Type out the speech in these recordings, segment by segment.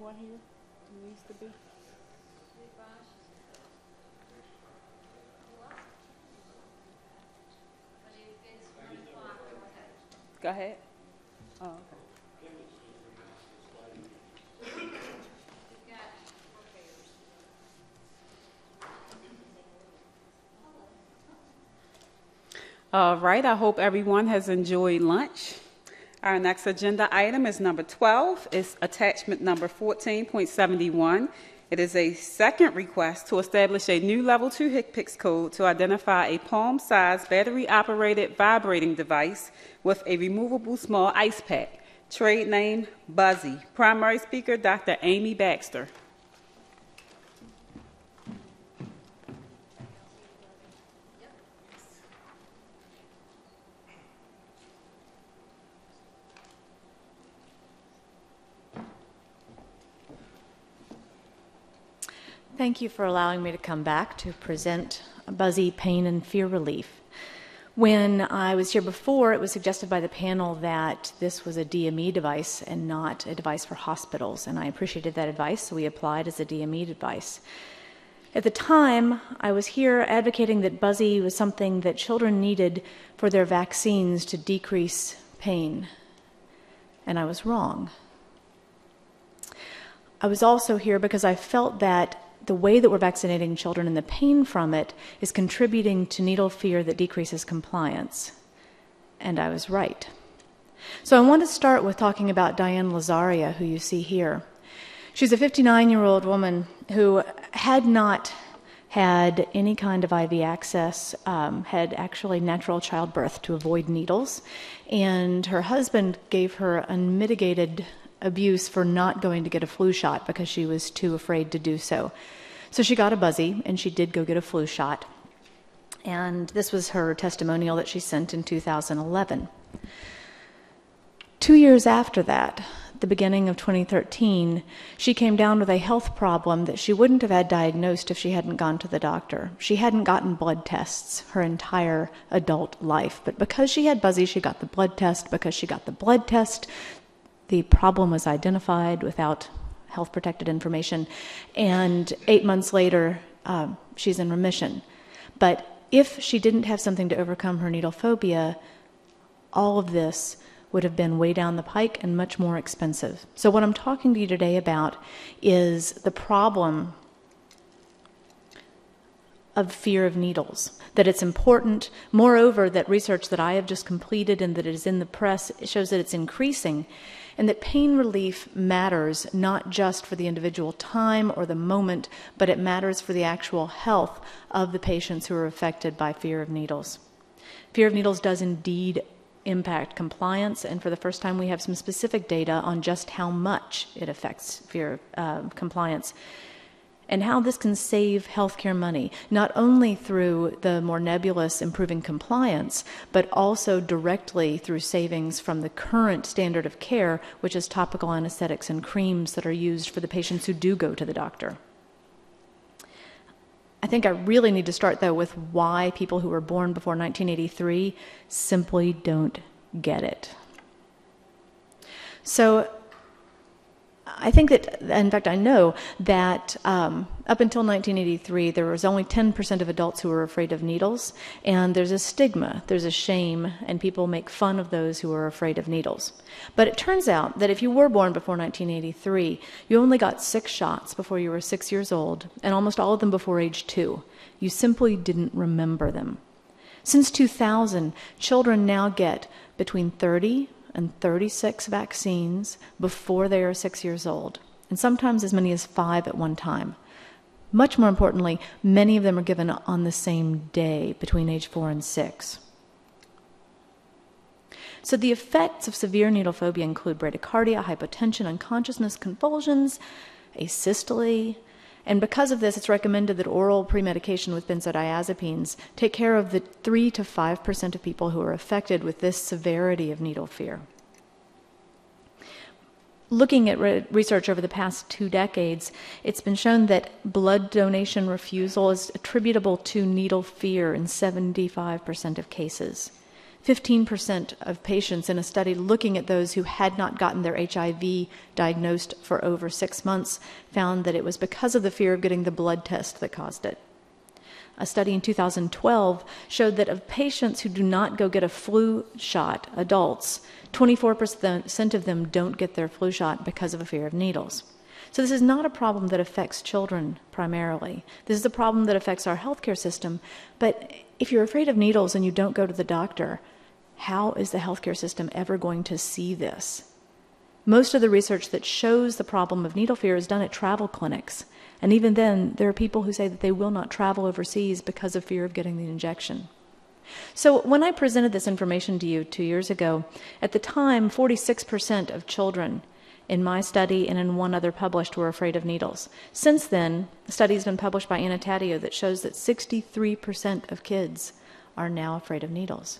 everyone here who needs to be? Go ahead. Oh, okay. All right, I hope everyone has enjoyed lunch. Our next agenda item is number 12. It's attachment number 14.71. It is a second request to establish a new Level 2 HCPCS code to identify a palm-sized battery-operated vibrating device with a removable small ice pack. Trade name, Buzzy. Primary speaker, Dr. Amy Baxter. Thank you for allowing me to come back to present Buzzy Pain and Fear Relief. When I was here before, it was suggested by the panel that this was a DME device and not a device for hospitals, and I appreciated that advice, so we applied as a DME device. At the time, I was here advocating that Buzzy was something that children needed for their vaccines to decrease pain, and I was wrong. I was also here because I felt that the way that we're vaccinating children and the pain from it is contributing to needle fear that decreases compliance. And I was right. So I want to start with talking about Diane Lazaria, who you see here. She's a 59-year-old woman who had not had any kind of IV access, had actually natural childbirth to avoid needles, and her husband gave her unmitigated abuse for not going to get a flu shot because she was too afraid to do so. So she got a Buzzy, and she did go get a flu shot. And this was her testimonial that she sent in 2011. 2 years after that, the beginning of 2013, she came down with a health problem that she wouldn't have had diagnosed if she hadn't gone to the doctor. She hadn't gotten blood tests her entire adult life, but because she had Buzzy, she got the blood test. Because she got the blood test, the problem was identified without health-protected information, and 8 months later, she's in remission. But if she didn't have something to overcome her needle phobia, all of this would have been way down the pike and much more expensive. So what I'm talking to you today about is the problem of fear of needles, that it's important. Moreover, that research that I have just completed and that is in the press shows that it's increasing, and that pain relief matters not just for the individual time or the moment, but it matters for the actual health of the patients who are affected by fear of needles. Fear of needles does indeed impact compliance, and for the first time we have some specific data on just how much it affects fear of compliance, and how this can save healthcare money, not only through the more nebulous improving compliance, but also directly through savings from the current standard of care, which is topical anesthetics and creams that are used for the patients who do go to the doctor. I think I really need to start, though, with why people who were born before 1983 simply don't get it. So I think that, in fact, I know that up until 1983, there was only 10% of adults who were afraid of needles, and there's a stigma, there's a shame, and people make fun of those who are afraid of needles. But it turns out that if you were born before 1983, you only got 6 shots before you were 6 years old, and almost all of them before age 2. You simply didn't remember them. Since 2000, children now get between 30 and 36 vaccines before they are 6 years old, and sometimes as many as 5 at one time. Much more importantly, many of them are given on the same day between age 4 and 6. So the effects of severe needle phobia include bradycardia, hypotension, unconsciousness, convulsions, asystole, and because of this, it's recommended that oral premedication with benzodiazepines take care of the 3 to 5% of people who are affected with this severity of needle fear. Looking at research over the past 2 decades, it's been shown that blood donation refusal is attributable to needle fear in 75% of cases. 15% of patients in a study looking at those who had not gotten their HIV diagnosed for over 6 months found that it was because of the fear of getting the blood test that caused it. A study in 2012 showed that of patients who do not go get a flu shot, adults, 24% of them don't get their flu shot because of a fear of needles. So this is not a problem that affects children primarily. This is a problem that affects our healthcare system. But if you're afraid of needles and you don't go to the doctor, how is the healthcare system ever going to see this? Most of the research that shows the problem of needle fear is done at travel clinics. And even then, there are people who say that they will not travel overseas because of fear of getting the injection. So when I presented this information to you 2 years ago, at the time, 46% of children in my study and in one other published were afraid of needles. Since then, a study has been published by Annotatio that shows that 63% of kids are now afraid of needles.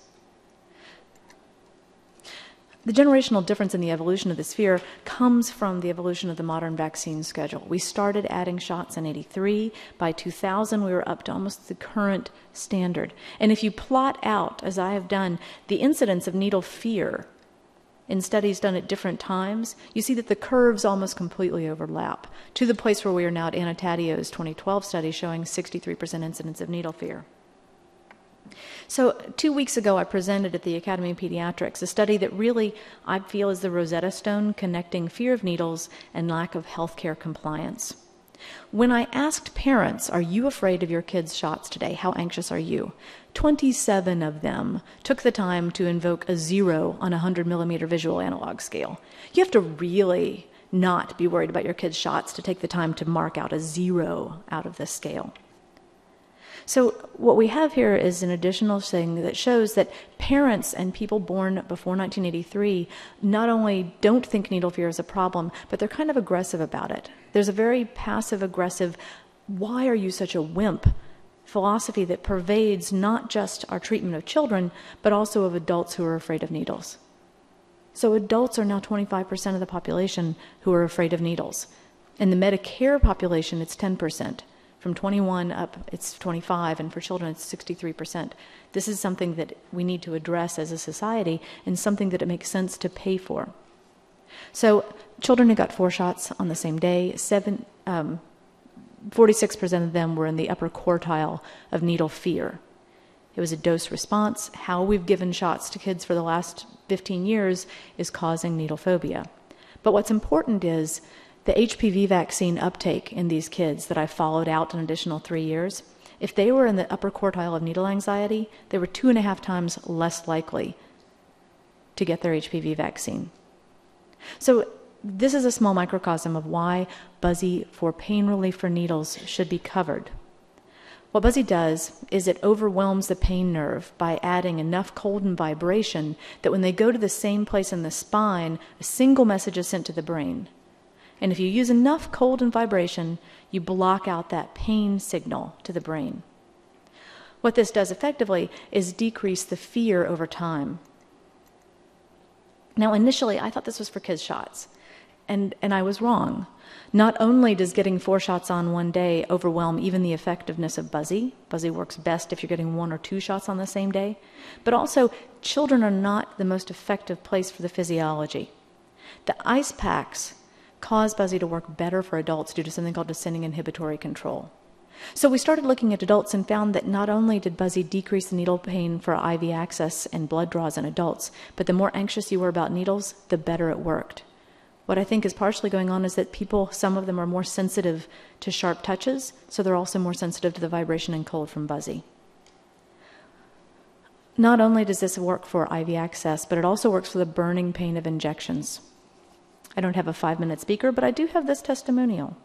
The generational difference in the evolution of this fear comes from the evolution of the modern vaccine schedule. We started adding shots in 83. By 2000, we were up to almost the current standard. And if you plot out, as I have done, the incidence of needle fear in studies done at different times, you see that the curves almost completely overlap to the place where we are now at Annotatio's 2012 study showing 63% incidence of needle fear. So 2 weeks ago, I presented at the Academy of Pediatrics a study that really, I feel, is the Rosetta Stone connecting fear of needles and lack of healthcare compliance. When I asked parents, are you afraid of your kids' shots today? How anxious are you? 27 of them took the time to invoke a 0 on a 100 millimeter visual analog scale. You have to really not be worried about your kids' shots to take the time to mark out a 0 out of this scale. So what we have here is an additional thing that shows that parents and people born before 1983 not only don't think needle fear is a problem, but they're kind of aggressive about it. There's a very passive-aggressive, why are you such a wimp philosophy that pervades not just our treatment of children, but also of adults who are afraid of needles. So adults are now 25% of the population who are afraid of needles. In the Medicare population, it's 10%. From 21 up, it's 25, and for children, it's 63%. This is something that we need to address as a society and something that it makes sense to pay for. So children who got 4 shots on the same day, 46% of them were in the upper quartile of needle fear. It was a dose response. How we've given shots to kids for the last 15 years is causing needle phobia. But what's important is the HPV vaccine uptake in these kids that I followed out an additional 3 years, if they were in the upper quartile of needle anxiety, they were 2.5 times less likely to get their HPV vaccine. So this is a small microcosm of why Buzzy for pain relief for needles should be covered. What Buzzy does is it overwhelms the pain nerve by adding enough cold and vibration that when they go to the same place in the spine, a single message is sent to the brain. And if you use enough cold and vibration, you block out that pain signal to the brain. What this does effectively is decrease the fear over time. Now, initially, I thought this was for kids' shots, and I was wrong. Not only does getting 4 shots on one day overwhelm even the effectiveness of Buzzy, Buzzy works best if you're getting 1 or 2 shots on the same day, but also children are not the most effective place for the physiology. The ice packs cause Buzzy to work better for adults due to something called descending inhibitory control. So we started looking at adults and found that not only did Buzzy decrease the needle pain for IV access and blood draws in adults, but the more anxious you were about needles, the better it worked. What I think is partially going on is that people, some of them are more sensitive to sharp touches, so they're also more sensitive to the vibration and cold from Buzzy. Not only does this work for IV access, but it also works for the burning pain of injections. I don't have a 5-minute speaker, but I do have this testimonial,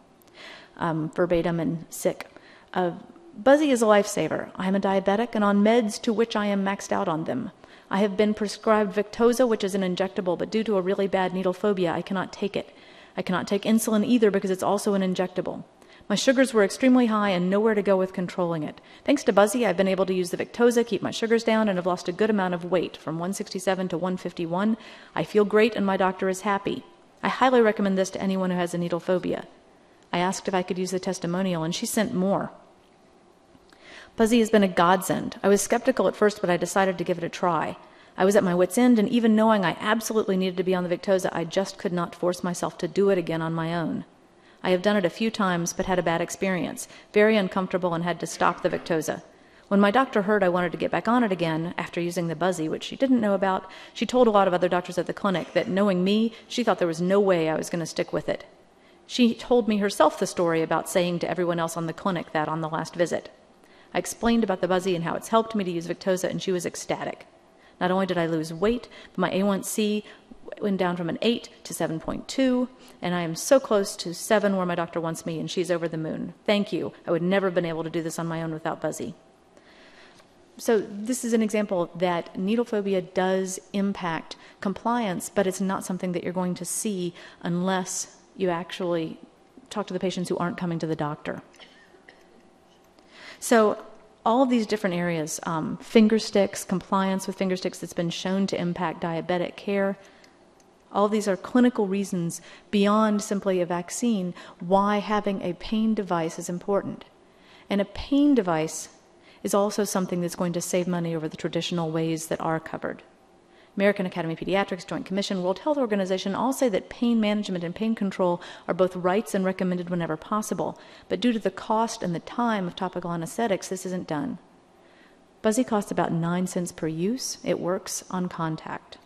verbatim and sick. Buzzy is a lifesaver. I am a diabetic and on meds to which I am maxed out on them. I have been prescribed Victoza, which is an injectable, but due to a really bad needle phobia, I cannot take it. I cannot take insulin either because it's also an injectable. My sugars were extremely high and nowhere to go with controlling it. Thanks to Buzzy, I've been able to use the Victoza, keep my sugars down, and have lost a good amount of weight, from 167 to 151. I feel great and my doctor is happy. I highly recommend this to anyone who has a needle phobia. I asked if I could use the testimonial, and she sent more. Buzzy has been a godsend. I was skeptical at first, but I decided to give it a try. I was at my wit's end, and even knowing I absolutely needed to be on the Victoza, I just could not force myself to do it again on my own. I have done it a few times, but had a bad experience, very uncomfortable, and had to stop the Victoza. When my doctor heard I wanted to get back on it again after using the Buzzy, which she didn't know about, she told a lot of other doctors at the clinic that, knowing me, she thought there was no way I was going to stick with it. She told me herself the story about saying to everyone else on the clinic that on the last visit. I explained about the Buzzy and how it's helped me to use Victoza, and she was ecstatic. Not only did I lose weight, but my A1C went down from an 8 to 7.2, and I am so close to 7 where my doctor wants me, and she's over the moon. Thank you. I would never have been able to do this on my own without Buzzy. So this is an example that needle phobia does impact compliance, but it's not something that you're going to see unless you actually talk to the patients who aren't coming to the doctor. So all of these different areas, finger sticks, compliance with finger sticks that's been shown to impact diabetic care, all of these are clinical reasons beyond simply a vaccine why having a pain device is important. And a pain device is also something that's going to save money over the traditional ways that are covered. American Academy of Pediatrics, Joint Commission, World Health Organization all say that pain management and pain control are both rights and recommended whenever possible, but due to the cost and the time of topical anesthetics, this isn't done. Buzzy costs about 9 cents per use. It works on contact.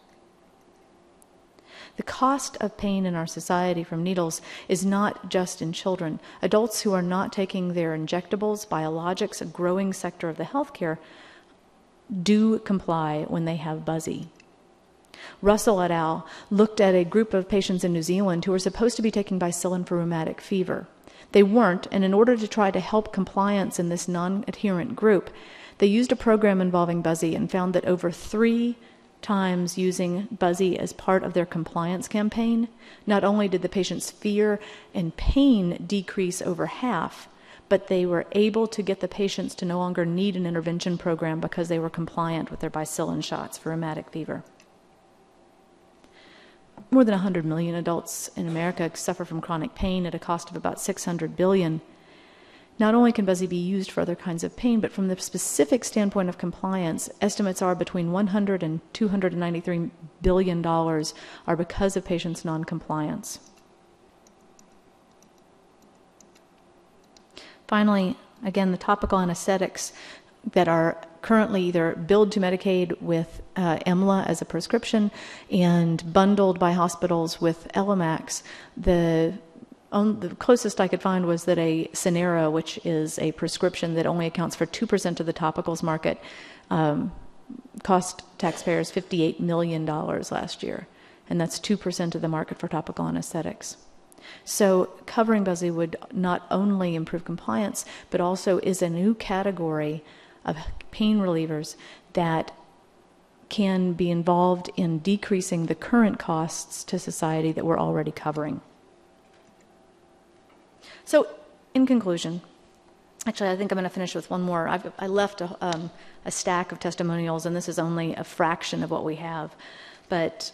The cost of pain in our society from needles is not just in children. Adults who are not taking their injectables, biologics, a growing sector of the healthcare, do comply when they have Buzzy. Russell et al. Looked at a group of patients in New Zealand who were supposed to be taking bicillin for rheumatic fever. They weren't, and in order to try to help compliance in this non-adherent group, they used a program involving Buzzy and found that over 3 times using Buzzy as part of their compliance campaign, not only did the patient's fear and pain decrease over half, but they were able to get the patients to no longer need an intervention program because they were compliant with their bicillin shots for rheumatic fever. More than 100 million adults in America suffer from chronic pain at a cost of about $600 billion. Not only can Buzzy be used for other kinds of pain, but from the specific standpoint of compliance, estimates are between $100 and $293 billion are because of patients' noncompliance. Finally, again, the topical anesthetics that are currently either billed to Medicaid with EMLA as a prescription and bundled by hospitals with Elamax, the closest I could find was that a Cinera, which is a prescription that only accounts for 2% of the topicals market, cost taxpayers $58 million last year, and that's 2% of the market for topical anesthetics. So covering Buzzy would not only improve compliance, but also is a new category of pain relievers that can be involved in decreasing the current costs to society that we're already covering. So, in conclusion, actually I think I'm going to finish with one more. I left a stack of testimonials, and this is only a fraction of what we have. But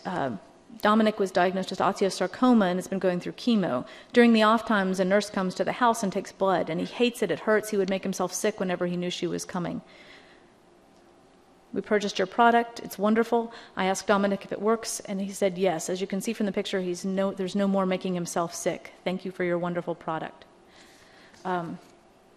Dominic was diagnosed with osteosarcoma and has been going through chemo. During the off times, a nurse comes to the house and takes blood, and he hates it. It hurts. He would make himself sick whenever he knew she was coming. We purchased your product. It's wonderful. I asked Dominic if it works, and he said yes. As you can see from the picture, there's no more making himself sick. Thank you for your wonderful product.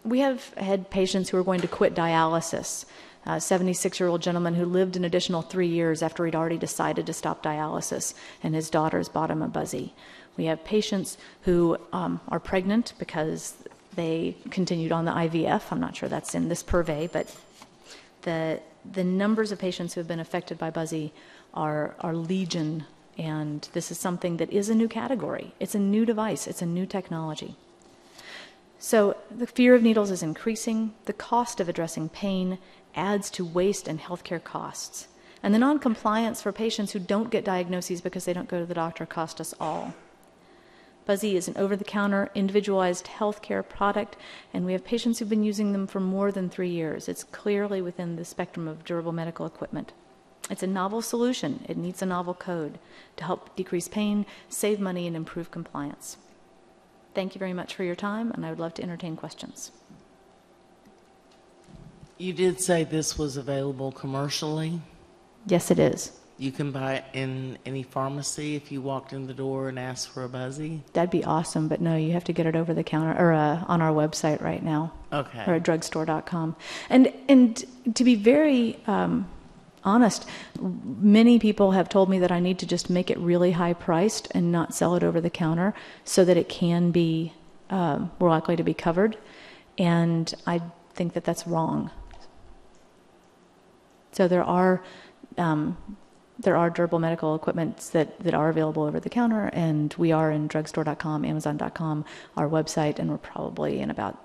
We have had patients who are going to quit dialysis. A 76-year-old gentleman who lived an additional 3 years after he'd already decided to stop dialysis, and his daughters bought him a Buzzy. We have patients who are pregnant because they continued on the IVF. I'm not sure that's in this purvey, but the numbers of patients who have been affected by Buzzy are legion, and this is something that is a new category. It's a new device. It's a new technology. So the fear of needles is increasing. The cost of addressing pain adds to waste and healthcare costs. And the noncompliance for patients who don't get diagnoses because they don't go to the doctor cost us all. Buzzy is an over-the-counter, individualized healthcare product, and we have patients who've been using them for more than 3 years. It's clearly within the spectrum of durable medical equipment. It's a novel solution. It needs a novel code to help decrease pain, save money, and improve compliance. Thank you very much for your time, and I would love to entertain questions. You did say this was available commercially? Yes, it is. You can buy it in any pharmacy if you walked in the door and asked for a Buzzy? That'd be awesome, but no, you have to get it over the counter or on our website right now. Okay. Or at drugstore.com. And to be very honest, many people have told me that I need to just make it really high priced and not sell it over the counter so that it can be more likely to be covered. And I think that that's wrong. So there are durable medical equipments that are available over the counter, and we are in drugstore.com, amazon.com, our website, and we're probably in about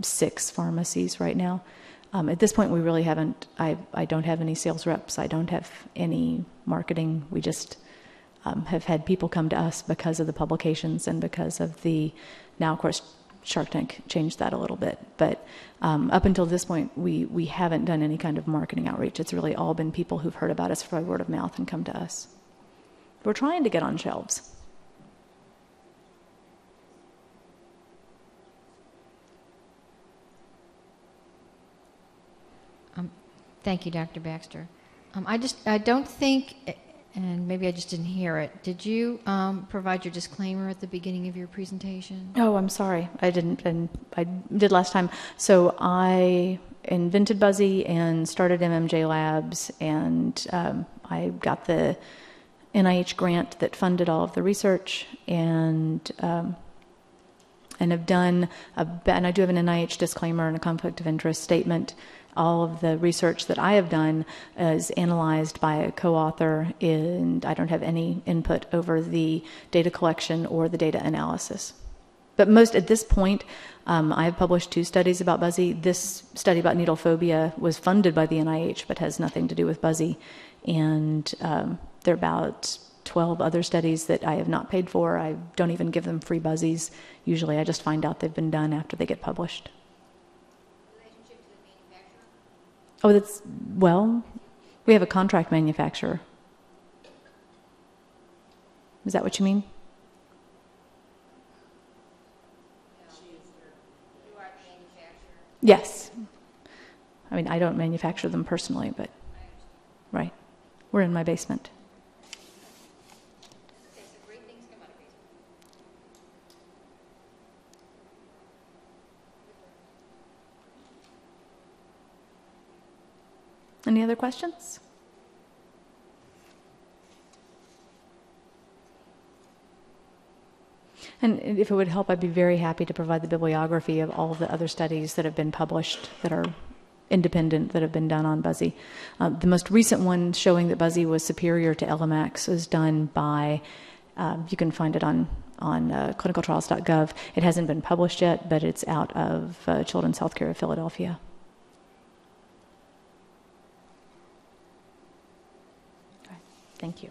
6 pharmacies right now. At this point, we really haven't, I don't have any sales reps. I don't have any marketing. We just have had people come to us because of the publications and because of now, of course, Shark Tank changed that a little bit. But up until this point, we haven't done any kind of marketing outreach. It's really all been people who've heard about us by word of mouth and come to us. We're trying to get on shelves. Thank you, Dr. Baxter. I don't think, and maybe I just didn't hear it. Did you provide your disclaimer at the beginning of your presentation? Oh, I'm sorry. I didn't, and I did last time. So I invented Buzzy and started MMJ Labs, and I got the NIH grant that funded all of the research, and have done, and I do have an NIH disclaimer and a conflict of interest statement. All of the research that I have done is analyzed by a co-author, and I don't have any input over the data collection or the data analysis. But at this point, I have published 2 studies about Buzzy. This study about needle phobia was funded by the NIH, but has nothing to do with Buzzy. And there are about 12 other studies that I have not paid for. I don't even give them free Buzzies. Usually I just find out they've been done after they get published. Oh, we have a contract manufacturer. Is that what you mean? You are the manufacturer? Yes. I mean, I don't manufacture them personally, but, right. We're in my basement. Okay, so great things come out of basement. Any other questions? And if it would help, I'd be very happy to provide the bibliography of all of the other studies that have been published that are independent that have been done on Buzzy. The most recent one showing that Buzzy was superior to Elamax was done by, you can find it on clinicaltrials.gov. It hasn't been published yet, but it's out of Children's Healthcare of Philadelphia. Thank you.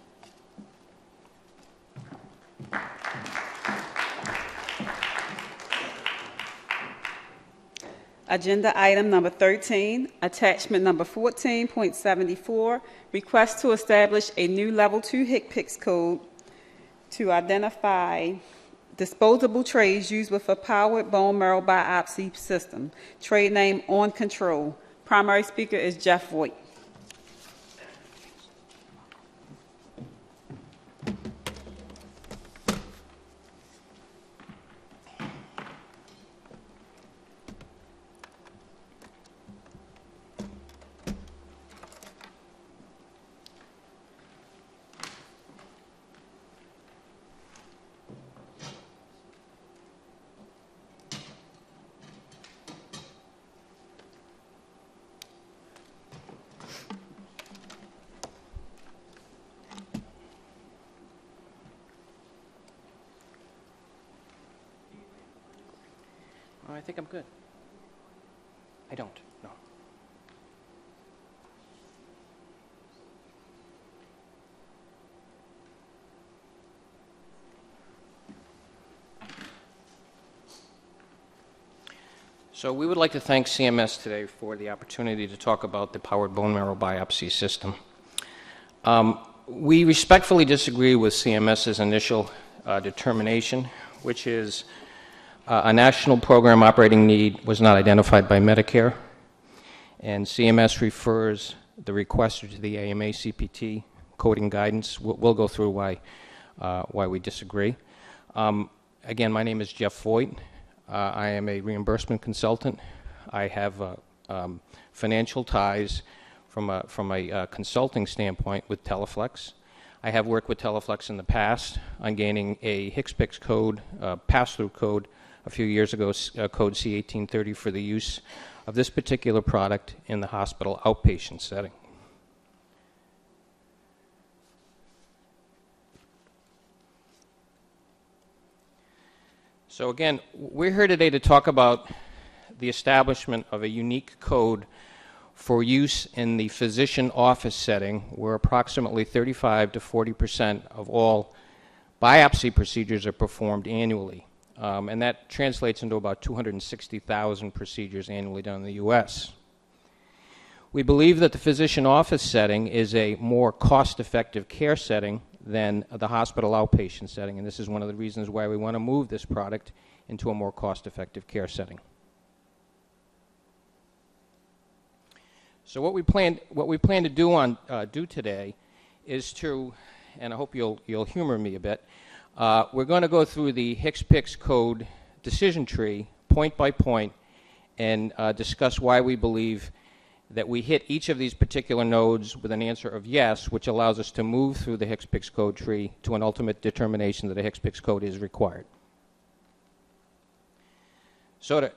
Agenda item number 13, attachment number 14.74, request to establish a new level 2 HCPCS code to identify disposable trays used with a powered bone marrow biopsy system. Trade name On Control. Primary speaker is Jeff Voigt. I think I'm good. I don't, no. So we would like to thank CMS today for the opportunity to talk about the powered bone marrow biopsy system. We respectfully disagree with CMS's initial determination, which is a national program operating need was not identified by Medicare, and CMS refers the requester to the AMA CPT coding guidance. We'll go through why we disagree. Again, my name is Jeff Voigt. I am a reimbursement consultant. I have financial ties from a consulting standpoint with Teleflex. I have worked with Teleflex in the past on gaining a HCPCS code, pass-through code a few years ago, code C1830, for the use of this particular product in the hospital outpatient setting. So again, we're here today to talk about the establishment of a unique code for use in the physician office setting, where approximately 35 to 40% of all biopsy procedures are performed annually. And that translates into about 260,000 procedures annually done in the U.S. We believe that the physician office setting is a more cost-effective care setting than the hospital outpatient setting, and this is one of the reasons why we want to move this product into a more cost-effective care setting. So what we plan to do today is to, and I hope you'll humor me a bit, we're going to go through the HCPCS code decision tree point by point and discuss why we believe that we hit each of these particular nodes with an answer of yes, which allows us to move through the HCPCS code tree to an ultimate determination that a HCPCS code is required. So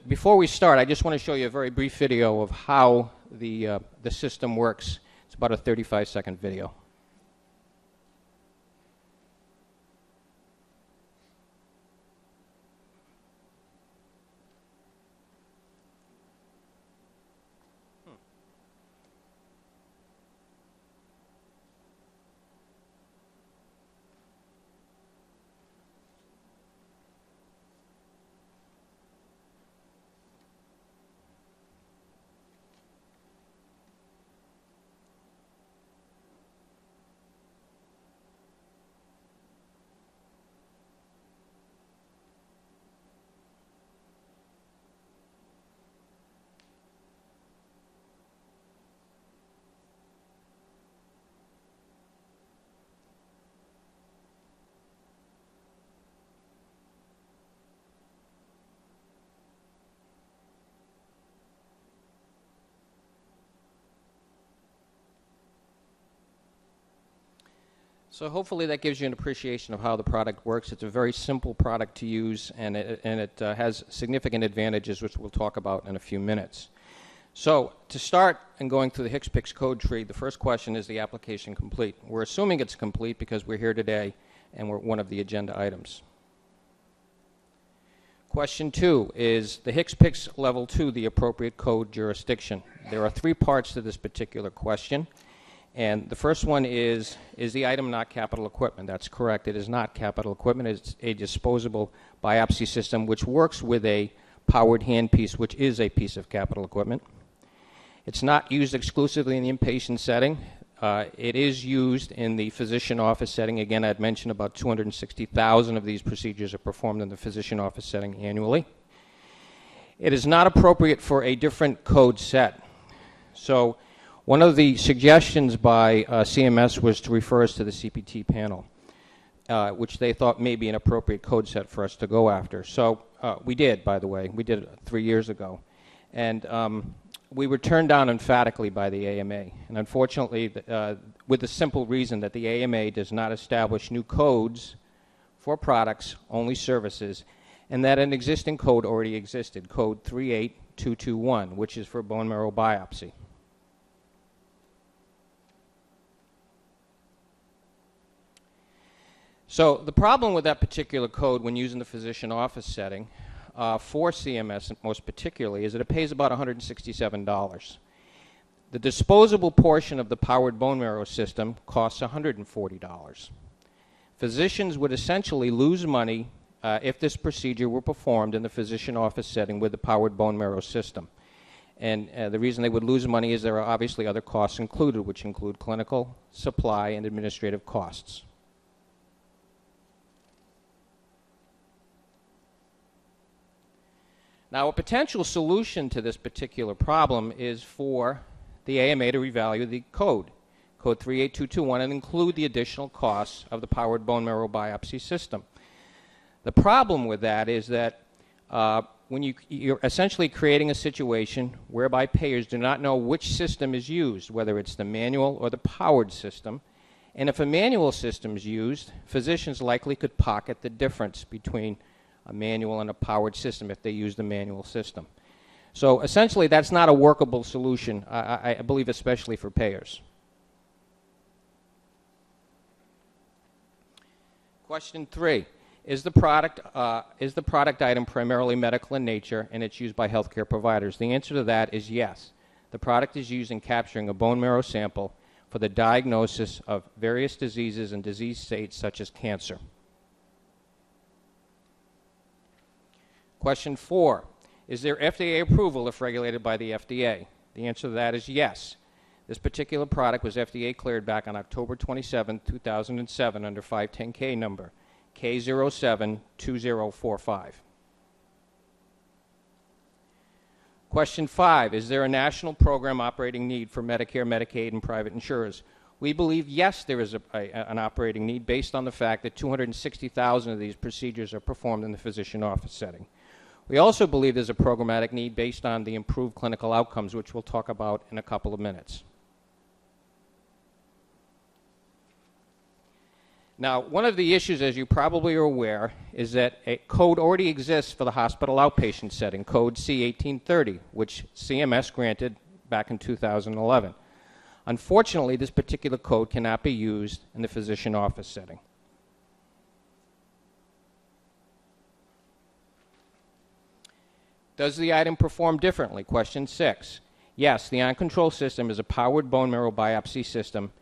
before we start, I just want to show you a very brief video of how the system works. It's about a 35-second video. So hopefully that gives you an appreciation of how the product works. It's a very simple product to use, and it has significant advantages, which we'll talk about in a few minutes. So to start and going through the HCPCS code tree, the first question is the application complete? We're assuming it's complete because we're here today and we're one of the agenda items. Question 2, is the HCPCS level 2 the appropriate code jurisdiction? There are 3 parts to this particular question. And the first one is the item not capital equipment? That's correct. It is not capital equipment. It's a disposable biopsy system which works with a powered handpiece, which is a piece of capital equipment. It's not used exclusively in the inpatient setting. It is used in the physician office setting. Again, I'd mentioned about 260,000 of these procedures are performed in the physician office setting annually. It is not appropriate for a different code set. So one of the suggestions by CMS was to refer us to the CPT panel, which they thought may be an appropriate code set for us to go after. So we did, by the way. We did it 3 years ago. And we were turned down emphatically by the AMA. And unfortunately, with the simple reason that the AMA does not establish new codes for products, only services, and that an existing code already existed, code 38221, which is for bone marrow biopsy. So the problem with that particular code when using the physician office setting for CMS most particularly is that it pays about $167. The disposable portion of the powered bone marrow system costs $140. Physicians would essentially lose money if this procedure were performed in the physician office setting with the powered bone marrow system. And the reason they would lose money is there are obviously other costs included, which include clinical, supply, and administrative costs. Now, a potential solution to this particular problem is for the AMA to revalue the code 38221, and include the additional costs of the powered bone marrow biopsy system. The problem with that is that when you're essentially creating a situation whereby payers do not know which system is used, whether it's the manual or the powered system. And if a manual system is used, physicians likely could pocket the difference between a manual and a powered system if they use the manual system. So essentially, that's not a workable solution, I believe, especially for payers. Question 3. Is the product item primarily medical in nature and it's used by healthcare providers? The answer to that is yes. The product is used in capturing a bone marrow sample for the diagnosis of various diseases and disease states such as cancer. Question 4. Is there FDA approval if regulated by the FDA? The answer to that is yes. This particular product was FDA cleared back on October 27, 2007 under 510K number K072045. Question 5, is there a national program operating need for Medicare, Medicaid, and private insurers? We believe, yes, there is an operating need based on the fact that 260,000 of these procedures are performed in the physician office setting. We also believe there's a programmatic need based on the improved clinical outcomes, which we'll talk about in a couple of minutes. Now, one of the issues, as you probably are aware, is that a code already exists for the hospital outpatient setting, code C1830, which CMS granted back in 2011. Unfortunately, this particular code cannot be used in the physician office setting. Does the item perform differently? Question 6. Yes, the OnControl system is a powered bone marrow biopsy system,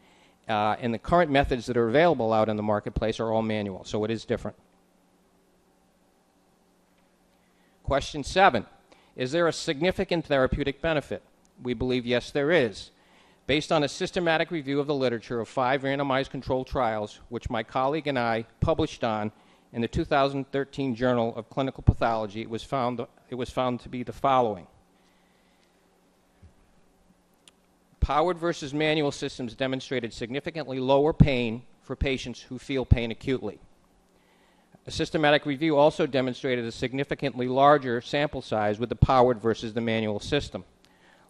and the current methods that are available out in the marketplace are all manual, so it is different. Question 7. Is there a significant therapeutic benefit? We believe yes, there is. Based on a systematic review of the literature of 5 randomized controlled trials, which my colleague and I published on in the 2013 Journal of Clinical Pathology, it was found to be the following. Powered versus manual systems demonstrated significantly lower pain for patients who feel pain acutely. A systematic review also demonstrated a significantly larger sample size with the powered versus the manual system.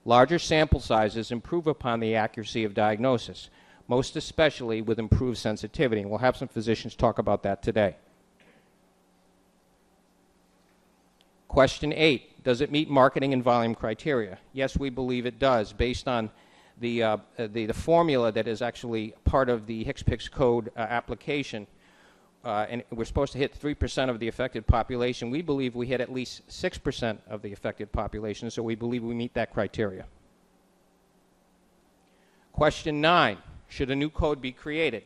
Larger sample sizes improve upon the accuracy of diagnosis, most especially with improved sensitivity. And we'll have some physicians talk about that today. Question 8, does it meet marketing and volume criteria? Yes, we believe it does, based on the formula that is actually part of the HCPCS code application, and we're supposed to hit 3% of the affected population. We believe we hit at least 6% of the affected population, so we believe we meet that criteria. Question 9, should a new code be created?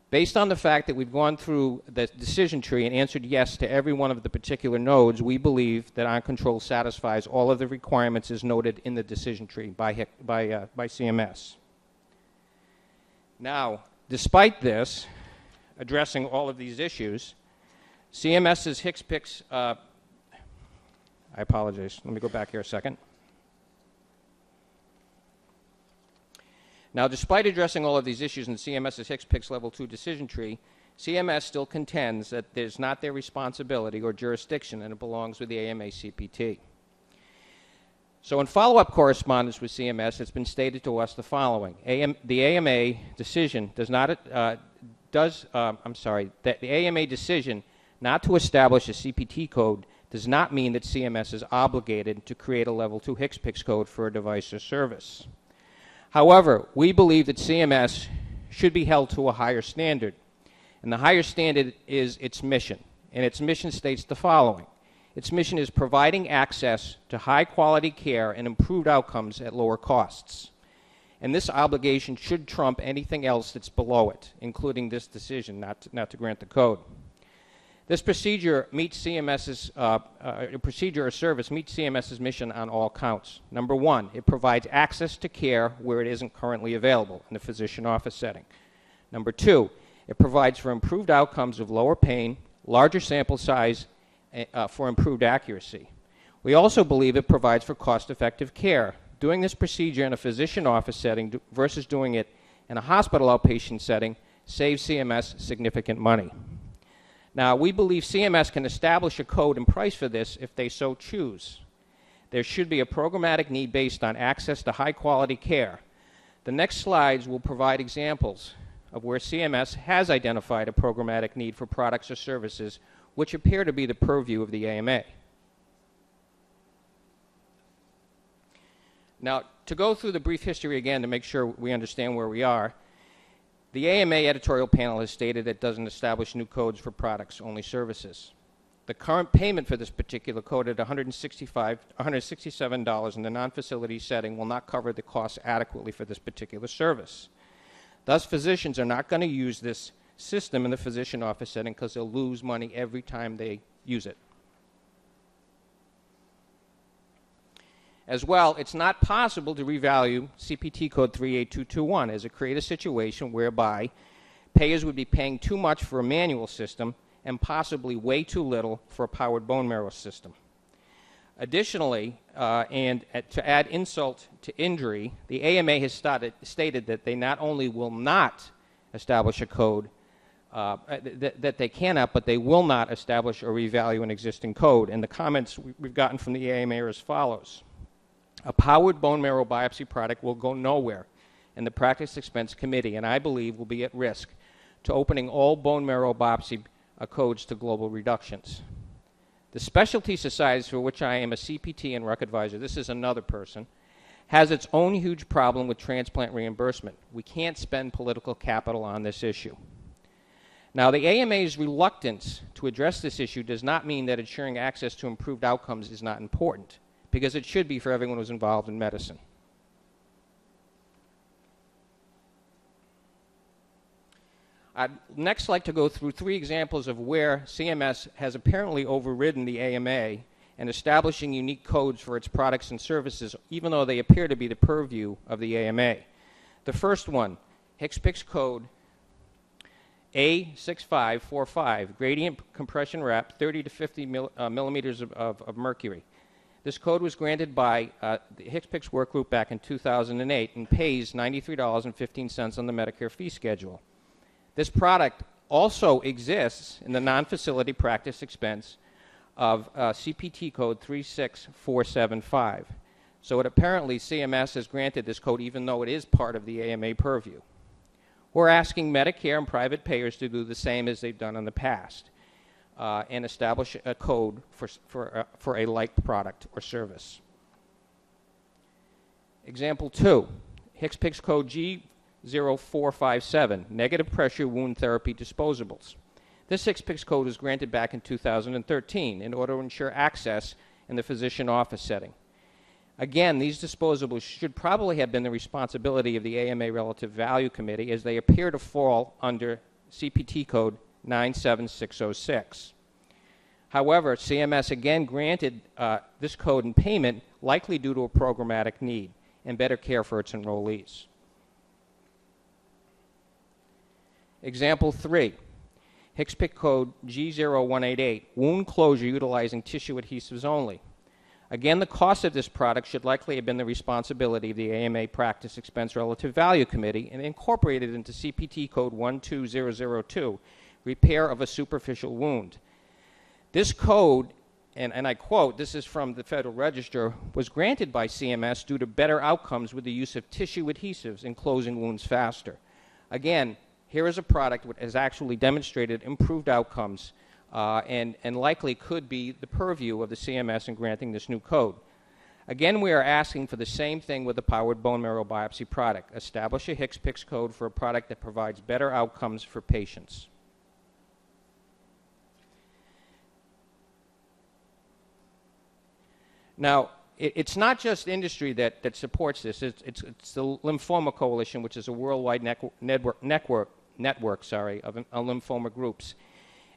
Based on the fact that we've gone through the decision tree and answered yes to every one of the particular nodes, we believe that OnControl satisfies all of the requirements as noted in the decision tree by CMS. Now, despite this, addressing all of these issues, CMS's HCPCS, I apologize, let me go back here a second. Now, despite addressing all of these issues in CMS's HCPCS Level 2 decision tree, CMS still contends that there's not their responsibility or jurisdiction and it belongs with the AMA CPT. So in follow-up correspondence with CMS, it's been stated to us the following. The AMA decision does not, the AMA decision not to establish a CPT code does not mean that CMS is obligated to create a Level 2 HCPCS code for a device or service. However, we believe that CMS should be held to a higher standard, and the higher standard is its mission, and its mission states the following. Its mission is providing access to high-quality care and improved outcomes at lower costs, and this obligation should trump anything else that's below it, including this decision not to grant the code. This procedure meets CMS's procedure or service meets CMS's mission on all counts. Number 1, it provides access to care where it isn't currently available in the physician office setting. Number 2, it provides for improved outcomes of lower pain, larger sample size for improved accuracy. We also believe it provides for cost-effective care doing this procedure in a physician office setting versus doing it in a hospital outpatient setting saves CMS significant money. Now, we believe CMS can establish a code and price for this if they so choose. There should be a programmatic need based on access to high-quality care. The next slides will provide examples of where CMS has identified a programmatic need for products or services which appear to be the purview of the AMA. Now, to go through the brief history again to make sure we understand where we are, the AMA editorial panel has stated it doesn't establish new codes for products, only services. The current payment for this particular code at $167 in the non-facility setting will not cover the costs adequately for this particular service. Thus, physicians are not going to use this system in the physician office setting because they'll lose money every time they use it. As well, it's not possible to revalue CPT code 38221 as it creates a situation whereby payers would be paying too much for a manual system and possibly way too little for a powered bone marrow system. Additionally, to add insult to injury, the AMA has stated that they not only will not establish a code that they cannot, but they will not establish or revalue an existing code. And the comments we've gotten from the AMA are as follows. A powered bone marrow biopsy product will go nowhere, and the Practice Expense Committee, and I believe, will be at risk to opening all bone marrow biopsy codes to global reductions. The specialty societies for which I am a CPT and RUC advisor, this is another person, has its own huge problem with transplant reimbursement. We can't spend political capital on this issue. Now, the AMA's reluctance to address this issue does not mean that ensuring access to improved outcomes is not important, because it should be for everyone who's involved in medicine. I'd next like to go through 3 examples of where CMS has apparently overridden the AMA and establishing unique codes for its products and services, even though they appear to be the purview of the AMA. The first one, HCPCS code A6545, gradient compression wrap, 30 to 50 millimeters of mercury. This code was granted by the HCPCS Workgroup back in 2008 and pays $93.15 on the Medicare fee schedule. This product also exists in the non-facility practice expense of CPT code 36475. So it apparently CMS has granted this code even though it is part of the AMA purview. We're asking Medicare and private payers to do the same as they've done in the past and establish a code for a like product or service. Example 2, HCPCS code G0457, negative pressure wound therapy disposables. This HCPCS code was granted back in 2013 in order to ensure access in the physician office setting. Again, these disposables should probably have been the responsibility of the AMA Relative Value Committee, as they appear to fall under CPT code 97606. However, CMS again granted this code in payment, likely due to a programmatic need and better care for its enrollees. Example 3, HCPCS code G0188, wound closure utilizing tissue adhesives only. Again, the cost of this product should likely have been the responsibility of the AMA Practice Expense Relative Value Committee and incorporated into CPT code 12002, repair of a superficial wound. This code, and I quote, this is from the Federal Register, was granted by CMS due to better outcomes with the use of tissue adhesives in closing wounds faster. Again, here is a product that has actually demonstrated improved outcomes and likely could be the purview of the CMS in granting this new code. Again, we are asking for the same thing with the powered bone marrow biopsy product. Establish a HCPCS code for a product that provides better outcomes for patients. Now, it's not just industry that supports this. It's the Lymphoma Coalition, which is a worldwide network of lymphoma groups.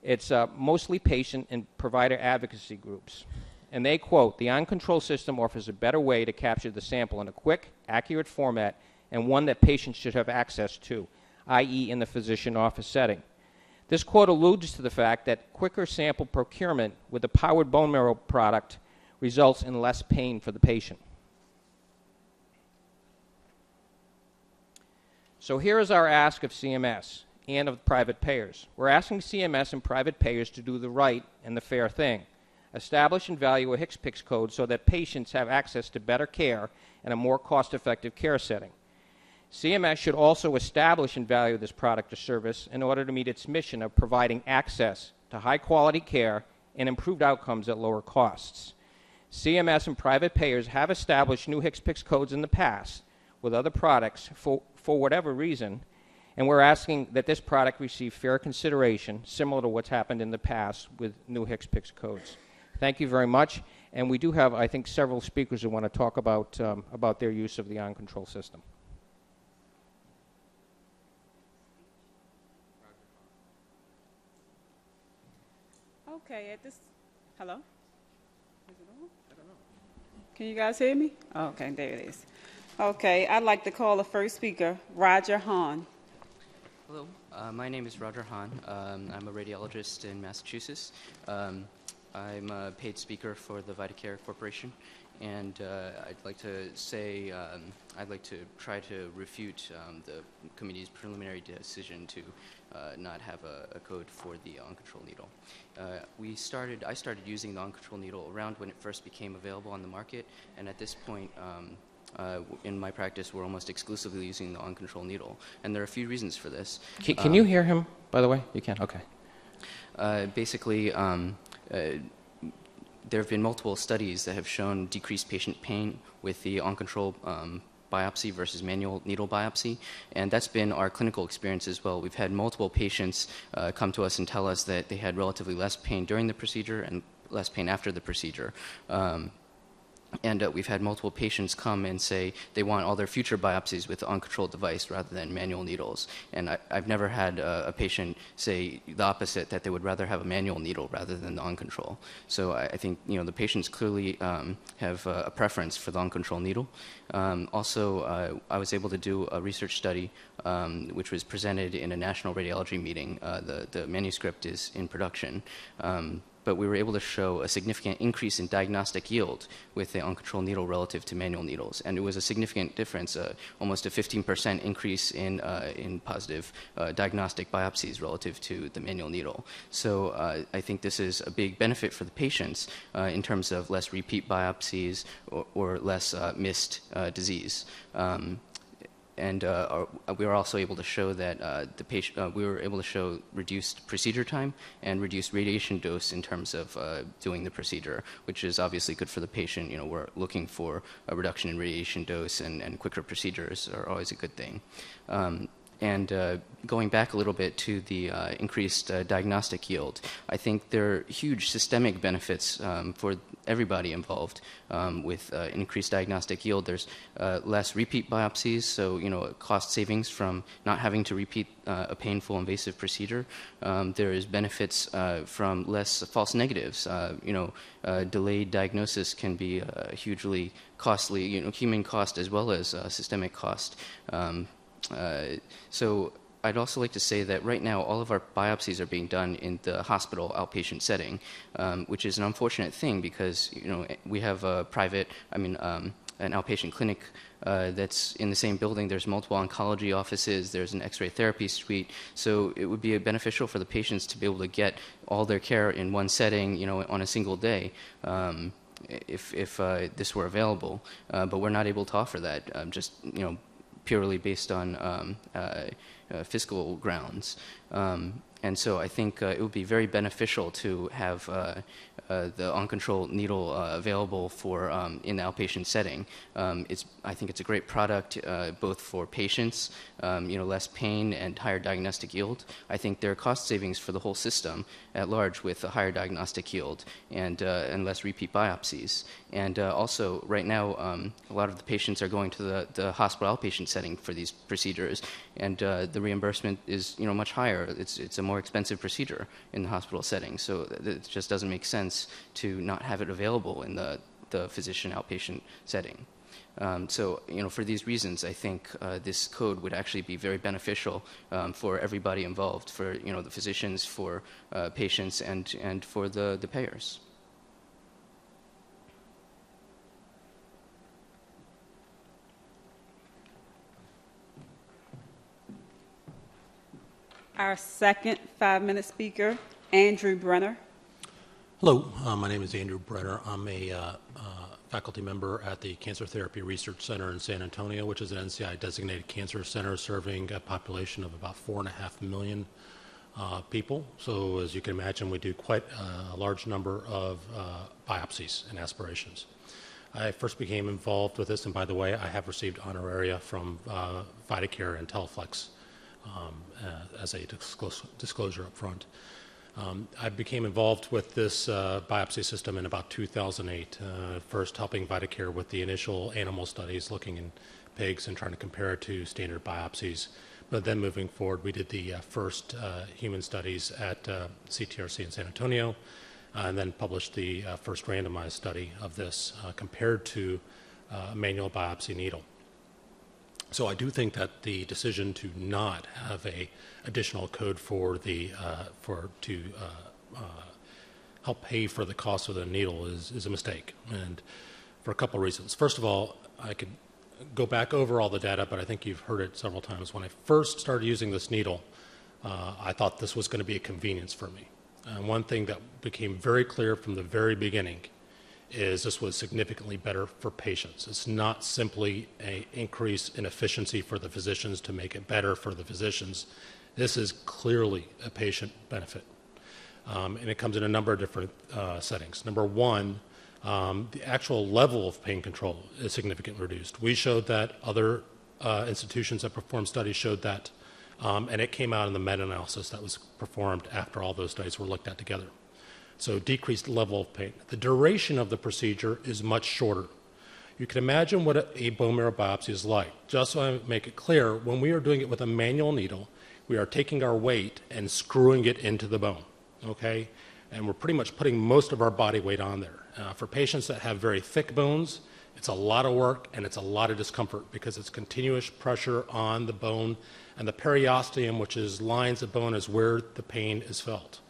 It's mostly patient and provider advocacy groups. And they quote, "The on-control system offers a better way to capture the sample in a quick, accurate format and one that patients should have access to, i.e. in the physician office setting." This quote alludes to the fact that quicker sample procurement with the powered bone marrow product results in less pain for the patient. So here is our ask of CMS and of private payers. We're asking CMS and private payers to do the right and the fair thing. Establish and value a HCPCS code so that patients have access to better care and a more cost-effective care setting. CMS should also establish and value this product or service in order to meet its mission of providing access to high-quality care and improved outcomes at lower costs. CMS and private payers have established new HCPCS codes in the past with other products for whatever reason, and we're asking that this product receive fair consideration, similar to what's happened in the past with new HCPCS codes. Thank you very much, and we do have, I think, several speakers who want to talk about their use of the on-control system. Okay, hello? Is it on? I don't know. Can you guys hear me? Okay, there it is. Okay, I'd like to call the first speaker, Roger Hahn. Hello, my name is Roger Hahn. I'm a radiologist in Massachusetts. I'm a paid speaker for the VitaCare Corporation, and I'd like to say I'd like to try to refute the committee's preliminary decision to not have a code for the on-control needle. I started using the on-control needle around when it first became available on the market, and at this point, in my practice, we're almost exclusively using the on-control needle, and there are a few reasons for this. Can you hear him, by the way? You can, okay. Basically, there have been multiple studies that have shown decreased patient pain with the on-control biopsy versus manual needle biopsy, and that's been our clinical experience as well. We've had multiple patients come to us and tell us that they had relatively less pain during the procedure and less pain after the procedure. And we've had multiple patients come and say they want all their future biopsies with the uncontrolled device rather than manual needles. And I've never had a patient say the opposite, that they would rather have a manual needle rather than the on-control. So I think the patients clearly have a preference for the on-control needle. Also, I was able to do a research study which was presented in a national radiology meeting. The manuscript is in production. But we were able to show a significant increase in diagnostic yield with the on-control needle relative to manual needles. And it was a significant difference, almost a 15% increase in positive diagnostic biopsies relative to the manual needle. So I think this is a big benefit for the patients in terms of less repeat biopsies or less missed disease. And we were also able to show that we were able to show reduced procedure time and reduced radiation dose in terms of doing the procedure, which is obviously good for the patient. We're looking for a reduction in radiation dose, and quicker procedures are always a good thing. And going back a little bit to the increased diagnostic yield, I think there are huge systemic benefits for everybody involved with increased diagnostic yield. There's less repeat biopsies, so cost savings from not having to repeat a painful invasive procedure. There is benefits from less false negatives. Delayed diagnosis can be hugely costly, human cost as well as systemic cost. So I'd also like to say that right now all of our biopsies are being done in the hospital outpatient setting, which is an unfortunate thing because we have a an outpatient clinic that's in the same building. There's multiple oncology offices. There's an X-ray therapy suite. So it would be beneficial for the patients to be able to get all their care in one setting, on a single day. If this were available, but we're not able to offer that. Just purely based on fiscal grounds. And so I think it would be very beneficial to have the on-control needle available for in the outpatient setting. I think it's a great product both for patients, less pain and higher diagnostic yield. I think there are cost savings for the whole system at large with a higher diagnostic yield and less repeat biopsies. And also, right now, a lot of the patients are going to the hospital outpatient setting for these procedures, and the reimbursement is much higher. It's a more expensive procedure in the hospital setting, so it just doesn't make sense to not have it available in the physician outpatient setting. So, for these reasons, I think this code would actually be very beneficial for everybody involved, for the physicians, for patients, and for the payers. Our second 5-minute speaker, Andrew Brenner. Hello, my name is Andrew Brenner. I'm a faculty member at the Cancer Therapy Research Center in San Antonio, which is an NCI-designated cancer center serving a population of about 4.5 million people. So as you can imagine, we do quite a large number of biopsies and aspirations. I first became involved with this, and by the way, I have received honoraria from Vidacare and Teleflex as a disclosure up front. I became involved with this biopsy system in about 2008, first helping Vidacare with the initial animal studies, looking in pigs and trying to compare it to standard biopsies. But then moving forward, we did the first human studies at CTRC in San Antonio, and then published the first randomized study of this compared to a manual biopsy needle. So I do think that the decision to not have a additional code for the to help pay for the cost of the needle is a mistake, and for a couple of reasons. First of all, I could go back over all the data, but I think you've heard it several times. When I first started using this needle, I thought this was going to be a convenience for me. And one thing that became very clear from the very beginning is this was significantly better for patients. It's not simply an increase in efficiency for the physicians to make it better for the physicians. This is clearly a patient benefit. And it comes in a number of different settings. Number one, the actual level of pain control is significantly reduced. We showed that, other institutions that performed studies showed that, and it came out in the meta-analysis that was performed after all those studies were looked at together. So decreased level of pain. The duration of the procedure is much shorter. You can imagine what a bone marrow biopsy is like. Just so I make it clear, when we are doing it with a manual needle, we are taking our weight and screwing it into the bone, okay? And we're pretty much putting most of our body weight on there. For patients that have very thick bones, it's a lot of work and it's a lot of discomfort because it's continuous pressure on the bone, and the periosteum, which is lines of bone, is where the pain is felt.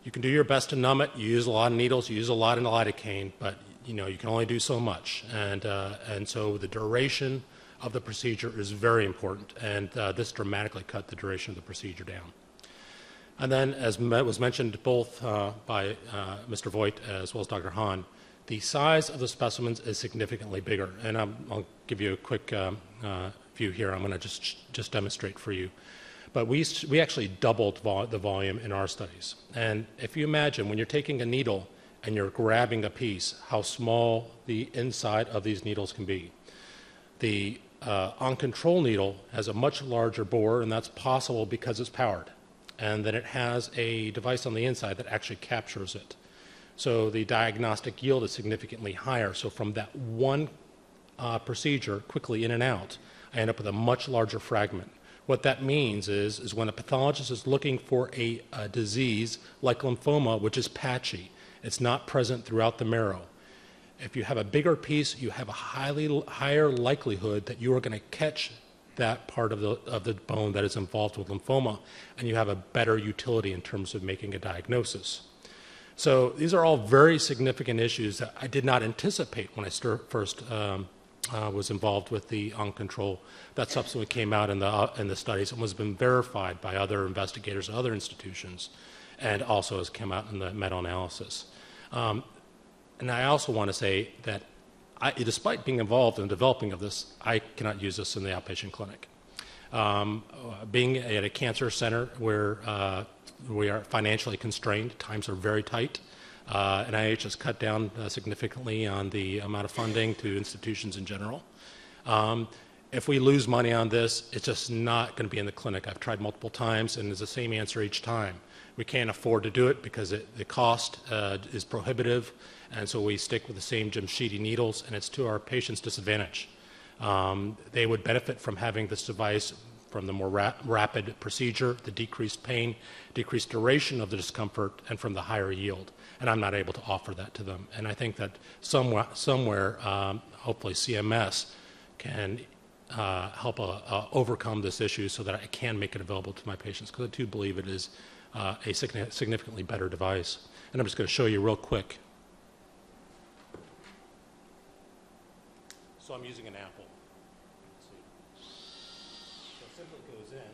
You can do your best to numb it. You use a lot of needles. You use a lot of lidocaine, but you can only do so much. And so the duration of the procedure is very important, and this dramatically cut the duration of the procedure down. And then, as was mentioned both by Mr. Voigt as well as Dr. Hahn, the size of the specimens is significantly bigger. And I'll give you a quick view here. I'm going to just demonstrate for you. But we actually doubled the volume in our studies. And if you imagine when you're taking a needle and you're grabbing a piece, how small the inside of these needles can be. The on-control needle has a much larger bore, and that's possible because it's powered. And then it has a device on the inside that actually captures it. So the diagnostic yield is significantly higher. So from that one procedure, quickly in and out, I end up with a much larger fragment. What that means is when a pathologist is looking for a disease like lymphoma, which is patchy, it's not present throughout the marrow. If you have a bigger piece, you have a higher likelihood that you are going to catch that part of the bone that is involved with lymphoma, and you have a better utility in terms of making a diagnosis. So these are all very significant issues that I did not anticipate when I first was involved with the on-control. That subsequently came out in the studies and was been verified by other investigators at other institutions, and also has come out in the meta-analysis. And I also want to say that despite being involved in the developing of this, I cannot use this in the outpatient clinic. Being at a cancer center where we are financially constrained, times are very tight, NIH has cut down significantly on the amount of funding to institutions in general. If we lose money on this, it's just not going to be in the clinic. I've tried multiple times, and it's the same answer each time. We can't afford to do it because the cost is prohibitive, and so we stick with the same Jamshidi needles, and it's to our patients' disadvantage. They would benefit from having this device from the more rapid procedure, the decreased pain, decreased duration of the discomfort, and from the higher yield. And I'm not able to offer that to them. And I think that somewhere hopefully CMS can help overcome this issue so that I can make it available to my patients, because I do believe it is a significantly better device. And I'm just going to show you real quick. So I'm using an apple. Let's see. So it simply goes in,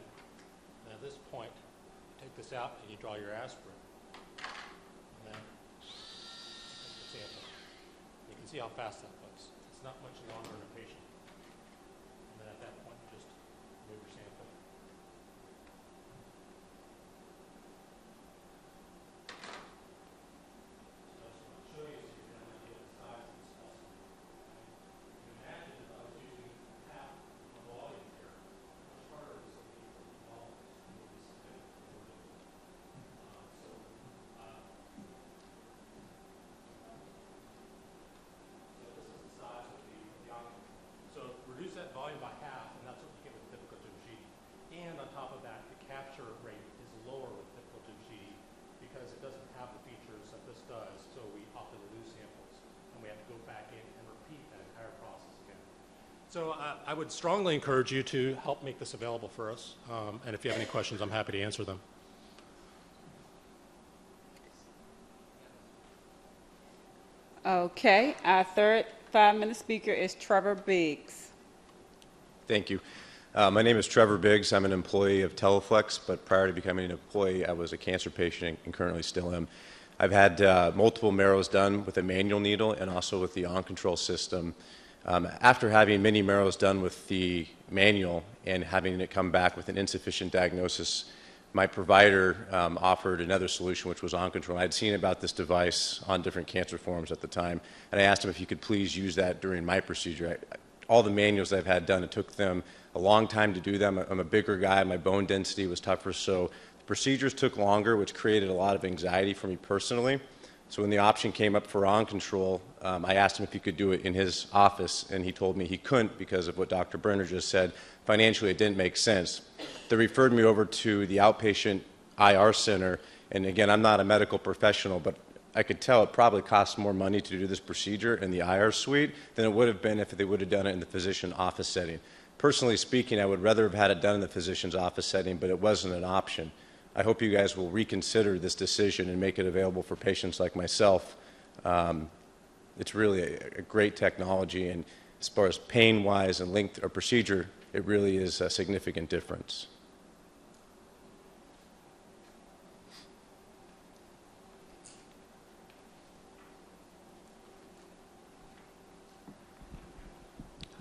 and at this point, take this out and you draw your aspirin. And then take the sample. You can see how fast that goes. It's not much longer in a patient. And then at that point, you just move your sample. So I'll show you so you can have an idea of the size of this specimen. You can imagine if I was using half the volume here, much harder it is to be able to develop this. So reduce that volume by half, and that's what you get with typical Diabetic. And on top of that, the capture rate is lower with typical Diabetic because it doesn't have the features that this does. So we often reduce samples, and we have to go back in and repeat that entire process again. So I would strongly encourage you to help make this available for us. And if you have any questions, I'm happy to answer them. Okay, our third 5-minute speaker is Trevor Biggs. Thank you. My name is Trevor Biggs. I'm an employee of Teleflex, but prior to becoming an employee, I was a cancer patient and currently still am. I've had multiple marrows done with a manual needle and also with the on-control system. After having many marrows done with the manual and having it come back with an insufficient diagnosis, my provider offered another solution, which was on-control. I'd seen about this device on different cancer forums at the time, and I asked him if he could please use that during my procedure. All the manuals I've had done, it took them a long time to do them. I'm a bigger guy. My bone density was tougher, so the procedures took longer, which created a lot of anxiety for me personally. So when the option came up for on-control, I asked him if he could do it in his office, and he told me he couldn't because of what Dr. Brenner just said. Financially, it didn't make sense. They referred me over to the outpatient IR center, and again, I'm not a medical professional, but I could tell it probably costs more money to do this procedure in the IR suite than it would have been if they would have done it in the physician office setting. Personally speaking, I would rather have had it done in the physician's office setting, but it wasn't an option. I hope you guys will reconsider this decision and make it available for patients like myself. It's really a great technology, and as far as pain-wise and length of procedure, it really is a significant difference.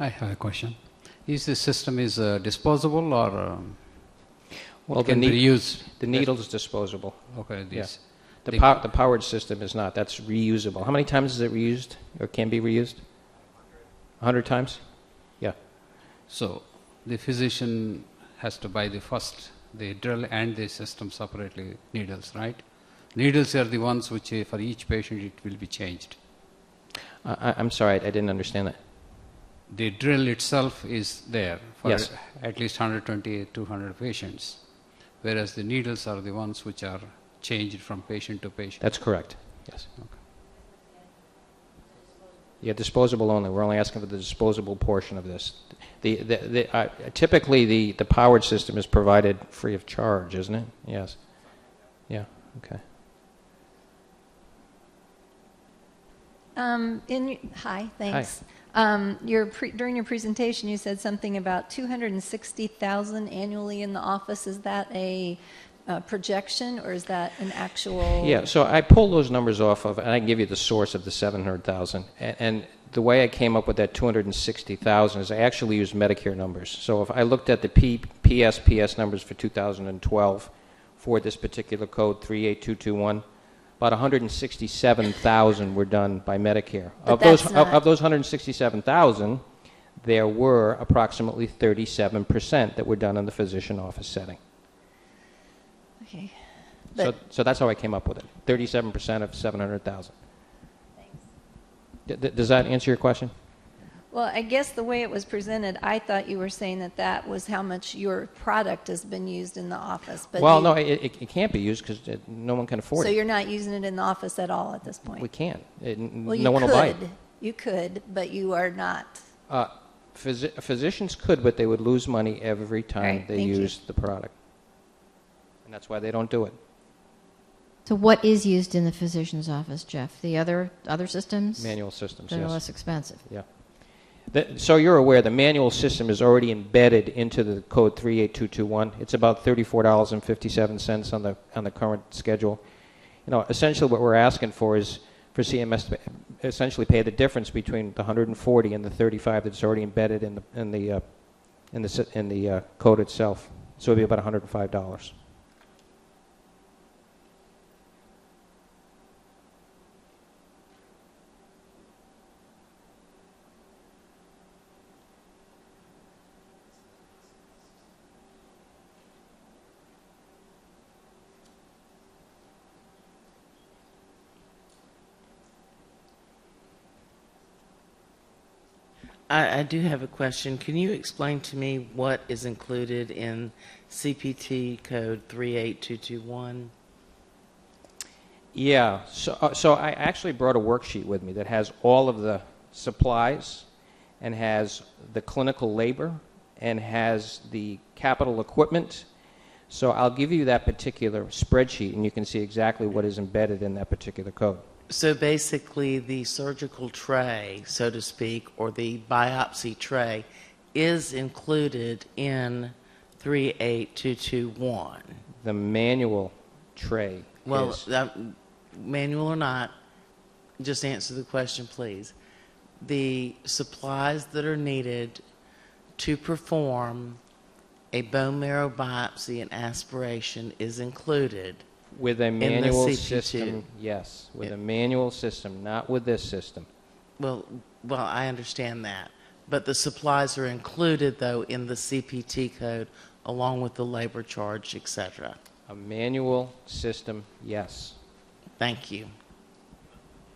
I have a question. Is this system disposable or Well, can be reused? The needle is disposable. Okay. Yes. The powered system is not. That's reusable. How many times is it reused or can be reused? 100 times? Yeah. So the physician has to buy the drill and the system separately, needles, right? Needles are the ones which for each patient it will be changed. I'm sorry, I didn't understand that. The drill itself is there for Yes. at least 120, 200 patients, whereas the needles are the ones which are changed from patient to patient. That's correct. Yes. Okay. Yeah, disposable only. We're only asking for the disposable portion of this. Typically, the powered system is provided free of charge, isn't it? Yes. Yeah. Okay. Hi, thanks. During your presentation, you said something about 260,000 annually in the office. Is that a projection, or is that an actual? Yeah, so I pulled those numbers off of, and I can give you the source of the 700,000. And the way I came up with that 260,000 is I actually used Medicare numbers. So if I looked at the PSPS numbers for 2012 for this particular code, 38221, about 167,000 were done by Medicare. Of those 167,000, there were approximately 37% that were done in the physician office setting. Okay. So that's how I came up with it. 37% of 700,000. Thanks. Does that answer your question? Well, I guess the way it was presented, I thought you were saying that that was how much your product has been used in the office. But well, no, it can't be used because no one can afford it. So you're not using it in the office at all at this point? We can't. Well, no one will buy it. You could, but you are not. Physicians could, but they would lose money every time they used the product. And that's why they don't do it. So what is used in the physician's office, Jeff? The other systems? Manual systems, that yes. are less expensive. Yeah. So you're aware the manual system is already embedded into the code 38221. It's about $34.57 on the current schedule. Essentially what we're asking for is for CMS to essentially pay the difference between the 140 and the 35 that's already embedded in the code itself. So it'll be about $105. I do have a question. Can you explain to me what is included in CPT code 38221? Yeah, so I actually brought a worksheet with me that has all of the supplies and has the clinical labor and has the capital equipment. So I'll give you that particular spreadsheet and you can see exactly what is embedded in that particular code. So basically the surgical tray, so to speak, or the biopsy tray is included in 38221. The manual tray is. Manual or not, just answer the question, please. The supplies that are needed to perform a bone marrow biopsy and aspiration is included with a manual in the system, yes. With a manual system, not with this system. Well, I understand that. But the supplies are included, though, in the CPT code, along with the labor charge, etc. A manual system, yes. Thank you.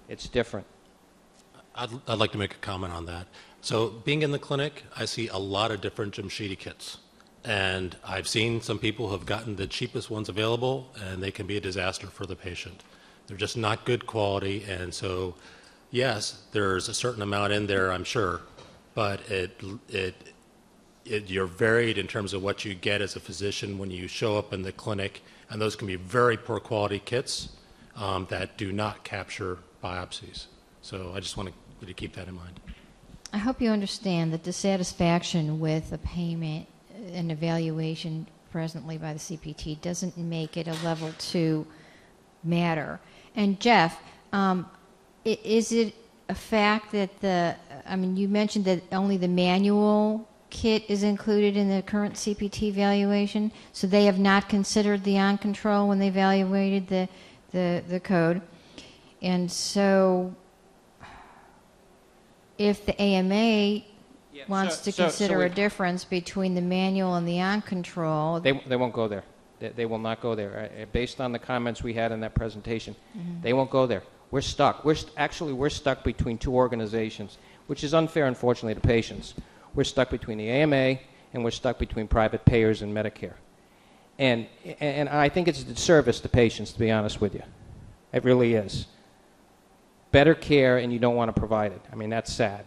It's different. I'd like to make a comment on that. So being in the clinic, I see a lot of different Jamshidi kits. And I've seen some people who have gotten the cheapest ones available, and they can be a disaster for the patient. They're just not good quality, and so, yes, there's a certain amount in there, I'm sure, but you're varied in terms of what you get as a physician when you show up in the clinic, and those can be very poor quality kits that do not capture biopsies. So I just want you to keep that in mind. I hope you understand that dissatisfaction with a payment and evaluation presently by the CPT doesn't make it a level 2 matter. And Jeff, is it a fact that you mentioned that only the manual kit is included in the current CPT evaluation, so they have not considered the on-control when they evaluated the code. And so if the AMA wants to consider a difference between the manual and the on-control. They won't go there. They will not go there. Based on the comments we had in that presentation, they won't go there. We're stuck. We're stuck between two organizations, which is unfair, unfortunately, to patients. We're stuck between the AMA and we're stuck between private payers and Medicare. And I think it's a disservice to patients, to be honest with you. It really is. Better care and you don't want to provide it. I mean, that's sad.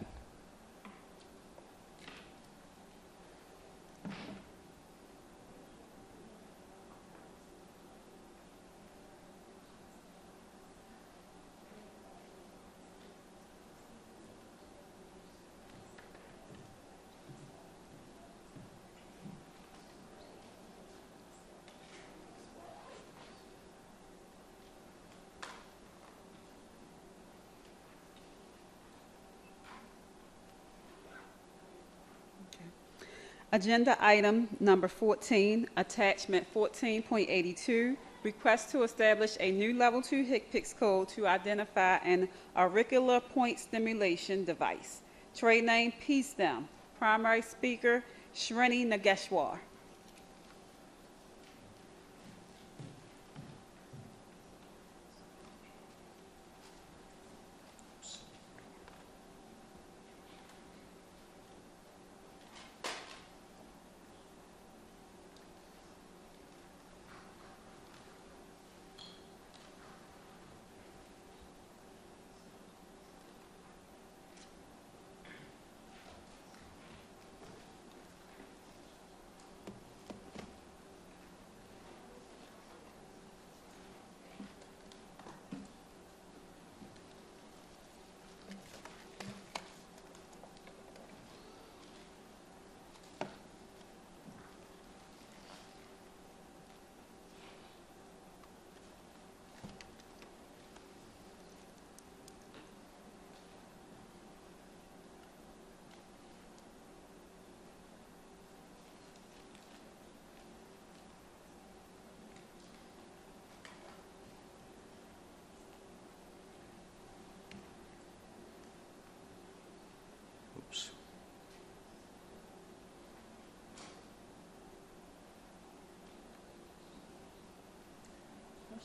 Agenda item number 14, attachment 14.82, request to establish a new level 2 HCPCS code to identify an auricular point stimulation device. Trade name PSTEM. Primary speaker Shrini Nageshwar.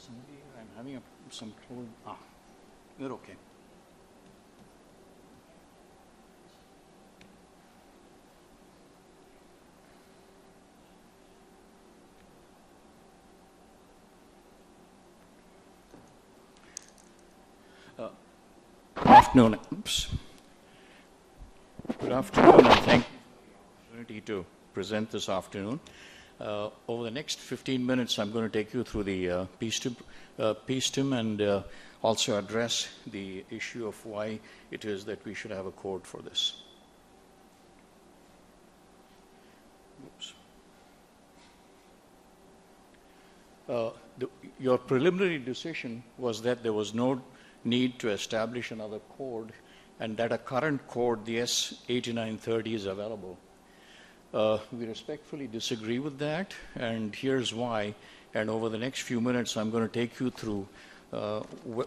I'm having some trouble. You're okay. Good afternoon. Oops. Good afternoon, and thank you for the opportunity to present this afternoon. Over the next 15 minutes, I'm going to take you through the PSTIM and also address the issue of why it is that we should have a code for this. Oops. Your preliminary decision was that there was no need to establish another code and that a current code, the S8930, is available. We respectfully disagree with that, and here's why. And over the next few minutes, I'm going to take you through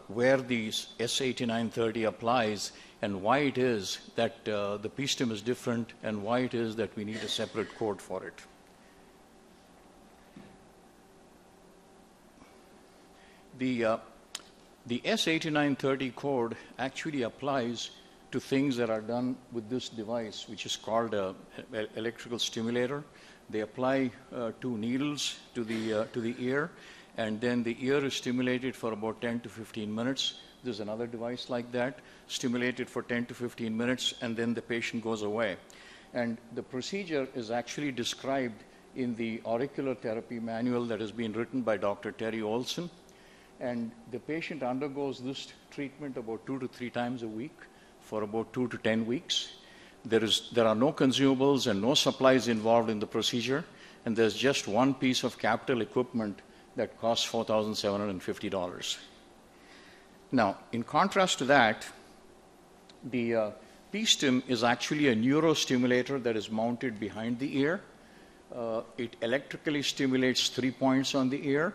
where the S8930 applies and why it is that the PSTIM is different and why it is that we need a separate code for it. The S8930 code actually applies to things that are done with this device, which is called an electrical stimulator. They apply two needles to the ear, and then the ear is stimulated for about 10 to 15 minutes. There's another device like that, stimulated for 10 to 15 minutes, and then the patient goes away. And the procedure is actually described in the auricular therapy manual that has been written by Dr. Terry Olson. And the patient undergoes this treatment about 2 to 3 times a week for about 2 to 10 weeks. There are no consumables and no supplies involved in the procedure, and there's just one piece of capital equipment that costs $4,750. Now, in contrast to that, the PSTIM is actually a neurostimulator that is mounted behind the ear. It electrically stimulates 3 points on the ear.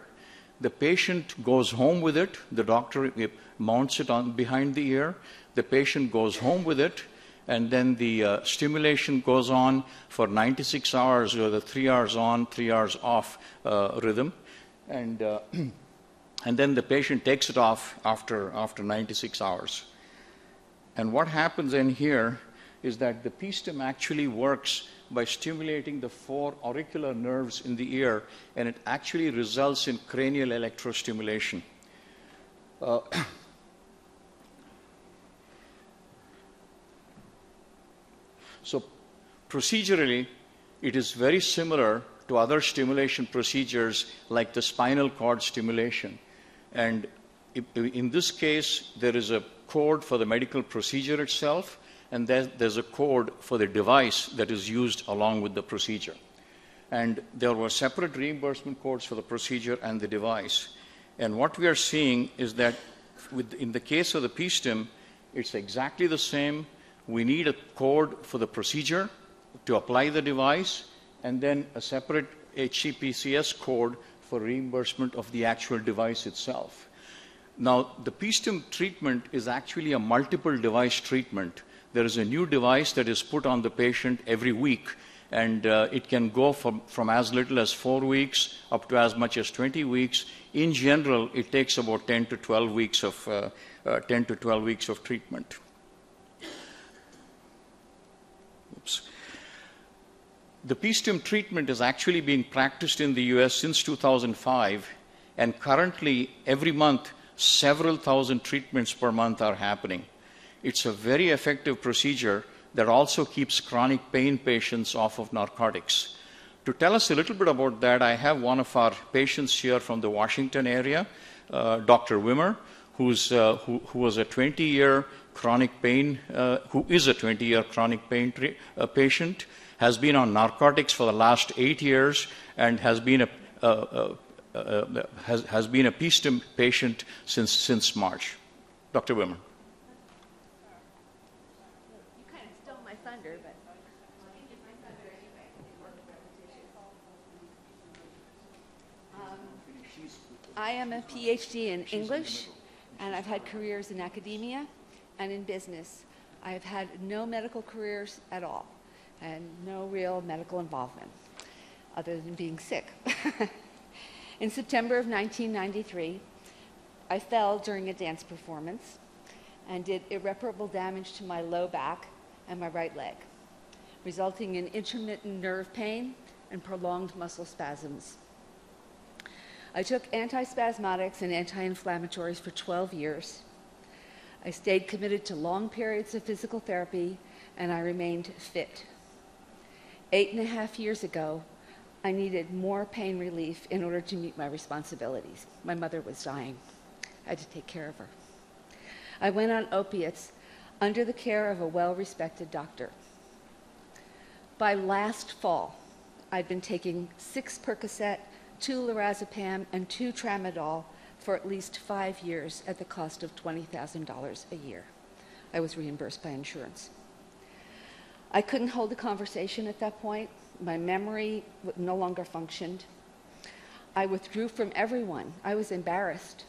The patient goes home with it. The doctor mounts it on behind the ear. The patient goes home with it, and then the stimulation goes on for 96 hours, or the 3 hours on, 3 hours off rhythm, and then the patient takes it off after 96 hours. And what happens in here is that the PSTIM actually works by stimulating the 4 auricular nerves in the ear, and it actually results in cranial electrostimulation. So procedurally, it is very similar to other stimulation procedures like the spinal cord stimulation. And in this case, there is a code for the medical procedure itself, and there's a code for the device that is used along with the procedure. And there were separate reimbursement codes for the procedure and the device. And what we are seeing is that in the case of the PSTIM, it's exactly the same. We need a code for the procedure to apply the device, and then a separate HCPCS code for reimbursement of the actual device itself. Now, the PSTIM treatment is actually a multiple device treatment. There is a new device that is put on the patient every week, and it can go from as little as 4 weeks up to as much as 20 weeks. In general, it takes about 10 to 12 weeks of treatment. Oops. The PSTIM treatment is actually being practiced in the US since 2005, and currently every month several thousand treatments per month are happening. It's a very effective procedure that also keeps chronic pain patients off of narcotics. To tell us a little bit about that, I have one of our patients here from the Washington area, Dr. Wimmer, who was a 20-year chronic pain, who is a 20-year chronic pain patient, has been on narcotics for the last 8 years, and has been a PSTIM patient since March. Dr. Wimmer. I am a PhD in English, and I've had careers in academia and in business. I've had no medical careers at all, and no real medical involvement, other than being sick. In September of 1993, I fell during a dance performance and did irreparable damage to my low back and my right leg, resulting in intermittent nerve pain and prolonged muscle spasms. I took antispasmodics and anti-inflammatories for 12 years. I stayed committed to long periods of physical therapy, and I remained fit. 8.5 years ago, I needed more pain relief in order to meet my responsibilities. My mother was dying. I had to take care of her. I went on opiates under the care of a well-respected doctor. By last fall, I'd been taking 6 Percocet, 2 lorazepam, and 2 tramadol for at least 5 years at the cost of $20,000 a year. I was reimbursed by insurance. I couldn't hold a conversation at that point. My memory no longer functioned. I withdrew from everyone. I was embarrassed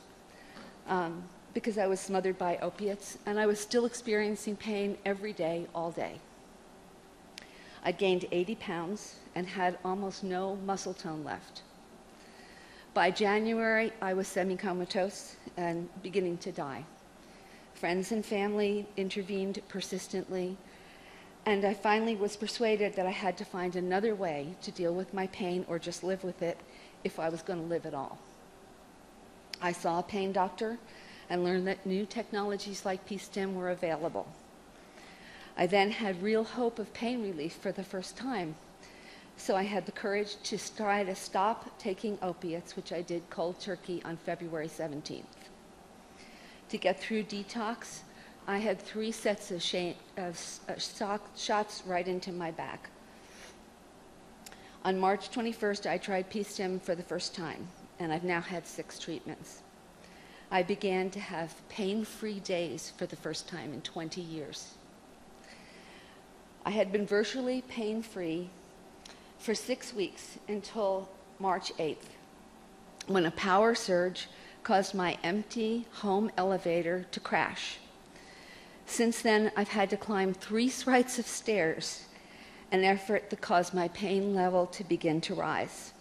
because I was smothered by opiates, and I was still experiencing pain every day, all day. I gained 80 pounds and had almost no muscle tone left. By January, I was semi-comatose and beginning to die. Friends and family intervened persistently, and I finally was persuaded that I had to find another way to deal with my pain or just live with it if I was going to live at all. I saw a pain doctor and learned that new technologies like P-stim were available. I then had real hope of pain relief for the first time. So I had the courage to try to stop taking opiates, which I did cold turkey on February 17th. To get through detox, I had 3 sets of shots right into my back. On March 21st, I tried P-stim for the first time, and I've now had 6 treatments. I began to have pain-free days for the first time in 20 years. I had been virtually pain-free for 6 weeks until March 8th, when a power surge caused my empty home elevator to crash. Since then, I've had to climb 3 flights of stairs, an effort that caused my pain level to begin to rise.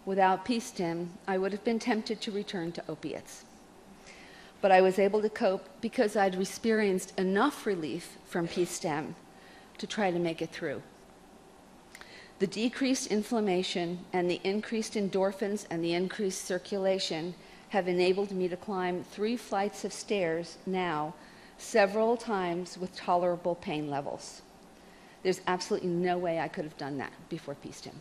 Without P-stim, I would have been tempted to return to opiates. But I was able to cope because I'd experienced enough relief from P-stim to try to make it through. The decreased inflammation and the increased endorphins and the increased circulation have enabled me to climb 3 flights of stairs now several times with tolerable pain levels. There's absolutely no way I could have done that before P-stim.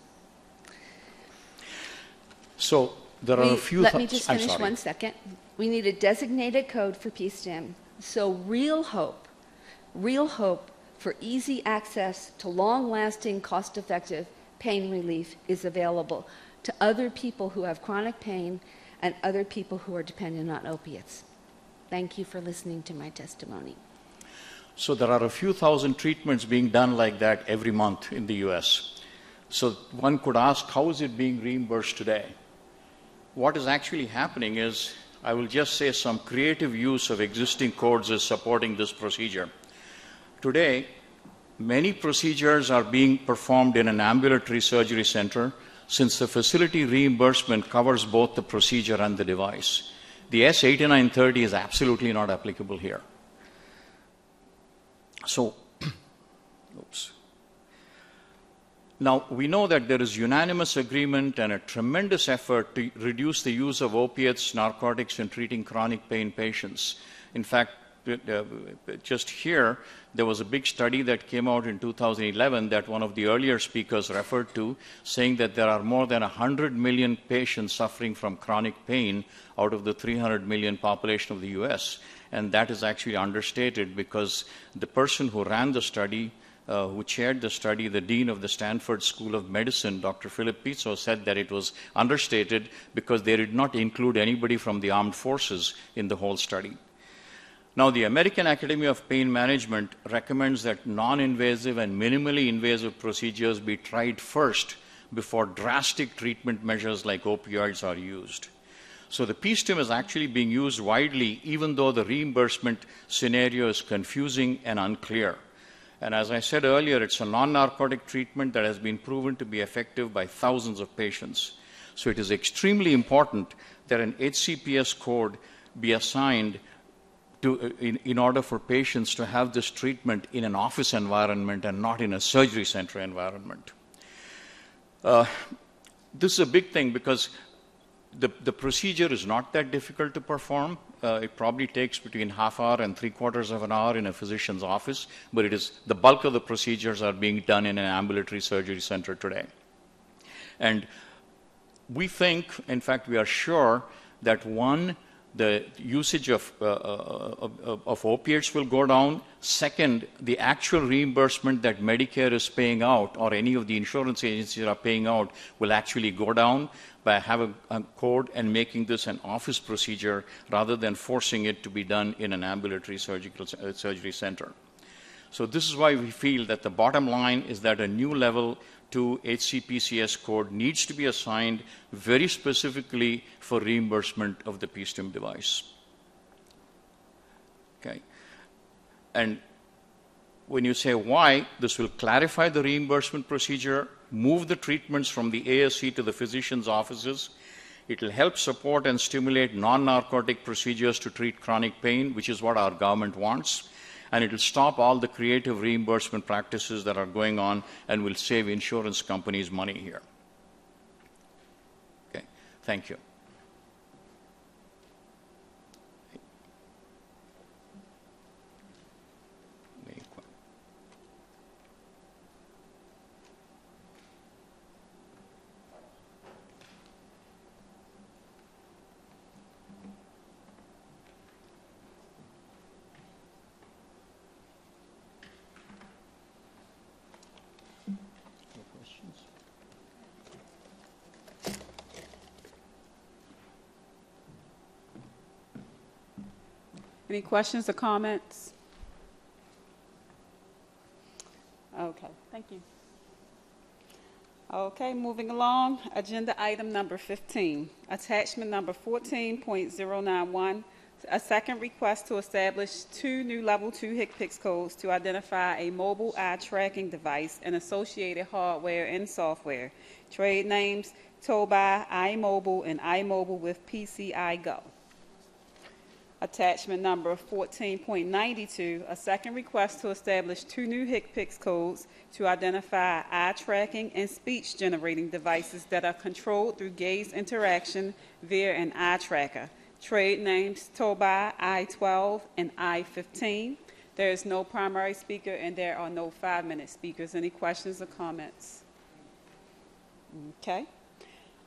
So there are a few... Let me just finish 1 second. We need a designated code for P-stim. So real hope for easy access to long-lasting, cost-effective pain relief is available to other people who have chronic pain and other people who are dependent on opiates. Thank you for listening to my testimony. So there are a few thousand treatments being done like that every month in the US. So one could ask, how is it being reimbursed today? What is actually happening is, I will just say some creative use of existing codes is supporting this procedure. Today, many procedures are being performed in an ambulatory surgery center since the facility reimbursement covers both the procedure and the device. The S8930 is absolutely not applicable here. So, oops. Now, we know that there is unanimous agreement and a tremendous effort to reduce the use of opiates, narcotics in treating chronic pain patients. In fact, just here, there was a big study that came out in 2011 that one of the earlier speakers referred to, saying that there are more than 100 million patients suffering from chronic pain out of the 300 million population of the US. And that is actually understated because the person who ran the study, who chaired the study, the dean of the Stanford School of Medicine, Dr. Philip Pizzo, said that it was understated because they did not include anybody from the armed forces in the whole study. Now, the American Academy of Pain Management recommends that non-invasive and minimally invasive procedures be tried first before drastic treatment measures like opioids are used. So the P-stim is actually being used widely, even though the reimbursement scenario is confusing and unclear. And as I said earlier, it's a non-narcotic treatment that has been proven to be effective by thousands of patients. So it is extremely important that an HCPS code be assigned in order for patients to have this treatment in an office environment and not in a surgery center environment. This is a big thing because the procedure is not that difficult to perform. It probably takes between half hour and 3/4 of an hour in a physician's office, but the bulk of the procedures are being done in an ambulatory surgery center today. And we think, in fact, we are sure that one, the usage of opiates will go down. Second, the actual reimbursement that Medicare is paying out or any of the insurance agencies are paying out will actually go down by having a code and making this an office procedure rather than forcing it to be done in an ambulatory surgery center. So this is why we feel that the bottom line is that a new level 2 HCPCS code needs to be assigned very specifically for reimbursement of the P-STIM device. Okay. And when you say why, this will clarify the reimbursement procedure, move the treatments from the ASC to the physician's offices. It will help support and stimulate non-narcotic procedures to treat chronic pain, which is what our government wants. And it will stop all the creative reimbursement practices that are going on and will save insurance companies money here. Okay, thank you. Any questions or comments? Okay, thank you. Okay, moving along, agenda item number 15, attachment number 14.091, a second request to establish 2 new level 2 HCPCS codes to identify a mobile eye tracking device and associated hardware and software. Trade names Tobai, iMobile, and iMobile with PCI Go. Attachment number 14.92, a second request to establish 2 new HCPCS codes to identify eye tracking and speech generating devices that are controlled through gaze interaction via an eye tracker. Trade names Tobai, I-12, and I-15. There is no primary speaker and there are no 5-minute speakers. Any questions or comments? Okay.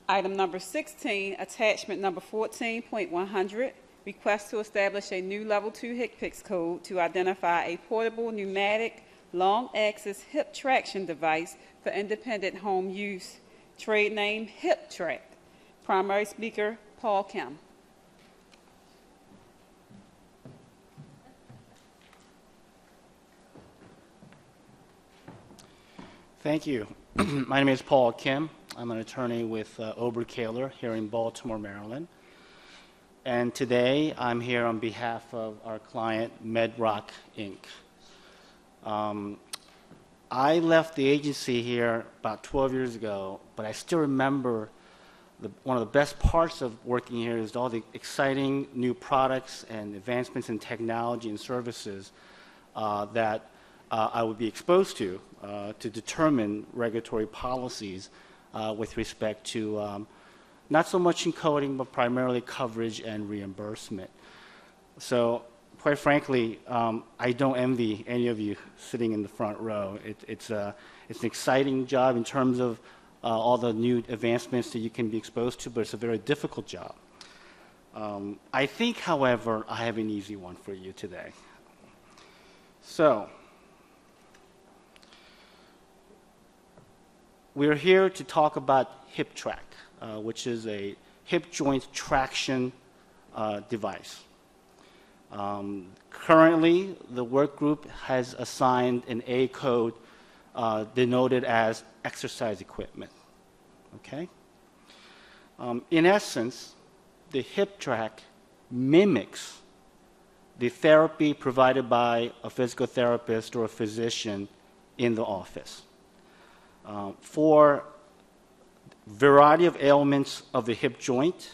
Item number 16, attachment number 14.100. Request to establish a new level 2 HCPCS code to identify a portable pneumatic long-axis hip traction device for independent home use. Trade name Hip Track. Primary speaker Paul Kim. Thank you. My name is Paul Kim. I'm an attorney with Auricular here in Baltimore, Maryland. And today, I'm here on behalf of our client, MedRock, Inc. I left the agency here about 12 years ago, but I still remember one of the best parts of working here is all the exciting new products and advancements in technology and services that I would be exposed to determine regulatory policies with respect to not so much in coding, but primarily coverage and reimbursement. So, quite frankly, I don't envy any of you sitting in the front row. It's an exciting job in terms of all the new advancements that you can be exposed to, but it's a very difficult job. I think, however, I have an easy one for you today. So, we're here to talk about HipTrack. Which is a hip joint traction device. Currently, the work group has assigned an A code denoted as exercise equipment. Okay? In essence, the HipTrack mimics the therapy provided by a physical therapist or a physician in the office. For variety of ailments of the hip joint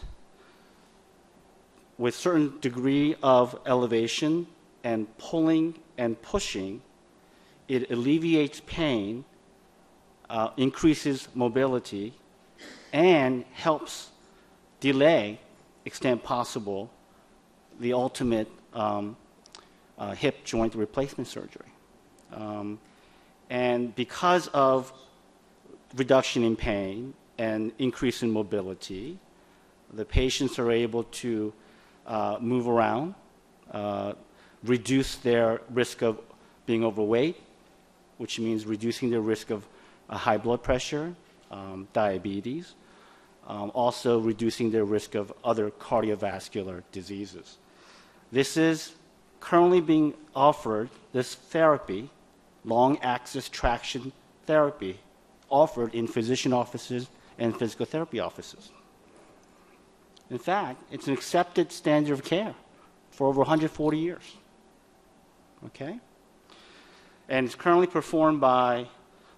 with certain degree of elevation and pulling and pushing. It alleviates pain, increases mobility, and helps delay, extent possible, the ultimate hip joint replacement surgery. And because of reduction in pain and increase in mobility, the patients are able to move around, reduce their risk of being overweight, which means reducing their risk of high blood pressure, diabetes, also reducing their risk of other cardiovascular diseases. This is currently being offered, this therapy, long-axis traction therapy, offered in physician offices and physical therapy offices. In fact, it's an accepted standard of care for over 140 years. Okay? And it's currently performed by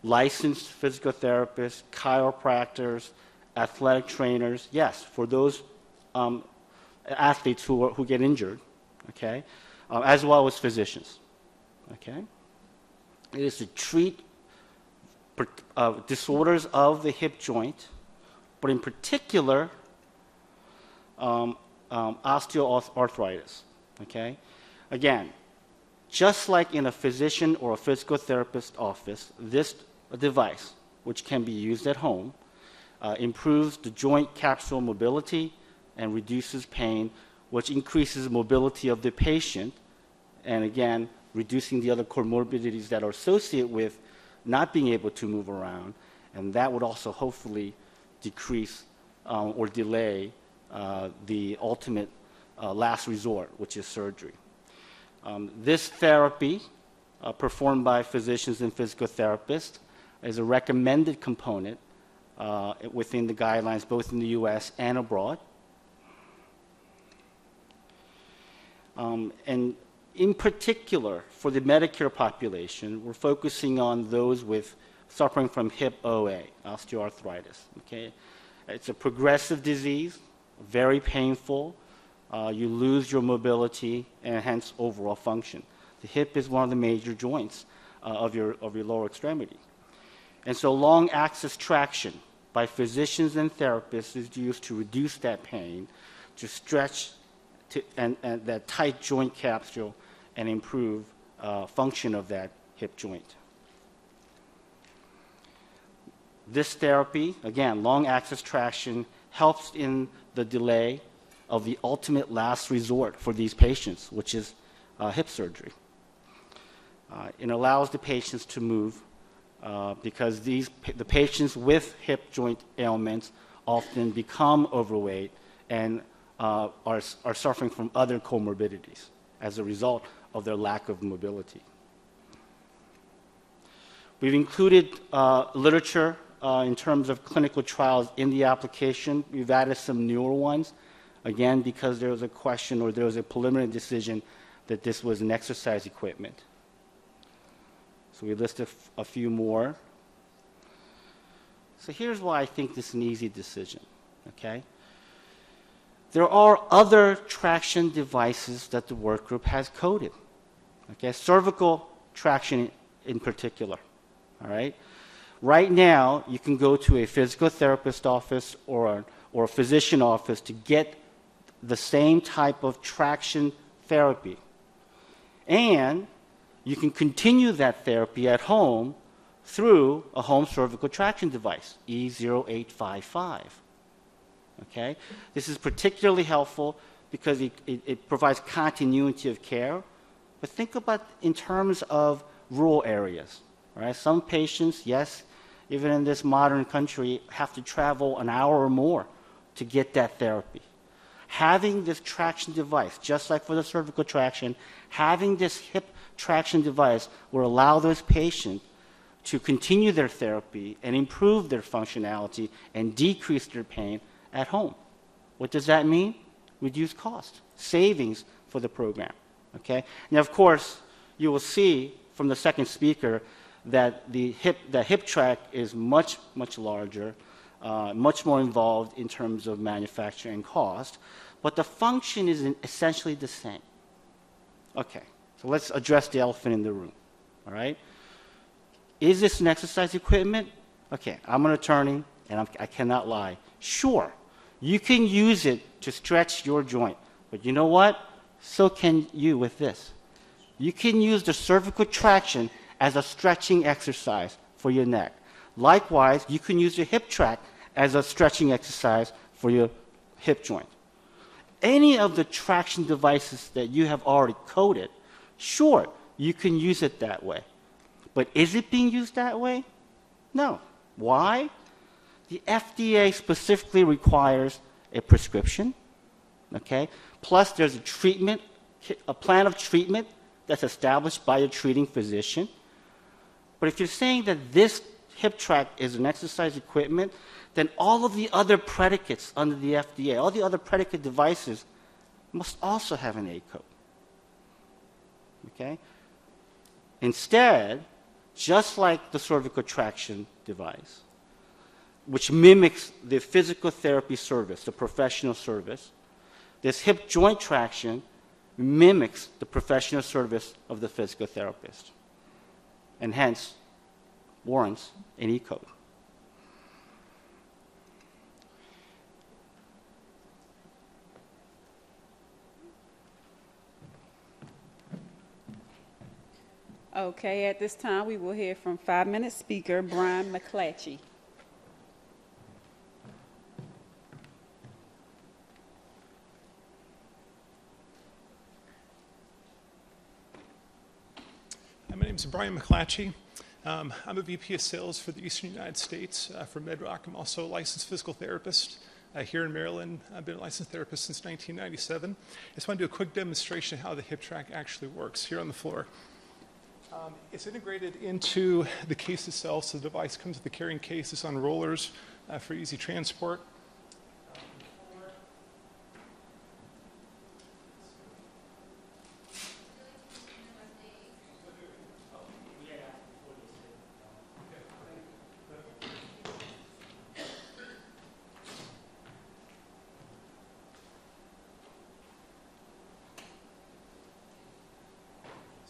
licensed physical therapists, chiropractors, athletic trainers, yes, for those athletes who get injured, okay, as well as physicians. Okay? It is to treat disorders of the hip joint, but in particular, osteoarthritis. Okay? Again, just like in a physician or a physical therapist office, this device, which can be used at home, improves the joint capsule mobility and reduces pain, which increases mobility of the patient, and again, reducing the other comorbidities that are associated with not being able to move around, and that would also hopefully decrease or delay the ultimate last resort, which is surgery. This therapy, performed by physicians and physical therapists, is a recommended component within the guidelines, both in the U.S. and abroad. And in particular, for the Medicare population, we're focusing on those with suffering from hip OA, osteoarthritis. Okay? It's a progressive disease, very painful. You lose your mobility and hence overall function. The hip is one of the major joints of your lower extremity. And so long axis traction by physicians and therapists is used to reduce that pain, to stretch and that tight joint capsule and improve function of that hip joint. This therapy, again, long axis traction, helps in the delay of the ultimate last resort for these patients, which is hip surgery. It allows the patients to move because the patients with hip joint ailments often become overweight and are suffering from other comorbidities as a result of their lack of mobility. We've included literature in terms of clinical trials in the application. We've added some newer ones, again, because there was a question or there was a preliminary decision that this was an exercise equipment. So we listed a few more. So here's why I think this is an easy decision, okay? There are other traction devices that the work group has coded, okay? Cervical traction in particular, all right? Right now, you can go to a physical therapist office or a physician office to get the same type of traction therapy. And you can continue that therapy at home through a home cervical traction device, E0855. Okay? This is particularly helpful because it provides continuity of care. But think about in terms of rural areas. Right? Some patients, yes, even in this modern country, have to travel an hour or more to get that therapy. Having this traction device, just like for the cervical traction, having this hip traction device will allow those patients to continue their therapy and improve their functionality and decrease their pain at home. What does that mean? Reduce cost, savings for the program. Okay? Now, of course, you will see from the second speaker that the hip track is much, much larger. much more involved in terms of manufacturing cost, but the function is essentially the same. Okay, so let's address the elephant in the room, all right? Is this an exercise equipment? Okay, I'm an attorney, and I cannot lie. Sure, you can use it to stretch your joint, but you know what? So can you with this. You can use the cervical traction as a stretching exercise for your neck. Likewise, you can use your hip track as a stretching exercise for your hip joint. Any of the traction devices that you have already coded, sure, you can use it that way. But is it being used that way? No. Why? The FDA specifically requires a prescription, okay? Plus there's a plan of treatment that's established by a treating physician. But if you're saying that this hip track is an exercise equipment, then all of the other predicates under the FDA, all the other predicate devices must also have an A code. Okay? Instead, just like the cervical traction device, which mimics the physical therapy service, the professional service, this hip joint traction mimics the professional service of the physical therapist, and hence warrants an E code. Okay, at this time we will hear from 5-minute speaker Brian McClatchy. My name is Brian McClatchy. I'm a VP of Sales for the Eastern United States for MedRock. I'm also a licensed physical therapist here in Maryland. I've been a licensed therapist since 1997. I just want to do a quick demonstration of how the hip track actually works here on the floor. It's integrated into the case itself, so the device comes with the carrying case. It's on rollers for easy transport.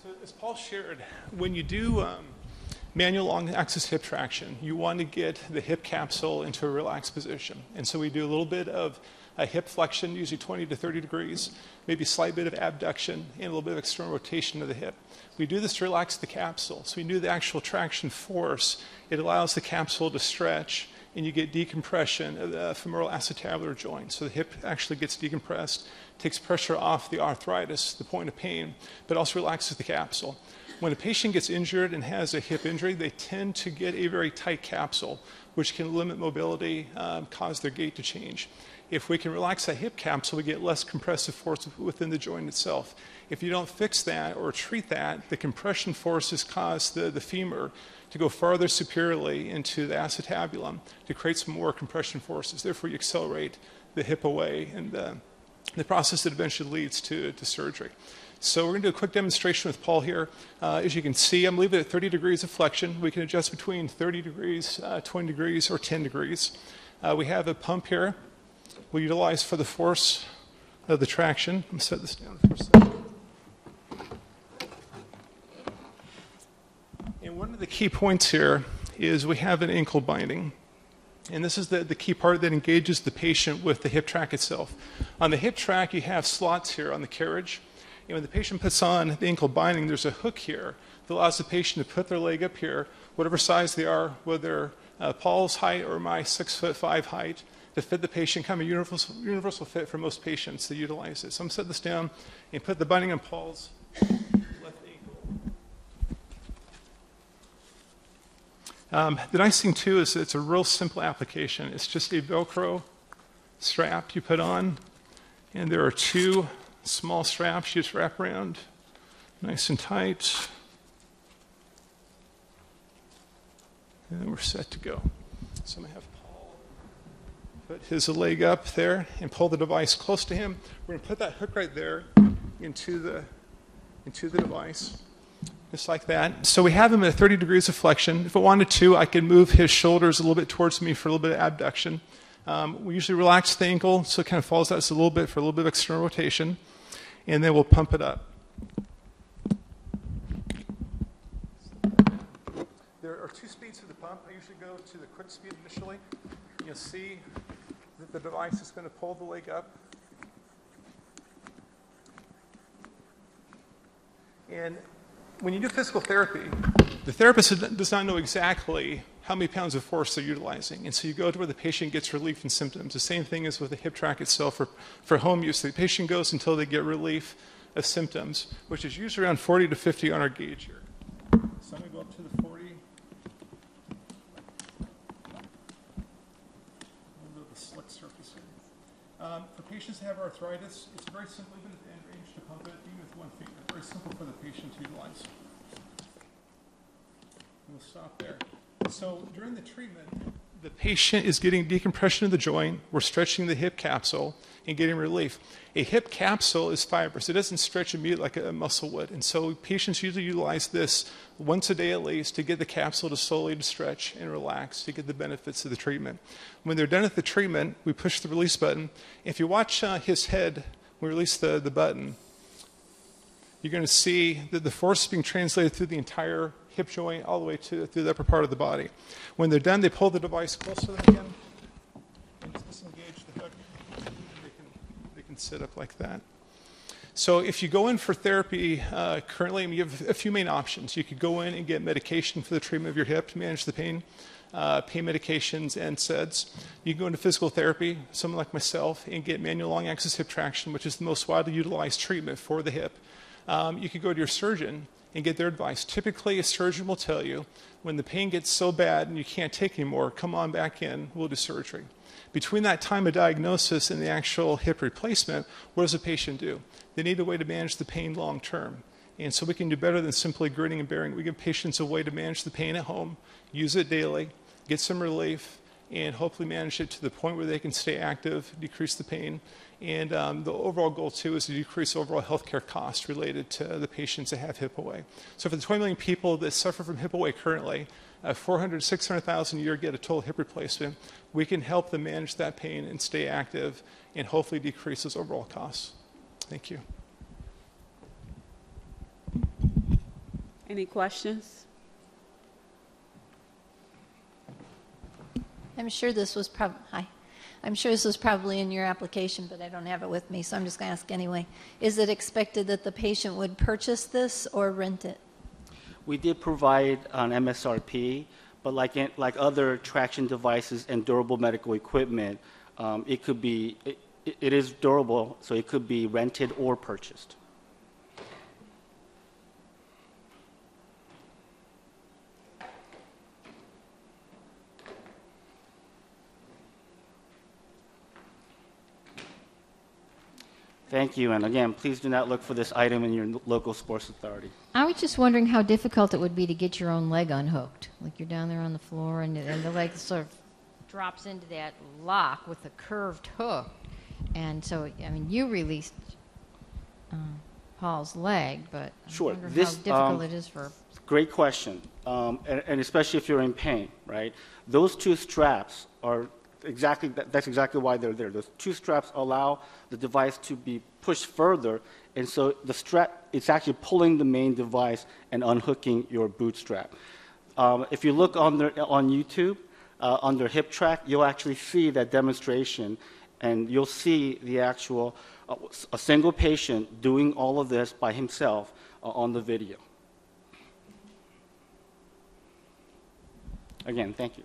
So as Paul shared, when you do manual long-axis hip traction, you want to get the hip capsule into a relaxed position. And so we do a little bit of a hip flexion, usually 20 to 30 degrees, maybe a slight bit of abduction, and a little bit of external rotation of the hip. We do this to relax the capsule. So we do the actual traction force. It allows the capsule to stretch, and you get decompression of the femoral acetabular joint. So the hip actually gets decompressed, takes pressure off the arthritis, the point of pain, but also relaxes the capsule. When a patient gets injured and has a hip injury, they tend to get a very tight capsule, which can limit mobility, cause their gait to change. If we can relax that hip capsule, we get less compressive force within the joint itself. If you don't fix that or treat that, the compression forces cause the femur to go farther superiorly into the acetabulum to create some more compression forces. Therefore, you accelerate the hip away, and the process that eventually leads to surgery. So we're going to do a quick demonstration with Paul here. As you can see, I'm leaving it at 30 degrees of flexion. We can adjust between 30 degrees, 20 degrees, or 10 degrees. We have a pump here we'll utilize for the force of the traction. I'm going to set this down for a second. And one of the key points here is we have an ankle binding. And this is the key part that engages the patient with the hip track itself. On the hip track, you have slots here on the carriage. And when the patient puts on the ankle binding, there's a hook here that allows the patient to put their leg up here, whatever size they are, whether Paul's height or my 6'5" height, to fit the patient, kind of a universal fit for most patients that utilize it. So I'm going to set this down and put the binding on Paul's left ankle. The nice thing, too, is it's a real simple application. It's just a Velcro strap you put on, and there are two small straps you just wrap around nice and tight. And then we're set to go. So I'm going to have Paul put his leg up there and pull the device close to him. We're going to put that hook right there into the device. just like that. So we have him at 30 degrees of flexion. If I wanted to, I could move his shoulders a little bit towards me for a little bit of abduction. We usually relax the ankle so it kind of falls out just a little bit for a little bit of external rotation, and then we'll pump it up. There are two speeds to the pump. I usually go to the quick speed initially. You'll see that the device is going to pull the leg up. And when you do physical therapy, the therapist does not know exactly how many pounds of force they're utilizing. And so you go to where the patient gets relief and symptoms. The same thing is with the hip track itself for home use. The patient goes until they get relief of symptoms, which is usually around 40 to 50 on our gauge here. So I'm going to go up to the 40. A little bit of a slick surface here. For patients that have arthritis, it's very simple, even at the end range, to pump it, even with one finger. Very simple for the patient to utilize. We'll stop there. So during the treatment, the patient is getting decompression of the joint. We're stretching the hip capsule and getting relief. A hip capsule is fibrous. It doesn't stretch immediately like a muscle would. And so patients usually utilize this once a day at least to get the capsule to slowly stretch and relax to get the benefits of the treatment. When they're done with the treatment, we push the release button. If you watch his head, we release the button, you're going to see that the force is being translated through the entire hip joint all the way through the upper part of the body. When they're done, they pull the device close to them again and disengage the hook. They can sit up like that. So if you go in for therapy currently, you have a few main options. You could go in and get medication for the treatment of your hip to manage the pain, pain medications and SEDS. You can go into physical therapy, someone like myself, and get manual long-axis hip traction, which is the most widely utilized treatment for the hip. You could go to your surgeon and get their advice. Typically, a surgeon will tell you, when the pain gets so bad and you can't take anymore, come on back in, we'll do surgery. Between that time of diagnosis and the actual hip replacement, what does the patient do? They need a way to manage the pain long term. And so we can do better than simply gritting and bearing. We give patients a way to manage the pain at home, use it daily, get some relief, and hopefully manage it to the point where they can stay active, decrease the pain. And the overall goal, too, is to decrease overall healthcare costs related to the patients that have hip OA. So for the 20 million people that suffer from hip OA currently, 400,000 to 600,000 a year get a total hip replacement. We can help them manage that pain and stay active and hopefully decrease those overall costs. Thank you. Any questions? I'm sure this was probably in your application, but I don't have it with me, so I'm just going to ask anyway. Is it expected that the patient would purchase this or rent it? We did provide an MSRP, but like other traction devices and durable medical equipment, it is durable, so it could be rented or purchased. Thank you, and again, please do not look for this item in your local sports authority. I was just wondering how difficult it would be to get your own leg unhooked. Like you're down there on the floor and the leg sort of drops into that lock with a curved hook. And so, I mean, you released Paul's leg, but I wonder how difficult it is for... Great question, and especially if you're in pain, right? Those two straps are that's exactly why they're there. Those two straps allow the device to be pushed further, and so the strap, it's actually pulling the main device and unhooking your bootstrap. If you look on YouTube, under hip track, you'll actually see that demonstration, and you'll see the actual, a single patient doing all of this by himself on the video. Again, thank you.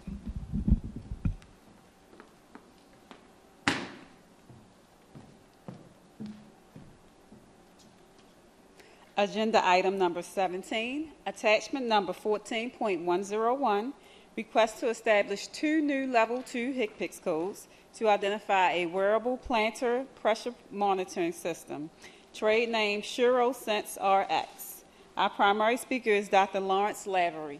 Agenda item number 17, attachment number 14.101, request to establish 2 new level 2 HCPCS codes to identify a wearable plantar pressure monitoring system, trade name SuroSense RX. Our primary speaker is Dr. Lawrence Lavery.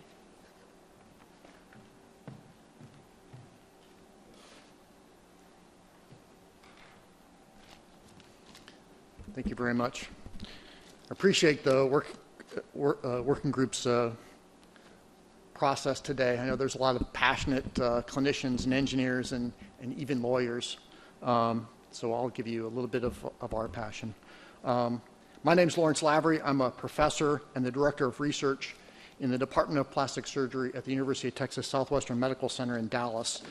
Thank you very much. I appreciate the work working group's process today. I know there's a lot of passionate clinicians and engineers and even lawyers. So I'll give you a little bit of our passion. My name is Lawrence Lavery. I'm a professor and the director of research in the Department of Plastic Surgery at the University of Texas Southwestern Medical Center in Dallas.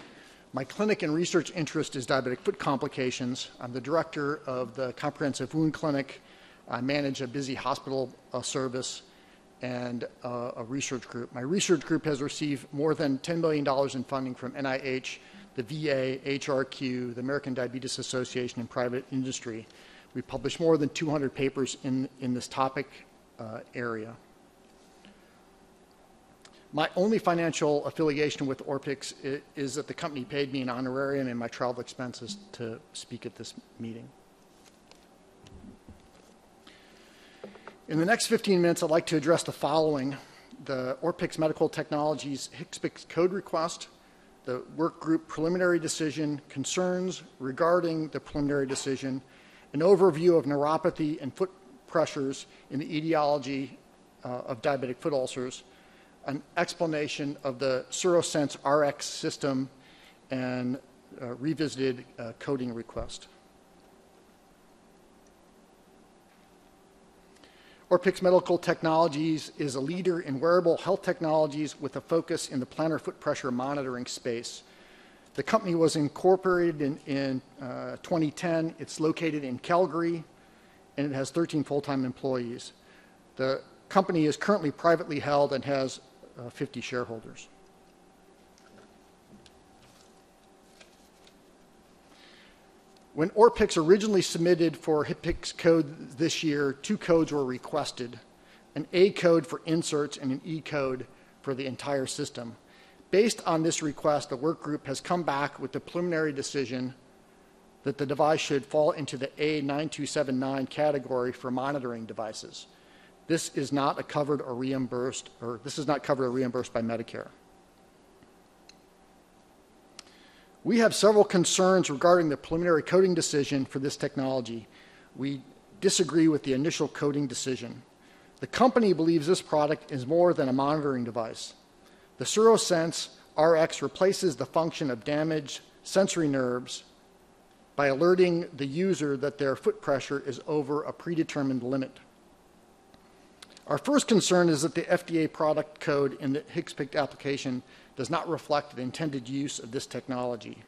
My clinic and research interest is diabetic foot complications. I'm the director of the Comprehensive Wound Clinic. I manage a busy hospital service and a research group. My research group has received more than $10 million in funding from NIH, the VA, HRQ, the American Diabetes Association, and private industry. We published more than 200 papers in this topic area. My only financial affiliation with Orpix is that the company paid me an honorarium and my travel expenses to speak at this meeting. In the next 15 minutes, I'd like to address the following: the Orpix Medical Technologies HCPCS code request, the work group preliminary decision, concerns regarding the preliminary decision, an overview of neuropathy and foot pressures in the etiology of diabetic foot ulcers, an explanation of the SuroSense RX system, and revisited coding request. Orpix Medical Technologies is a leader in wearable health technologies with a focus in the plantar foot pressure monitoring space. The company was incorporated in 2010. It's located in Calgary, and it has 13 full-time employees. The company is currently privately held and has 50 shareholders. When Orpix originally submitted for HCPCS code this year, 2 codes were requested: an A code for inserts and an E code for the entire system. Based on this request, the work group has come back with the preliminary decision that the device should fall into the A9279 category for monitoring devices. This is not covered or reimbursed by Medicare. We have several concerns regarding the preliminary coding decision for this technology. We disagree with the initial coding decision. The company believes this product is more than a monitoring device. The SuroSense RX replaces the function of damaged sensory nerves by alerting the user that their foot pressure is over a predetermined limit. Our first concern is that the FDA product code in the HCPCS application does not reflect the intended use of this technology.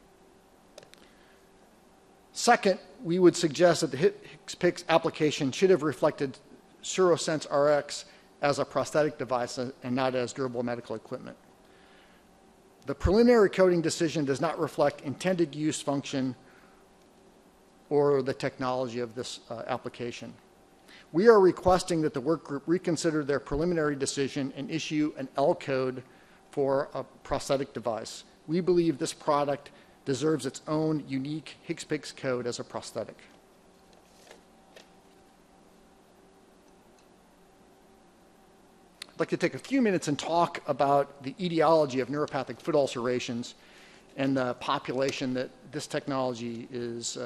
Second, we would suggest that the HCPCS application should have reflected SuroSense RX as a prosthetic device and not as durable medical equipment. The preliminary coding decision does not reflect intended use function or the technology of this application. We are requesting that the work group reconsider their preliminary decision and issue an L code for a prosthetic device. We believe this product deserves its own unique HCPCS code as a prosthetic. I'd like to take a few minutes and talk about the etiology of neuropathic foot ulcerations and the population that this technology is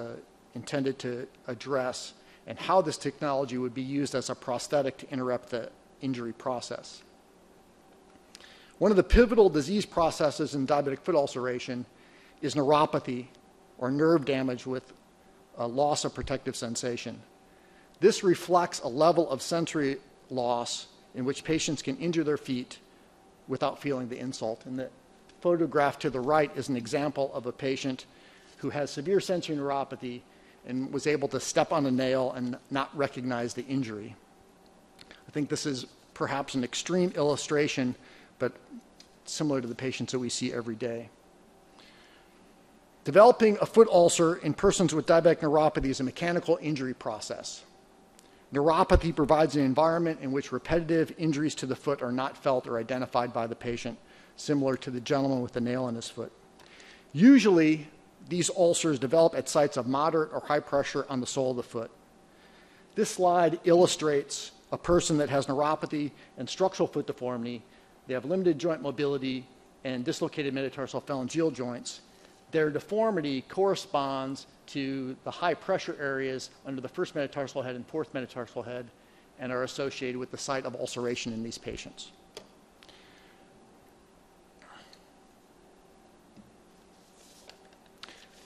intended to address, and how this technology would be used as a prosthetic to interrupt the injury process. One of the pivotal disease processes in diabetic foot ulceration is neuropathy, or nerve damage with a loss of protective sensation. This reflects a level of sensory loss in which patients can injure their feet without feeling the insult. And the photograph to the right is an example of a patient who has severe sensory neuropathy and was able to step on a nail and not recognize the injury. I think this is perhaps an extreme illustration, but similar to the patients that we see every day. Developing a foot ulcer in persons with diabetic neuropathy is a mechanical injury process. Neuropathy provides an environment in which repetitive injuries to the foot are not felt or identified by the patient, similar to the gentleman with the nail in his foot. Usually, these ulcers develop at sites of moderate or high pressure on the sole of the foot. This slide illustrates a person that has neuropathy and structural foot deformity. They have limited joint mobility and dislocated metatarsal phalangeal joints. Their deformity corresponds to the high pressure areas under the first metatarsal head and fourth metatarsal head, and are associated with the site of ulceration in these patients.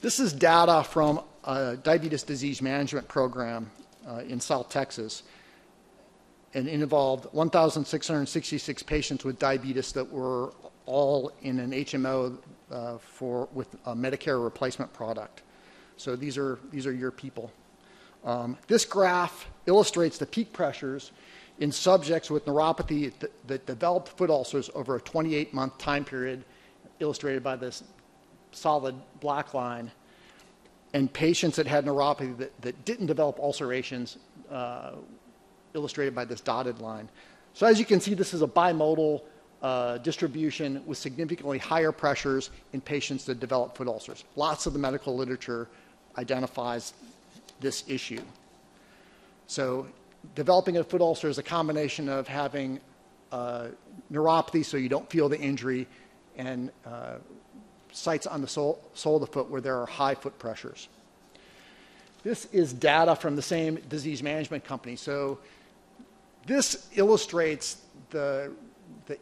This is data from a diabetes disease management program in South Texas, and it involved 1,666 patients with diabetes that were all in an HMO with a Medicare replacement product. So these are your people. This graph illustrates the peak pressures in subjects with neuropathy that developed foot ulcers over a 28-month time period, illustrated by this solid black line, and patients that had neuropathy that didn't develop ulcerations, illustrated by this dotted line. So as you can see, this is a bimodal distribution with significantly higher pressures in patients that develop foot ulcers. Lots of the medical literature identifies this issue. So developing a foot ulcer is a combination of having neuropathy so you don't feel the injury, and sites on the sole of the foot where there are high foot pressures. This is data from the same disease management company. So this illustrates the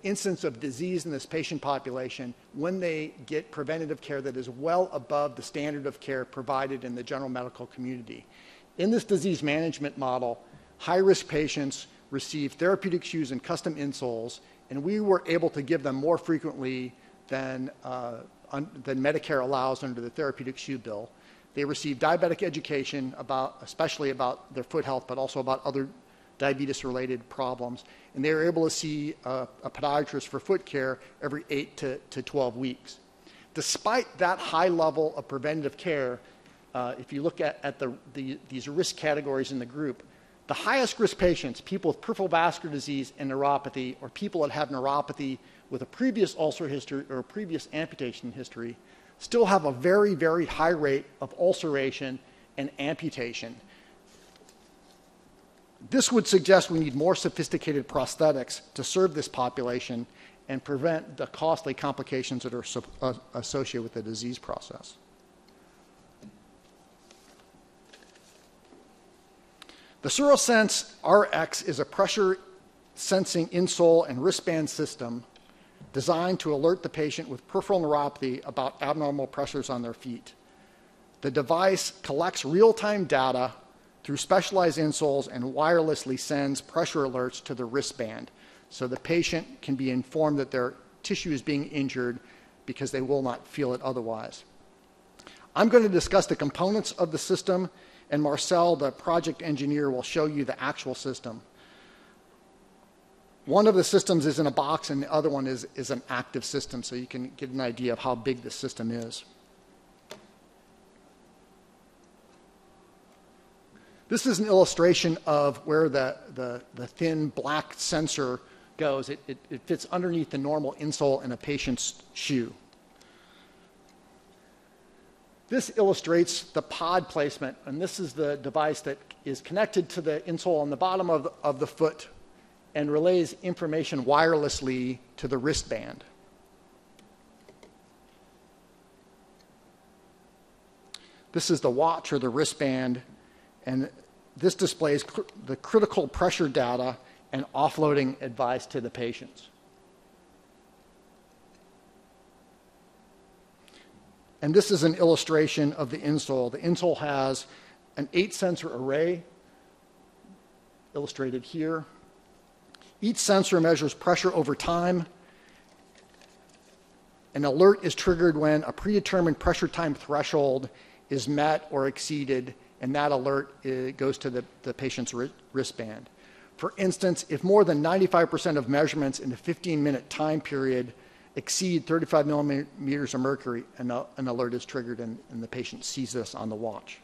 incidence of disease in this patient population when they get preventative care that is well above the standard of care provided in the general medical community. In this disease management model, high-risk patients receive therapeutic shoes and custom insoles, and we were able to give them more frequently than Medicare allows under the therapeutic shoe bill. They receive diabetic education, especially about their foot health, but also about other diabetes-related problems. And they were able to see a podiatrist for foot care every 8 to 12 weeks. Despite that high level of preventative care, if you look at these risk categories in the group, the highest risk patients, people with peripheral vascular disease and neuropathy, or people that have neuropathy with a previous ulcer history or a previous amputation history, still have a very, very high rate of ulceration and amputation. This would suggest we need more sophisticated prosthetics to serve this population and prevent the costly complications that are associated with the disease process. The SuroSense RX is a pressure sensing insole and wristband system designed to alert the patient with peripheral neuropathy about abnormal pressures on their feet. The device collects real-time data through specialized insoles and wirelessly sends pressure alerts to the wristband, so the patient can be informed that their tissue is being injured because they will not feel it otherwise. I'm going to discuss the components of the system, and Marcel, the project engineer, will show you the actual system. One of the systems is in a box, and the other one is an active system, so you can get an idea of how big the system is. This is an illustration of where the thin black sensor goes. It fits underneath the normal insole in a patient's shoe. This illustrates the pod placement, and this is the device that is connected to the insole on the bottom of the foot and relays information wirelessly to the wristband. This is the watch or the wristband, and this displays the critical pressure data and offloading advice to the patients. And this is an illustration of the insole. The insole has an 8-sensor array, illustrated here. Each sensor measures pressure over time. An alert is triggered when a predetermined pressure time threshold is met or exceeded, and that alert goes to the patient's wristband. For instance, if more than 95% of measurements in a 15-minute time period exceed 35 millimeters of mercury, an alert is triggered, and the patient sees this on the watch.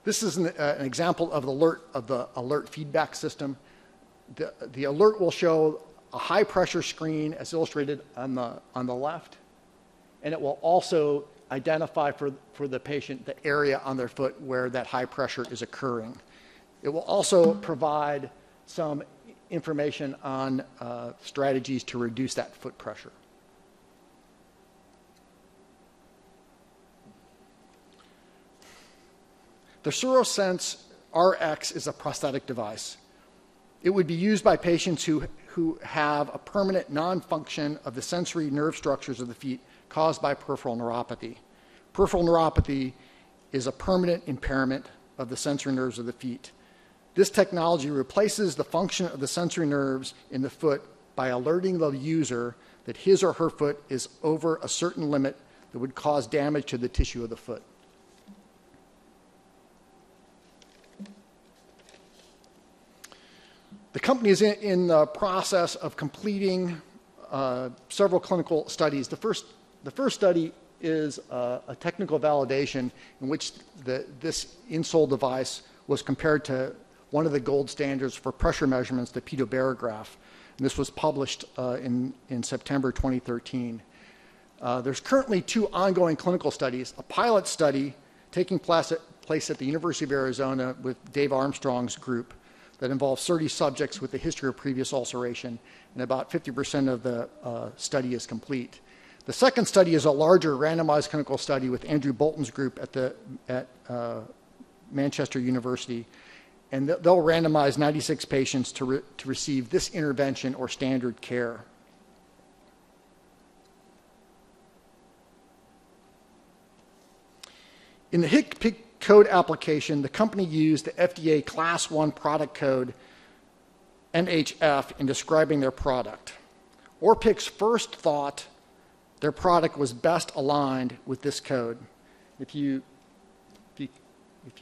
This is an example of the alert feedback system. The alert will show a high pressure screen as illustrated on the left, and it will also identify for the patient the area on their foot where that high pressure is occurring. It will also provide some information on strategies to reduce that foot pressure. The SuroSense RX is a prosthetic device. It would be used by patients who have a permanent non-function of the sensory nerve structures of the feet caused by peripheral neuropathy. Peripheral neuropathy is a permanent impairment of the sensory nerves of the feet. This technology replaces the function of the sensory nerves in the foot by alerting the user that his or her foot is over a certain limit that would cause damage to the tissue of the foot. The company is in the process of completing several clinical studies. The first study is a technical validation in which this insole device was compared to one of the gold standards for pressure measurements, the pedobarograph. And this was published in September 2013. There's currently 2 ongoing clinical studies, a pilot study taking place at the University of Arizona with Dave Armstrong's group that involves 30 subjects with a history of previous ulceration, and about 50% of the study is complete. The second study is a larger randomized clinical study with Andrew Bolton's group at Manchester University, and they'll randomize 96 patients to receive this intervention or standard care. In the HCPCS code application, the company used the FDA Class 1 product code, NHF, in describing their product. Orpix first thought their product was best aligned with this code. If you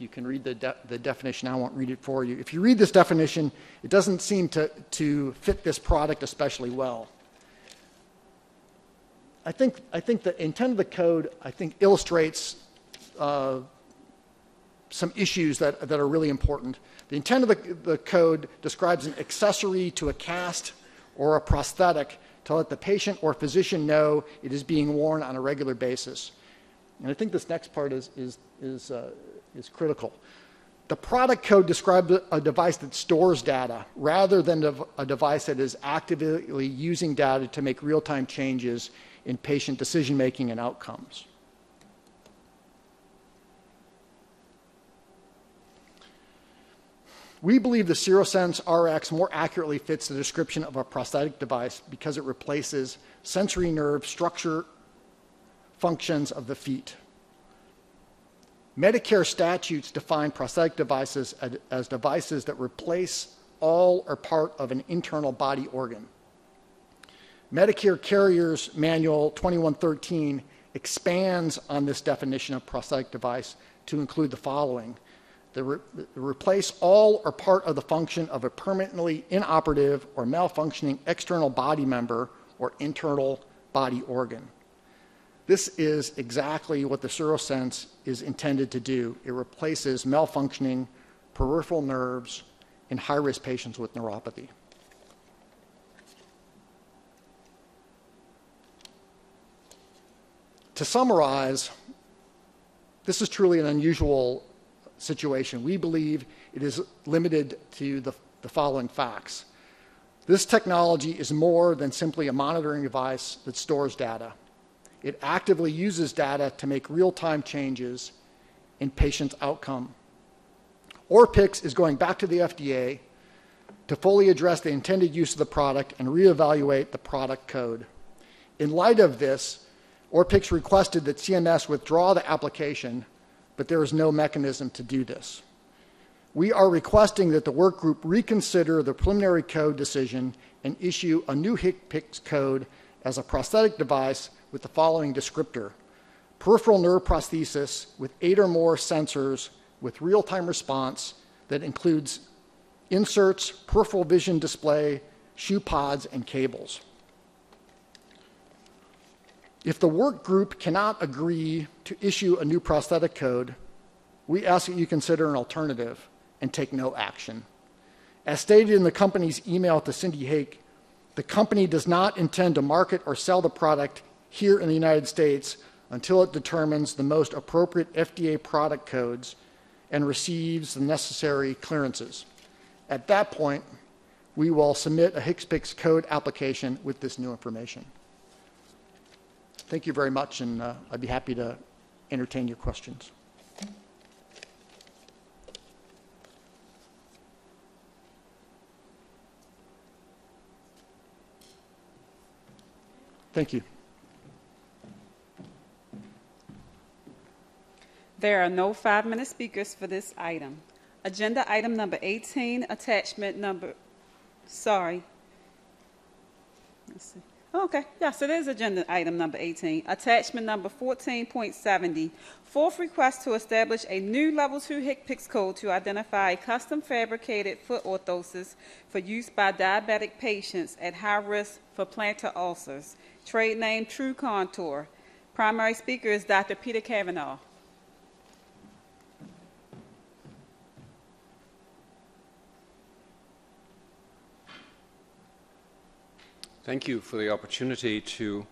can read the definition, I won't read it for you. If you read this definition, it doesn't seem to fit this product especially well. I think the intent of the code, illustrates some issues that are really important. The intent of the code describes an accessory to a cast or a prosthetic to let the patient or physician know it is being worn on a regular basis. And I think this next part is critical. The product code describes a device that stores data rather than a device that is actively using data to make real-time changes in patient decision-making and outcomes. We believe the SuroSense RX more accurately fits the description of a prosthetic device because it replaces sensory nerve structure functions of the feet. Medicare statutes define prosthetic devices as devices that replace all or part of an internal body organ. Medicare Carrier's Manual 2113 expands on this definition of prosthetic device to include the following. Replace all or part of the function of a permanently inoperative or malfunctioning external body member or internal body organ. This is exactly what the SuroSense is intended to do. It replaces malfunctioning peripheral nerves in high-risk patients with neuropathy. To summarize, this is truly an unusual situation. We believe it is limited to the following facts. This technology is more than simply a monitoring device that stores data. It actively uses data to make real-time changes in patients' outcome. Orpix is going back to the FDA to fully address the intended use of the product and reevaluate the product code. In light of this, Orpix requested that CMS withdraw the application, but there is no mechanism to do this. We are requesting that the work group reconsider the preliminary code decision and issue a new HCPCS code as a prosthetic device with the following descriptor: peripheral nerve prosthesis with 8 or more sensors with real-time response that includes inserts, peripheral vision display, shoe pods, and cables. If the work group cannot agree to issue a new prosthetic code, we ask that you consider an alternative and take no action. As stated in the company's email to Cindy Hake, the company does not intend to market or sell the product here in the United States until it determines the most appropriate FDA product codes and receives the necessary clearances. At that point, we will submit a HCPCS code application with this new information. Thank you very much, and I'd be happy to entertain your questions. Thank you. There are no 5-minute speakers for this item. Agenda item number 18, attachment number, sorry. Let's see. Okay, yes, it is agenda item number 18. Attachment number 14.70, fourth request to establish a new level 2 HCPCS code to identify a custom fabricated foot orthosis for use by diabetic patients at high risk for plantar ulcers. Trade name True Contour. Primary speaker is Dr. Peter Cavanaugh. Thank you for the opportunity to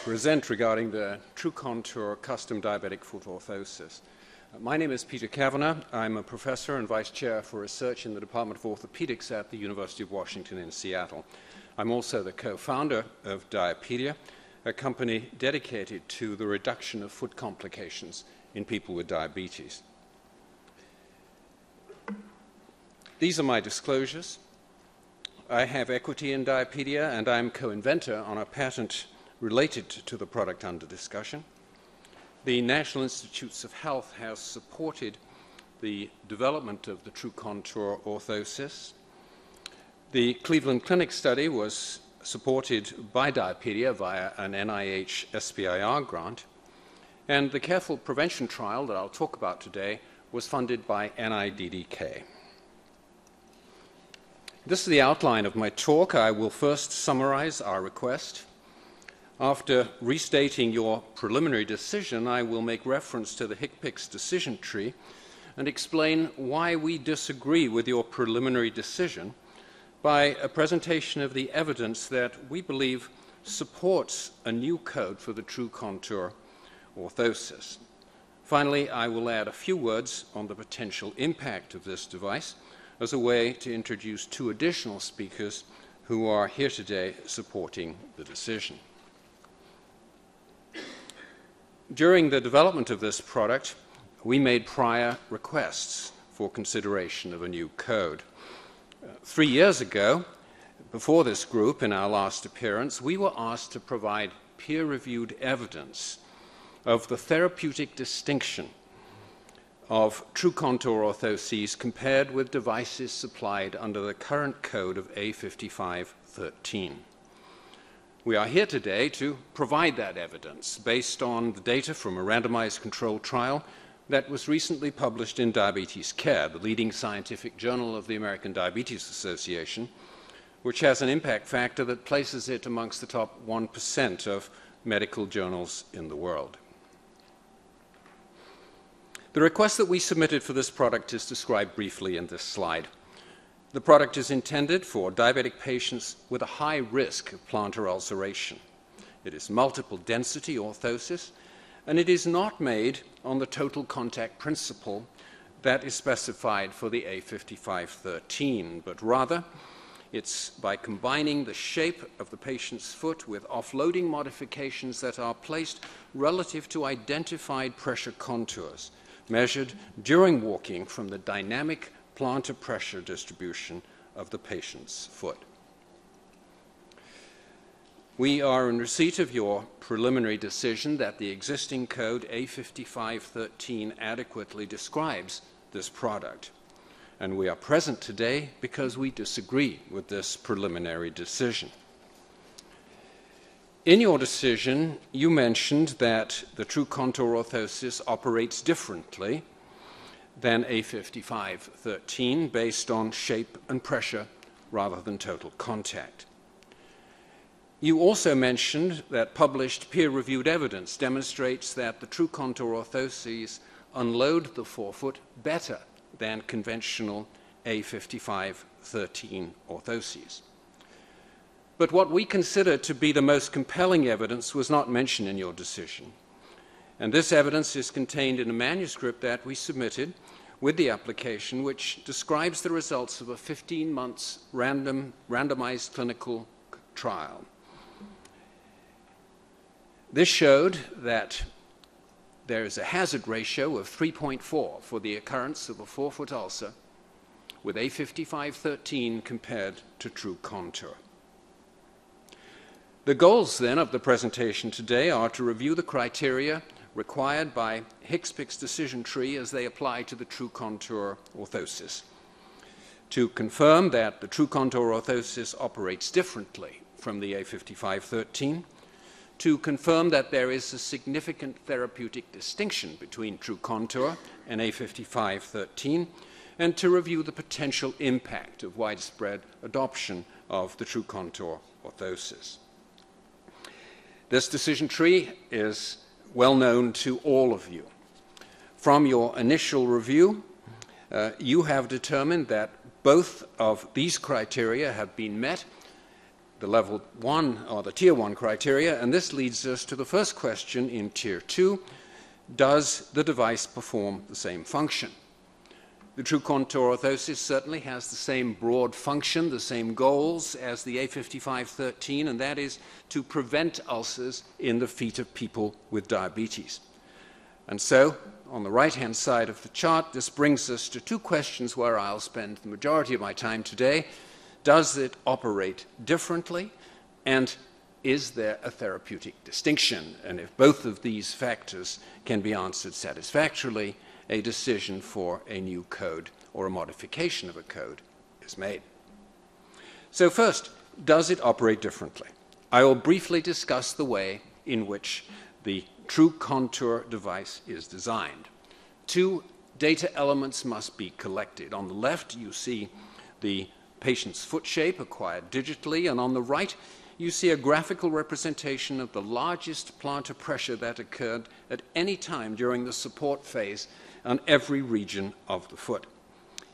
present regarding the True Contour custom diabetic foot orthosis. My name is Peter Cavanaugh. I'm a professor and vice chair for research in the Department of Orthopedics at the University of Washington in Seattle. I'm also the co-founder of Diapedia, a company dedicated to the reduction of foot complications in people with diabetes. These are my disclosures. I have equity in Diapedia, and I'm co-inventor on a patent related to the product under discussion. The National Institutes of Health has supported the development of the True Contour orthosis. The Cleveland Clinic study was supported by Diapedia via an NIH SBIR grant, and the careful prevention trial that I'll talk about today was funded by NIDDK. This is the outline of my talk. I will first summarize our request. After restating your preliminary decision, I will make reference to the HCPCS decision tree and explain why we disagree with your preliminary decision by a presentation of the evidence that we believe supports a new code for the True Contour orthosis. Finally, I will add a few words on the potential impact of this device as a way to introduce two additional speakers who are here today supporting the decision. During the development of this product, we made prior requests for consideration of a new code. 3 years ago, before this group, in our last appearance, we were asked to provide peer-reviewed evidence of the therapeutic distinction of True Contour orthoses compared with devices supplied under the current code of A5513. We are here today to provide that evidence based on the data from a randomized controlled trial that was recently published in Diabetes Care, the leading scientific journal of the American Diabetes Association, which has an impact factor that places it amongst the top 1% of medical journals in the world. The request that we submitted for this product is described briefly in this slide. The product is intended for diabetic patients with a high risk of plantar ulceration. It is multiple density orthosis, and it is not made on the total contact principle that is specified for the A5513, but rather it's by combining the shape of the patient's foot with offloading modifications that are placed relative to identified pressure contours, measured during walking from the dynamic plantar pressure distribution of the patient's foot. We are in receipt of your preliminary decision that the existing code A5513 adequately describes this product, and we are present today because we disagree with this preliminary decision. In your decision, you mentioned that the True Contour orthosis operates differently than A5513 based on shape and pressure rather than total contact. You also mentioned that published peer-reviewed evidence demonstrates that the True Contour orthoses unload the forefoot better than conventional A5513 orthoses. But what we consider to be the most compelling evidence was not mentioned in your decision. And this evidence is contained in a manuscript that we submitted with the application, which describes the results of a 15-month randomized clinical trial. This showed that there is a hazard ratio of 3.4 for the occurrence of a forefoot ulcer with A5513 compared to True Contour. The goals, then, of the presentation today are to review the criteria required by HCPCS decision tree as they apply to the true contour orthosis, to confirm that the true contour orthosis operates differently from the A5513, to confirm that there is a significant therapeutic distinction between true contour and A5513, and to review the potential impact of widespread adoption of the true contour orthosis. This decision tree is well known to all of you. From your initial review, you have determined that both of these criteria have been met, the level 1 or the tier 1 criteria, and this leads us to the first question in tier 2: does the device perform the same function? The true contour orthosis certainly has the same broad function, the same goals as the A5513, and that is to prevent ulcers in the feet of people with diabetes. And so, on the right-hand side of the chart, this brings us to two questions where I'll spend the majority of my time today. Does it operate differently? And is there a therapeutic distinction? And if both of these factors can be answered satisfactorily, a decision for a new code or a modification of a code is made. So first, does it operate differently? I will briefly discuss the way in which the true contour device is designed. Two data elements must be collected. On the left, you see the patient's foot shape acquired digitally, and on the right, you see a graphical representation of the largest plantar pressure that occurred at any time during the support phase on every region of the foot.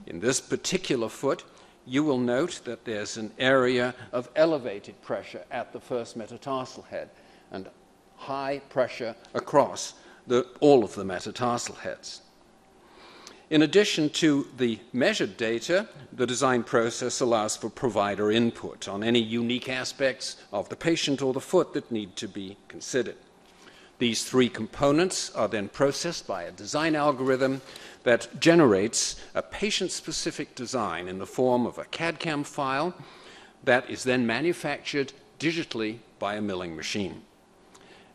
In this particular foot, you will note that there's an area of elevated pressure at the first metatarsal head and high pressure across all of the metatarsal heads. In addition to the measured data, the design process allows for provider input on any unique aspects of the patient or the foot that need to be considered. These three components are then processed by a design algorithm that generates a patient-specific design in the form of a CAD/CAM file that is then manufactured digitally by a milling machine.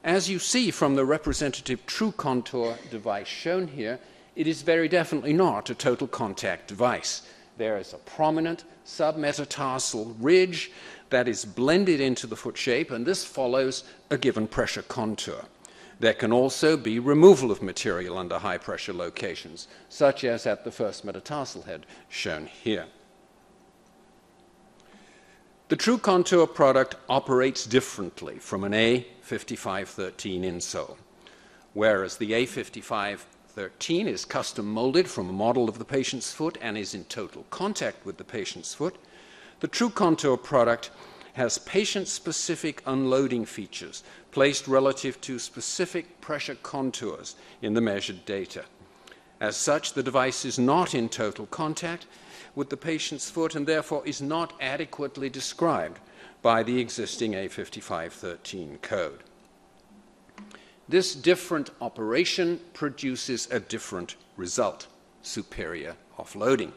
As you see from the representative true contour device shown here, it is very definitely not a total contact device. There is a prominent submetatarsal ridge that is blended into the foot shape, and this follows a given pressure contour. There can also be removal of material under high pressure locations, such as at the first metatarsal head shown here. The true contour product operates differently from an A5513 insole. Whereas the A5513 is custom molded from a model of the patient's foot and is in total contact with the patient's foot, the true contour product has patient-specific unloading features placed relative to specific pressure contours in the measured data. As such, the device is not in total contact with the patient's foot and therefore is not adequately described by the existing A5513 code. This different operation produces a different result: superior offloading.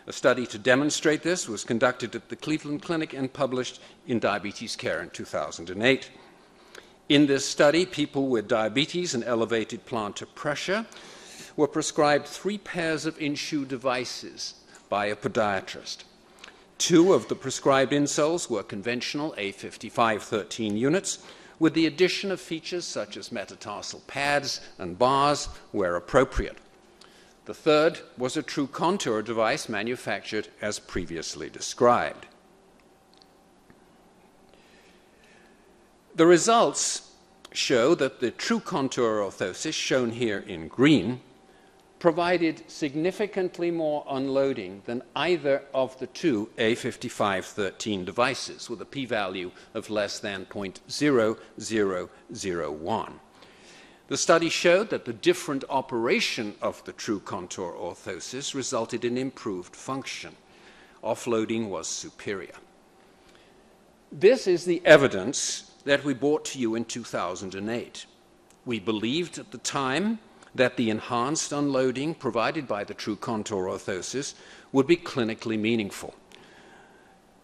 A study to demonstrate this was conducted at the Cleveland Clinic and published in Diabetes Care in 2008. In this study, people with diabetes and elevated plantar pressure were prescribed 3 pairs of in-shoe devices by a podiatrist. 2 of the prescribed insoles were conventional A5513 units, with the addition of features such as metatarsal pads and bars where appropriate. The third was a true contour device manufactured as previously described. The results show that the true contour orthosis, shown here in green, provided significantly more unloading than either of the 2 A5513 devices, with a p-value of less than 0.0001. The study showed that the different operation of the true contour orthosis resulted in improved function. Offloading was superior. This is the evidence that we brought to you in 2008. We believed at the time that the enhanced unloading provided by the true contour orthosis would be clinically meaningful.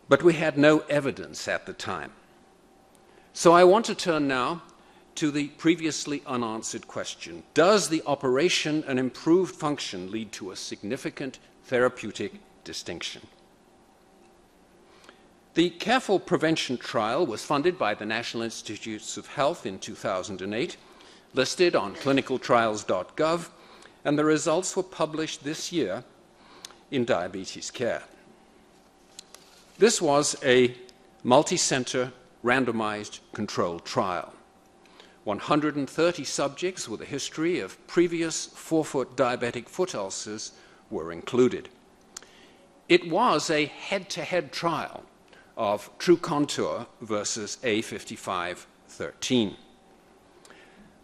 But we had no evidence at the time. So I want to turn now to the previously unanswered question. Does the operation and improved function lead to a significant therapeutic distinction? The Careful Prevention trial was funded by the National Institutes of Health in 2008, listed on clinicaltrials.gov, and the results were published this year in Diabetes Care. This was a multi-center randomized controlled trial. 130 subjects with a history of previous forefoot diabetic foot ulcers were included. It was a head-to-head trial of True Contour versus A5513.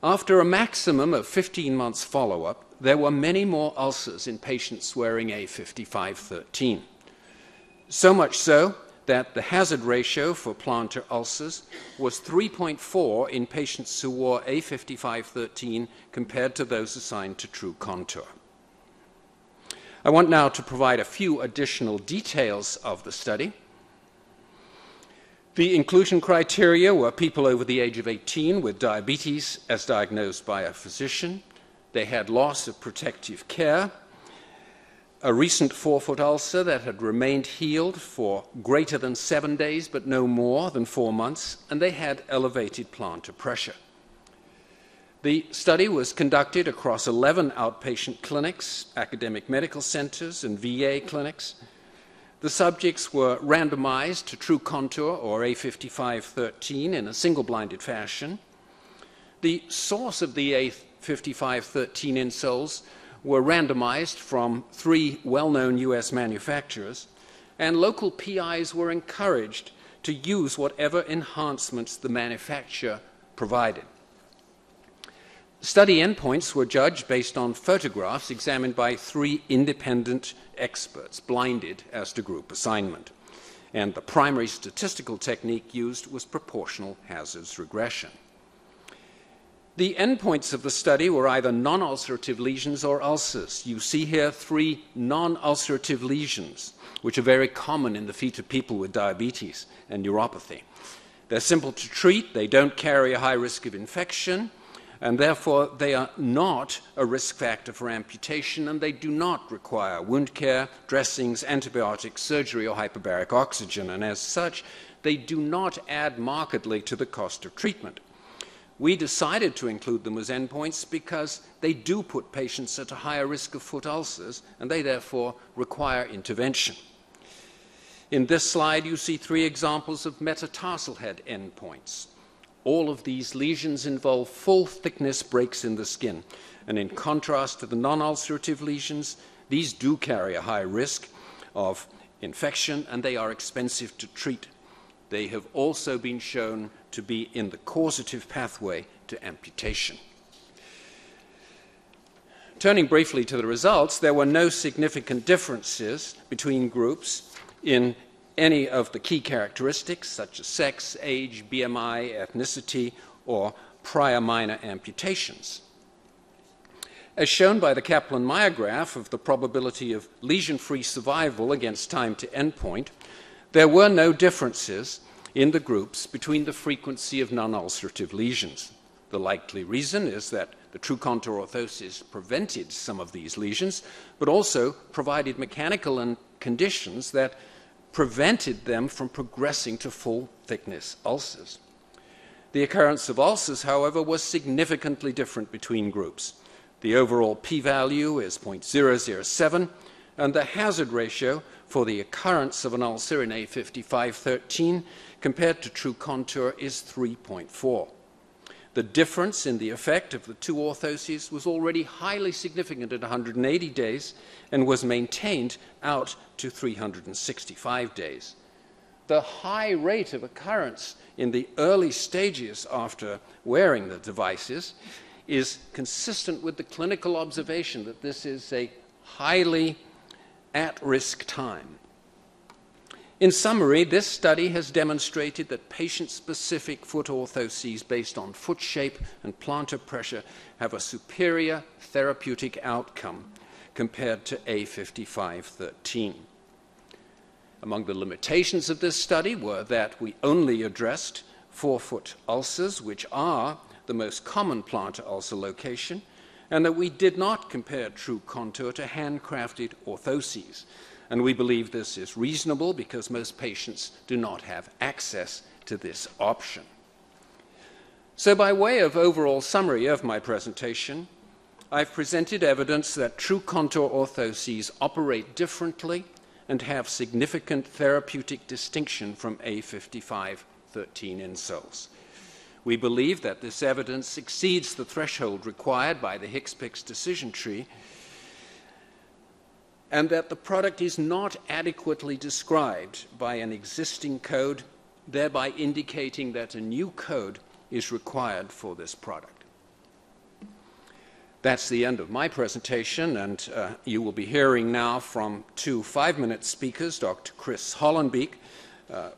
After a maximum of 15 months follow-up, there were many more ulcers in patients wearing A5513. So much so that the hazard ratio for plantar ulcers was 3.4 in patients who wore A5513 compared to those assigned to True Contour. I want now to provide a few additional details of the study. The inclusion criteria were people over the age of 18 with diabetes as diagnosed by a physician. They had loss of protective care, a recent forefoot ulcer that had remained healed for greater than 7 days but no more than 4 months, and they had elevated plantar pressure. The study was conducted across 11 outpatient clinics, academic medical centers, and VA clinics. The subjects were randomized to True Contour or A5513 in a single-blinded fashion. The source of the A5513 insoles were randomized from 3 well-known U.S. manufacturers, and local PIs were encouraged to use whatever enhancements the manufacturer provided. Study endpoints were judged based on photographs examined by 3 independent experts, blinded as to group assignment. And the primary statistical technique used was proportional hazards regression. The endpoints of the study were either non-ulcerative lesions or ulcers. You see here 3 non-ulcerative lesions, which are very common in the feet of people with diabetes and neuropathy. They're simple to treat, they don't carry a high risk of infection, and therefore they are not a risk factor for amputation, and they do not require wound care, dressings, antibiotics, surgery, or hyperbaric oxygen, and as such, they do not add markedly to the cost of treatment. We decided to include them as endpoints because they do put patients at a higher risk of foot ulcers, and they therefore require intervention. In this slide, you see 3 examples of metatarsal head endpoints. All of these lesions involve full-thickness breaks in the skin, and in contrast to the non-ulcerative lesions, these do carry a high risk of infection, and they are expensive to treat. They have also been shown to be in the causative pathway to amputation. Turning briefly to the results, there were no significant differences between groups in any of the key characteristics such as sex, age, BMI, ethnicity, or prior minor amputations. As shown by the Kaplan-Meier graph of the probability of lesion-free survival against time to endpoint, there were no differences in the groups between the frequency of non-ulcerative lesions. The likely reason is that the True Contour orthosis prevented some of these lesions, but also provided mechanical conditions that prevented them from progressing to full-thickness ulcers. The occurrence of ulcers, however, was significantly different between groups. The overall p-value is 0.007, and the hazard ratio for the occurrence of an ulcer in A5513 compared to True Contour is 3.4. The difference in the effect of the 2 orthoses was already highly significant at 180 days and was maintained out to 365 days. The high rate of occurrence in the early stages after wearing the devices is consistent with the clinical observation that this is a highly at-risk time. In summary, this study has demonstrated that patient-specific foot orthoses based on foot shape and plantar pressure have a superior therapeutic outcome compared to A5513. Among the limitations of this study were that we only addressed forefoot ulcers, which are the most common plantar ulcer location, and that we did not compare true contour to handcrafted orthoses. And we believe this is reasonable because most patients do not have access to this option. So by way of overall summary of my presentation, I've presented evidence that true contour orthoses operate differently and have significant therapeutic distinction from A5513 insoles. We believe that this evidence exceeds the threshold required by the HCPCS decision tree, and that the product is not adequately described by an existing code, thereby indicating that a new code is required for this product. That's the end of my presentation, and you will be hearing now from two 5-minute speakers, Dr. Chris Hollenbeek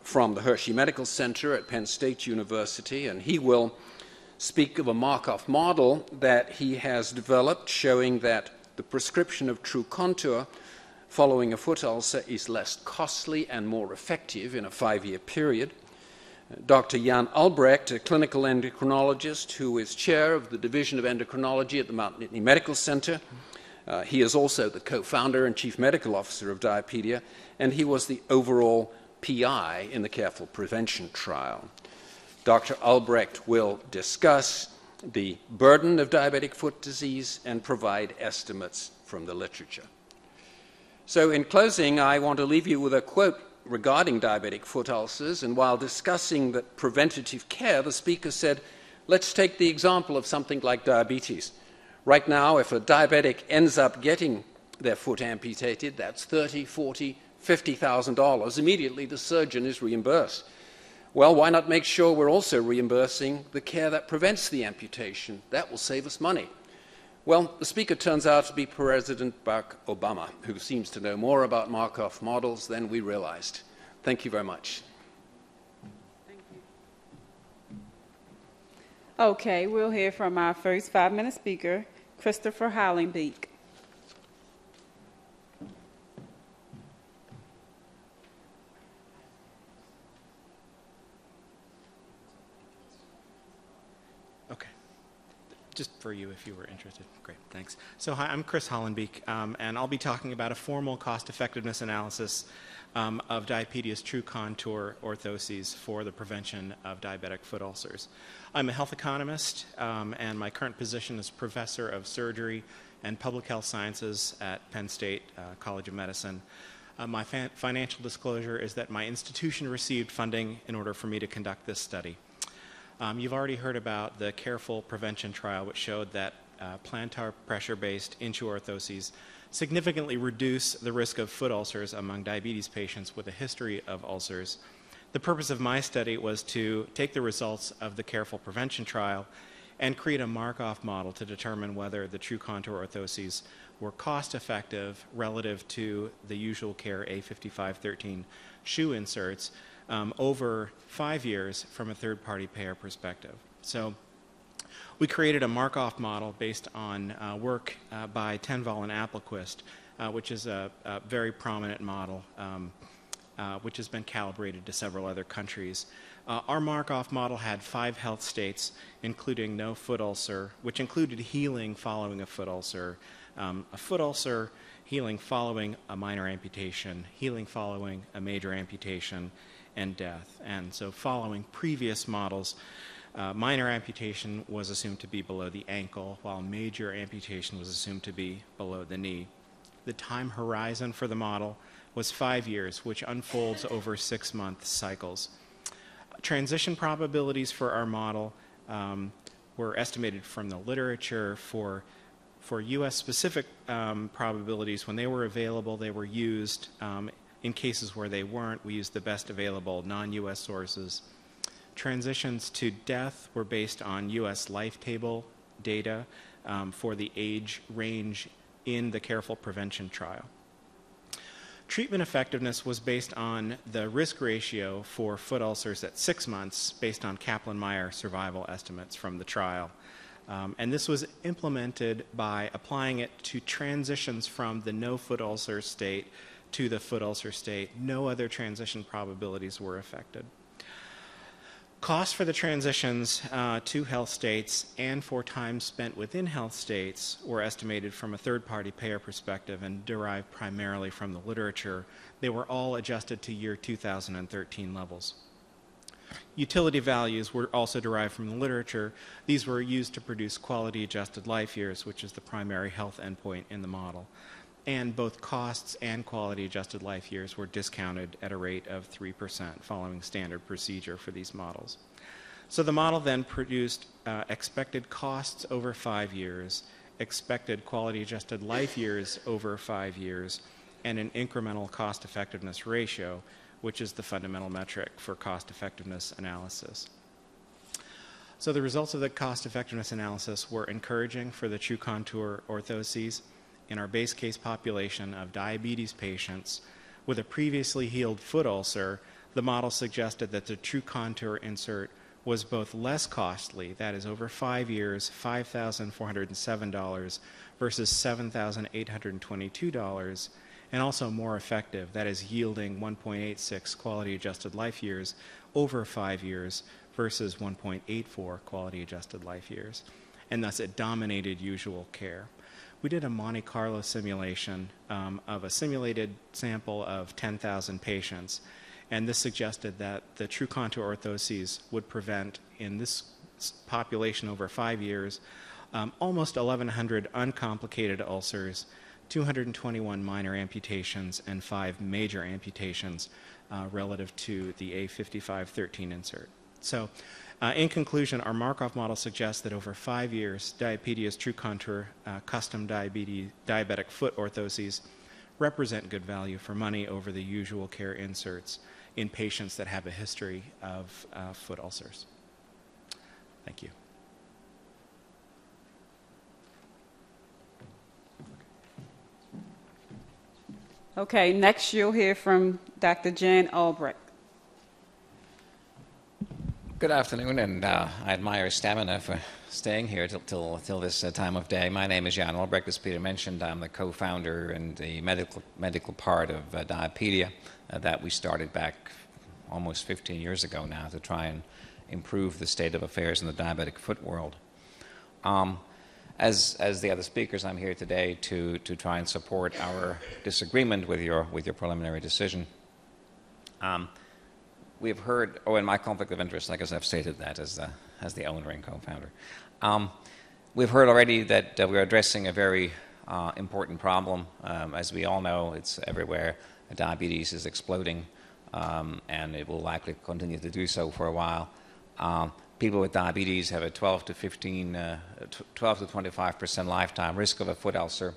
from the Hershey Medical Center at Penn State University, and he will speak of a Markov model that he has developed showing that the prescription of true contour following a foot ulcer is less costly and more effective in a 5-year period. Dr. Jan Albrecht, a clinical endocrinologist who is chair of the Division of Endocrinology at the Mount Nittany Medical Center. He is also the co-founder and chief medical officer of Diapedia, and he was the overall PI in the careful prevention trial. Dr. Albrecht will discuss the burden of diabetic foot disease and provide estimates from the literature. So in closing, I want to leave you with a quote regarding diabetic foot ulcers, and while discussing the preventative care, the speaker said, let's take the example of something like diabetes. Right now, if a diabetic ends up getting their foot amputated, that's $30,000, $40,000, $50,000. Immediately, the surgeon is reimbursed. Well, why not make sure we're also reimbursing the care that prevents the amputation? That will save us money. Well, the speaker turns out to be President Barack Obama, who seems to know more about Markov models than we realized. Thank you very much. Thank you. Okay, we'll hear from our first 5-minute speaker, Christopher Hollenbeek. Just for you if you were interested. Great, thanks. So hi, I'm Chris Hollenbeek, and I'll be talking about a formal cost-effectiveness analysis of Diapedia's true contour orthoses for the prevention of diabetic foot ulcers. I'm a health economist, and my current position is professor of surgery and public health sciences at Penn State College of Medicine. My financial disclosure is that my institution received funding in order for me to conduct this study. You've already heard about the careful prevention trial, which showed that plantar pressure-based intraorthoses significantly reduce the risk of foot ulcers among diabetes patients with a history of ulcers. The purpose of my study was to take the results of the careful prevention trial and create a Markov model to determine whether the true contour orthoses were cost-effective relative to the usual care A5513 shoe inserts over 5 years from a third-party payer perspective. So we created a Markov model based on work by Tenval and Applequist, which is a very prominent model which has been calibrated to several other countries. Our Markov model had 5 health states, including no foot ulcer, which included healing following a foot ulcer, healing following a minor amputation, healing following a major amputation, and death. And so following previous models, minor amputation was assumed to be below the ankle, while major amputation was assumed to be below the knee. The time horizon for the model was 5 years, which unfolds over 6-month cycles. Transition probabilities for our model were estimated from the literature for U.S.-specific probabilities. When they were available, they were used. In cases where they weren't, we used the best available non-U.S. sources. Transitions to death were based on U.S. life table data for the age range in the careful prevention trial. Treatment effectiveness was based on the risk ratio for foot ulcers at 6 months based on Kaplan-Meier survival estimates from the trial. And this was implemented by applying it to transitions from the no foot ulcer state to the foot ulcer state. No other transition probabilities were affected. Costs for the transitions to health states and for time spent within health states were estimated from a third-party payer perspective and derived primarily from the literature. They were all adjusted to year 2013 levels. Utility values were also derived from the literature. These were used to produce quality-adjusted life years, which is the primary health endpoint in the model. And both costs and quality-adjusted life years were discounted at a rate of 3% following standard procedure for these models. So the model then produced expected costs over 5 years, expected quality-adjusted life years over 5 years, and an incremental cost-effectiveness ratio, which is the fundamental metric for cost-effectiveness analysis. So the results of the cost-effectiveness analysis were encouraging for the True Contour orthoses. In our base case population of diabetes patients with a previously healed foot ulcer, the model suggested that the True Contour insert was both less costly, that is over 5 years, $5,407 versus $7,822, and also more effective, that is yielding 1.86 quality-adjusted life years over 5 years versus 1.84 quality-adjusted life years. And thus it dominated usual care. We did a Monte Carlo simulation of a simulated sample of 10,000 patients, and this suggested that the True Contour orthoses would prevent, in this population over 5 years, almost 1,100 uncomplicated ulcers, 221 minor amputations, and 5 major amputations relative to the A5513 insert. So, in conclusion, our Markov model suggests that over 5 years, Diapedia's True Contour custom diabetic foot orthoses represent good value for money over the usual care inserts in patients that have a history of foot ulcers. Thank you. Okay, next you'll hear from Dr. Jan Albrecht. Good afternoon, and I admire stamina for staying here till this time of day. My name is Jan Albrecht. As Peter mentioned, I'm the co-founder and the medical part of Diapedia that we started back almost 15 years ago now to try and improve the state of affairs in the diabetic foot world. As the other speakers, I'm here today to try and support our disagreement with your preliminary decision. We've heard, in my conflict of interest, I guess I've stated that as the owner and co-founder. We've heard already that we're addressing a very important problem. As we all know, it's everywhere. Diabetes is exploding, and it will likely continue to do so for a while. People with diabetes have a 12 to 25% lifetime risk of a foot ulcer,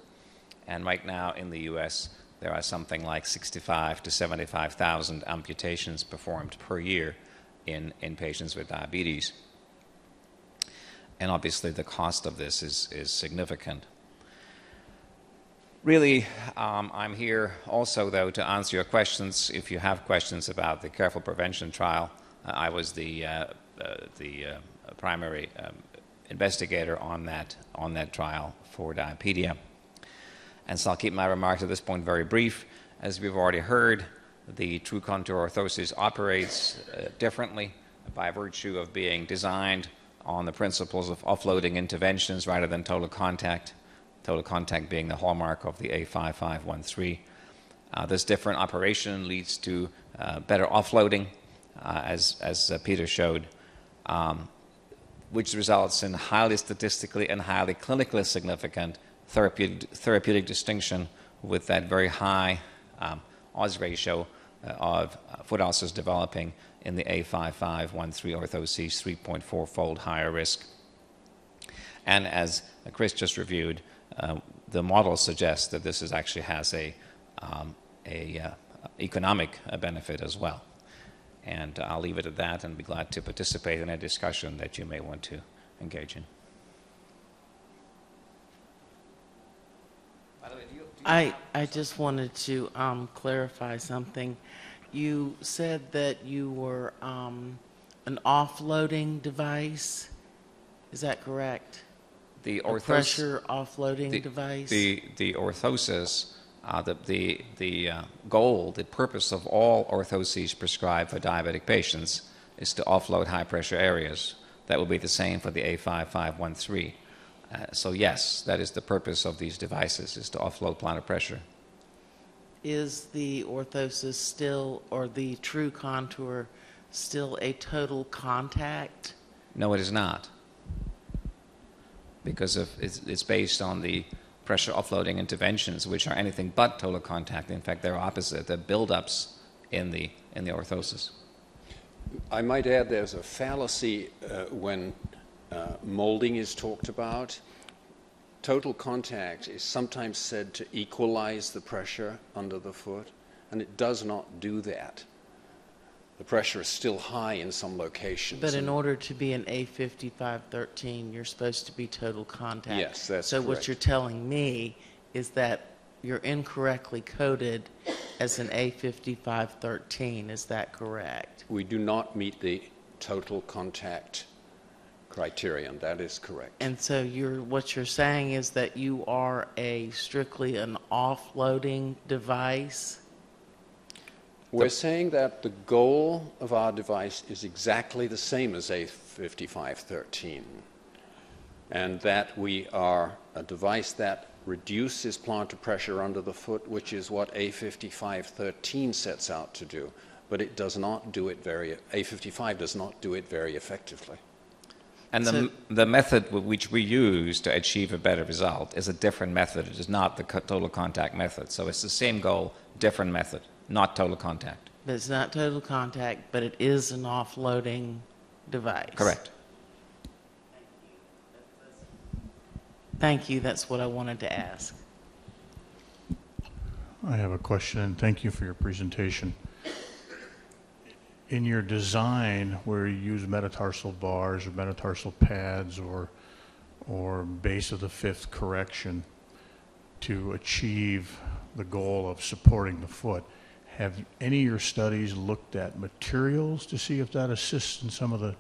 and right now in the U.S., there are something like 65 to 75,000 amputations performed per year in patients with diabetes. And obviously the cost of this is significant. Really, I'm here also, though, to answer your questions. If you have questions about the careful prevention trial, I was the primary investigator on that trial for Diapedia. And so I'll keep my remarks at this point very brief. As we've already heard, the True Contour orthosis operates differently by virtue of being designed on the principles of offloading interventions rather than total contact being the hallmark of the A5513. This different operation leads to better offloading, as Peter showed, which results in highly statistically and highly clinically significant therapeutic distinction with that very high odds ratio of foot ulcers developing in the A5513 orthoses, 3.4-fold higher risk. And as Chris just reviewed, the model suggests that this actually has a economic benefit as well. And I'll leave it at that and be glad to participate in a discussion that you may want to engage in. I just wanted to clarify something. You said that you were an offloading device. Is that correct? The pressure offloading device. The orthosis. The goal, the purpose of all orthoses prescribed for diabetic patients is to offload high-pressure areas. That will be the same for the A5513. So yes, that is the purpose of these devices, is to offload plantar pressure. Is the orthosis still, or the true contour, still a total contact? No, it is not, because it's based on the pressure offloading interventions, which are anything but total contact. In fact, they're opposite. They're buildups in the orthosis. I might add there's a fallacy when molding is talked about. Total contact is sometimes said to equalize the pressure under the foot, and it does not do that. The pressure is still high in some locations. But in order to be an A5513, you're supposed to be total contact. Yes, that's so correct. what you're telling me is that you're incorrectly coded as an A5513. Is that correct? We do not meet the total contact criterion. That is correct. And so what you're saying is that you are strictly an offloading device? We're saying that the goal of our device is exactly the same as A5513, and that we are a device that reduces plantar pressure under the foot, which is what A5513 sets out to do, but it does not do it A55 does not do it very effectively. And the method which we use to achieve a better result is a different method. It is not the total contact method. So it's the same goal, different method, not total contact. But it's not total contact, but it is an offloading device. Correct. Thank you. That's what I wanted to ask. I have a question, and thank you for your presentation. In your design, where you use metatarsal bars or metatarsal pads or base of the fifth correction to achieve the goal of supporting the foot, have any of your studies looked at materials to see if that assists in some of the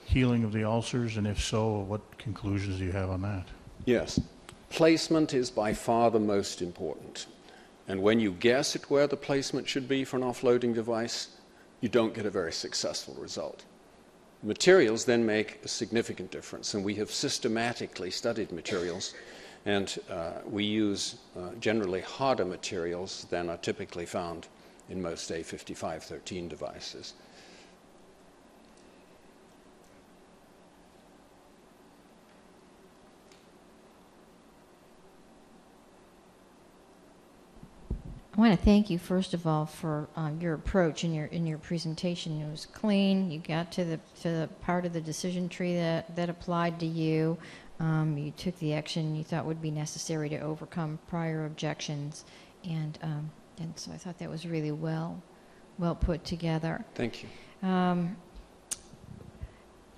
healing of the ulcers? And if so, what conclusions do you have on that? Yes. Placement is by far the most important. And when you guess at where the placement should be for an offloading device, you don't get a very successful result. Materials then make a significant difference, and we have systematically studied materials, and we use generally harder materials than are typically found in most A5513 devices. I want to thank you, first of all, for your approach in your presentation. It was clean. You got to the part of the decision tree that applied to you. You took the action you thought would be necessary to overcome prior objections, and so I thought that was really well put together. Thank you.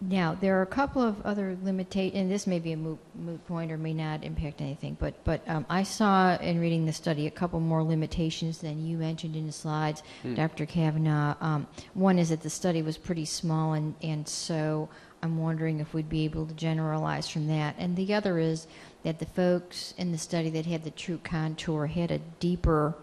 Now, there are a couple of other limitations, and this may be a moot point or may not impact anything, but I saw in reading the study a couple more limitations than you mentioned in the slides, Dr. Kavanaugh. One is that the study was pretty small, and so I'm wondering if we'd be able to generalize from that. And the other is that the folks in the study that had the true contour had a deeper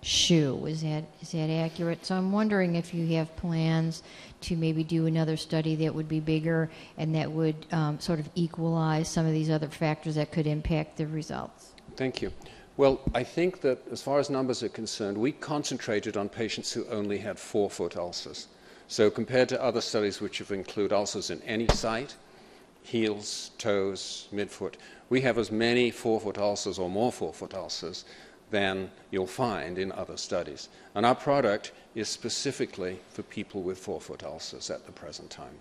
shoe. Is that accurate? So I'm wondering if you have plans to maybe do another study that would be bigger and that would sort of equalize some of these other factors that could impact the results. Thank you. Well, I think that as far as numbers are concerned, we concentrated on patients who only had forefoot ulcers. So compared to other studies which have included ulcers in any site, heels, toes, midfoot, we have as many forefoot ulcers or more forefoot ulcers than you'll find in other studies. And our product is specifically for people with forefoot ulcers at the present time.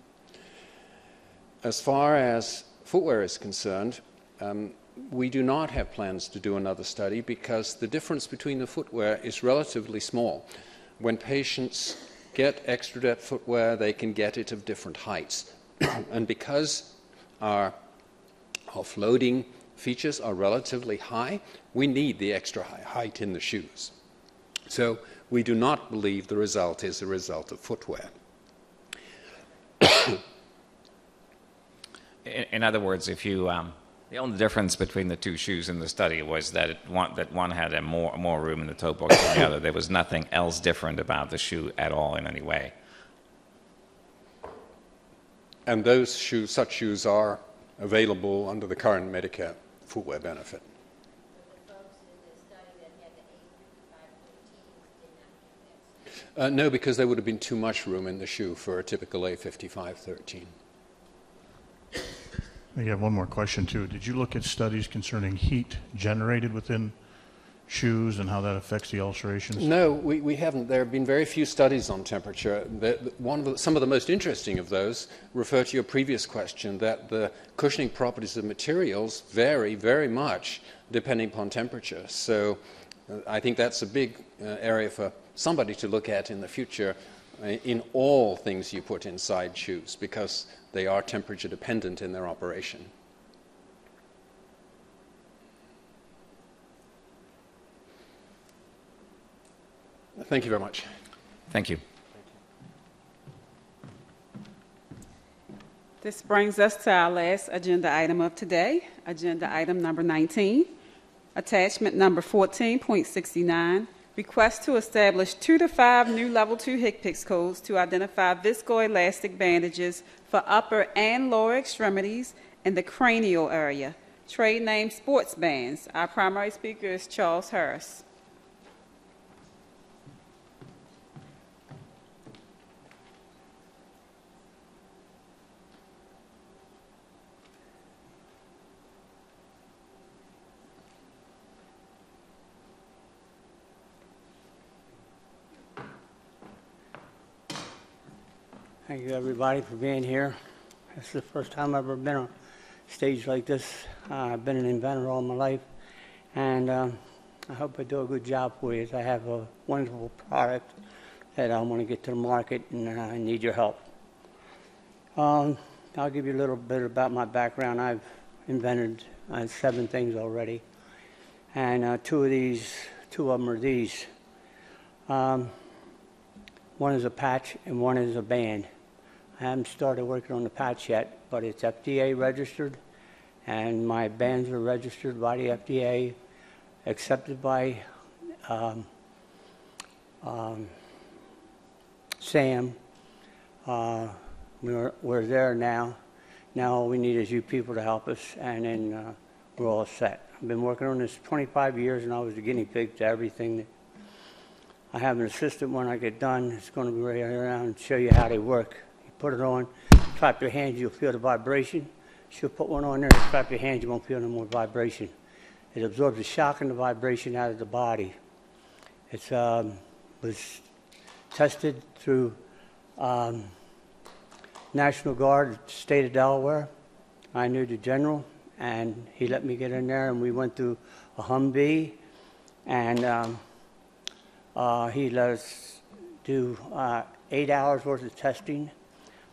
As far as footwear is concerned, we do not have plans to do another study because the difference between the footwear is relatively small. When patients get extradent footwear, they can get it of different heights. And because our offloading features are relatively high, we need the extra height in the shoes. So we do not believe the result is a result of footwear. In other words, if you the only difference between the two shoes in the study was that one had more room in the toe box than the other. There was nothing else different about the shoe at all in any way. And those shoes, such shoes are available under the current Medicare footwear benefit. No, because there would have been too much room in the shoe for a typical A5513. I have one more question, too. Did you look at studies concerning heat generated within shoes and how that affects the ulcerations? No, we haven't. There have been very few studies on temperature. Some of the most interesting of those refer to your previous question, that the cushioning properties of materials vary very much depending upon temperature. So I think that's a big area for somebody to look at in the future in all things you put inside shoes, because they are temperature dependent in their operation. Thank you very much. Thank you. This brings us to our last agenda item of today, agenda item number 19, attachment number 14.69, request to establish 2 to 5 new level 2 HCPCS codes to identify visco-elastic bandages for upper and lower extremities in the cranial area. Trade name sports bands. Our primary speaker is Charles Harris. Thank you, everybody, for being here. This is the first time I've ever been on a stage like this. I've been an inventor all my life, and I hope I do a good job for you. I have a wonderful product that I want to get to the market, and I need your help. I'll give you a little bit about my background. I've invented 7 things already, and two of them are these. One is a patch and one is a band. I haven't started working on the patch yet, but it's FDA registered, and my bands are registered by the FDA, accepted by SAM. We're there now. Now all we need is you people to help us, and then we're all set. I've been working on this 25 years, and I was the guinea pig to everything. I have an assistant when I get done. It's going to be right around and show you how they work. You put it on, clap your hands, you'll feel the vibration. She'll put one on there, clap your hands, you won't feel no more vibration. It absorbs the shock and the vibration out of the body. It was tested through National Guard, state of Delaware. I knew the general, and he let me get in there, and we went through a Humvee, and he let us do 8 hours worth of testing.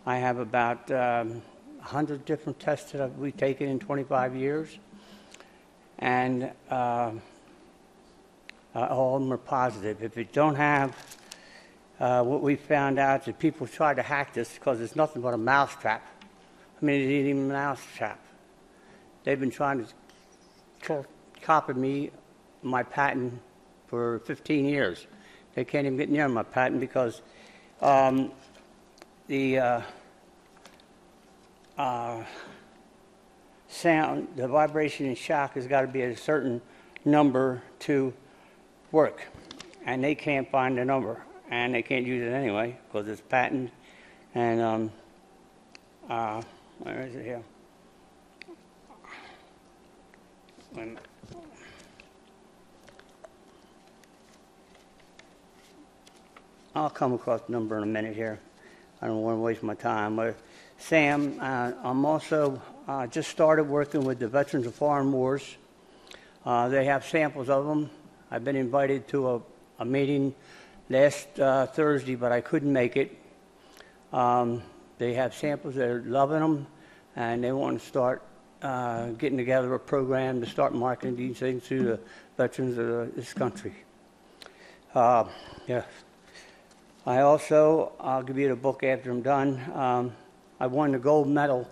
I have about 100 different tests that we've taken in 25 years, and all of them are positive. If you don't have what we found out is that people try to hack this because it's nothing but a mousetrap. I mean, it ain't even a mousetrap. They've been trying to copy me, my patent, for 15 years. They can't even get near my patent because the sound, the vibration and shock has got to be at a certain number to work. And they can't find the number. And they can't use it anyway because it's patent. And where is it here? Wait a minute. I'll come across the number in a minute here. I don't want to waste my time. But Sam, I'm also just started working with the Veterans of Foreign Wars. They have samples of them. I've been invited to a meeting last Thursday, but I couldn't make it. They have samples. They're loving them, and they want to start getting together a program to start marketing these things to the veterans of this country. Yeah. I'll give you the book after I'm done. I won the gold medal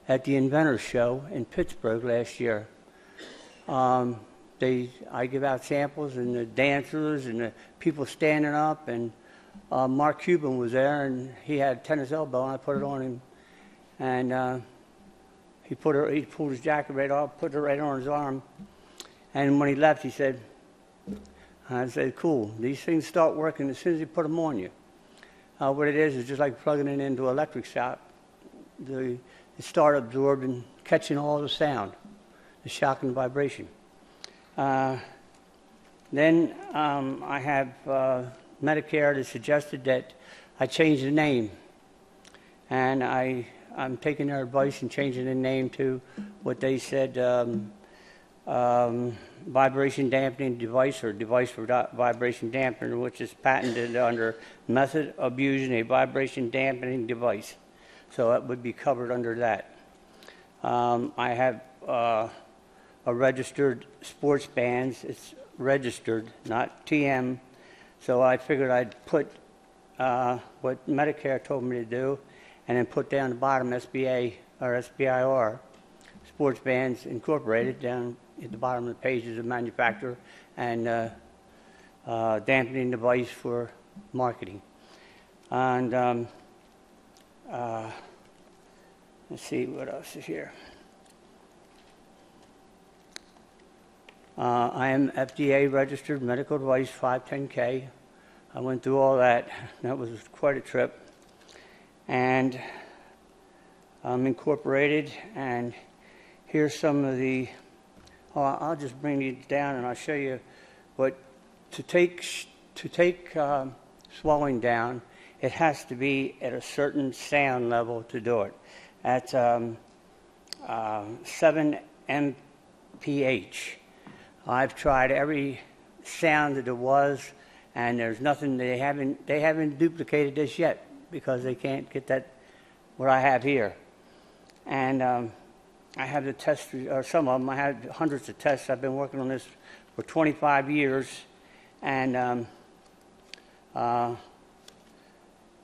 at the Inventors Show in Pittsburgh last year. I give out samples, and the dancers and the people standing up, and Mark Cuban was there, and he had tennis elbow, and I put it on him, And he pulled his jacket right off, put it right on his arm. And when he left, he said, I said, cool, these things start working as soon as you put them on you. What it is just like plugging it into an electric shock. It start absorbing, catching all the sound, the shock and vibration. Then I have Medicare that suggested that I change the name. And I'm taking their advice and changing the name to what they said, vibration dampening device, or device for vibration dampener, which is patented under method of using a vibration dampening device. So that would be covered under that. I have a registered sports bands. It's registered, not TM. So I figured I'd put what Medicare told me to do, and then put down the bottom SBA or SBIR, Sports Bands Incorporated, down at the bottom of the pages of manufacturer, and dampening device for marketing. And let's see what else is here. I am FDA registered medical device 510K. I went through all that. That was quite a trip. And I'm incorporated, and here's some of the, I'll just bring you down and I'll show you what, to take swelling down, it has to be at a certain sound level to do it. At 7 mph. I've tried every sound that there was, and there's nothing, they haven't duplicated this yet, because they can't get that, what I have here. And I have the tests, or some of them, I have hundreds of tests. I've been working on this for 25 years, and I'm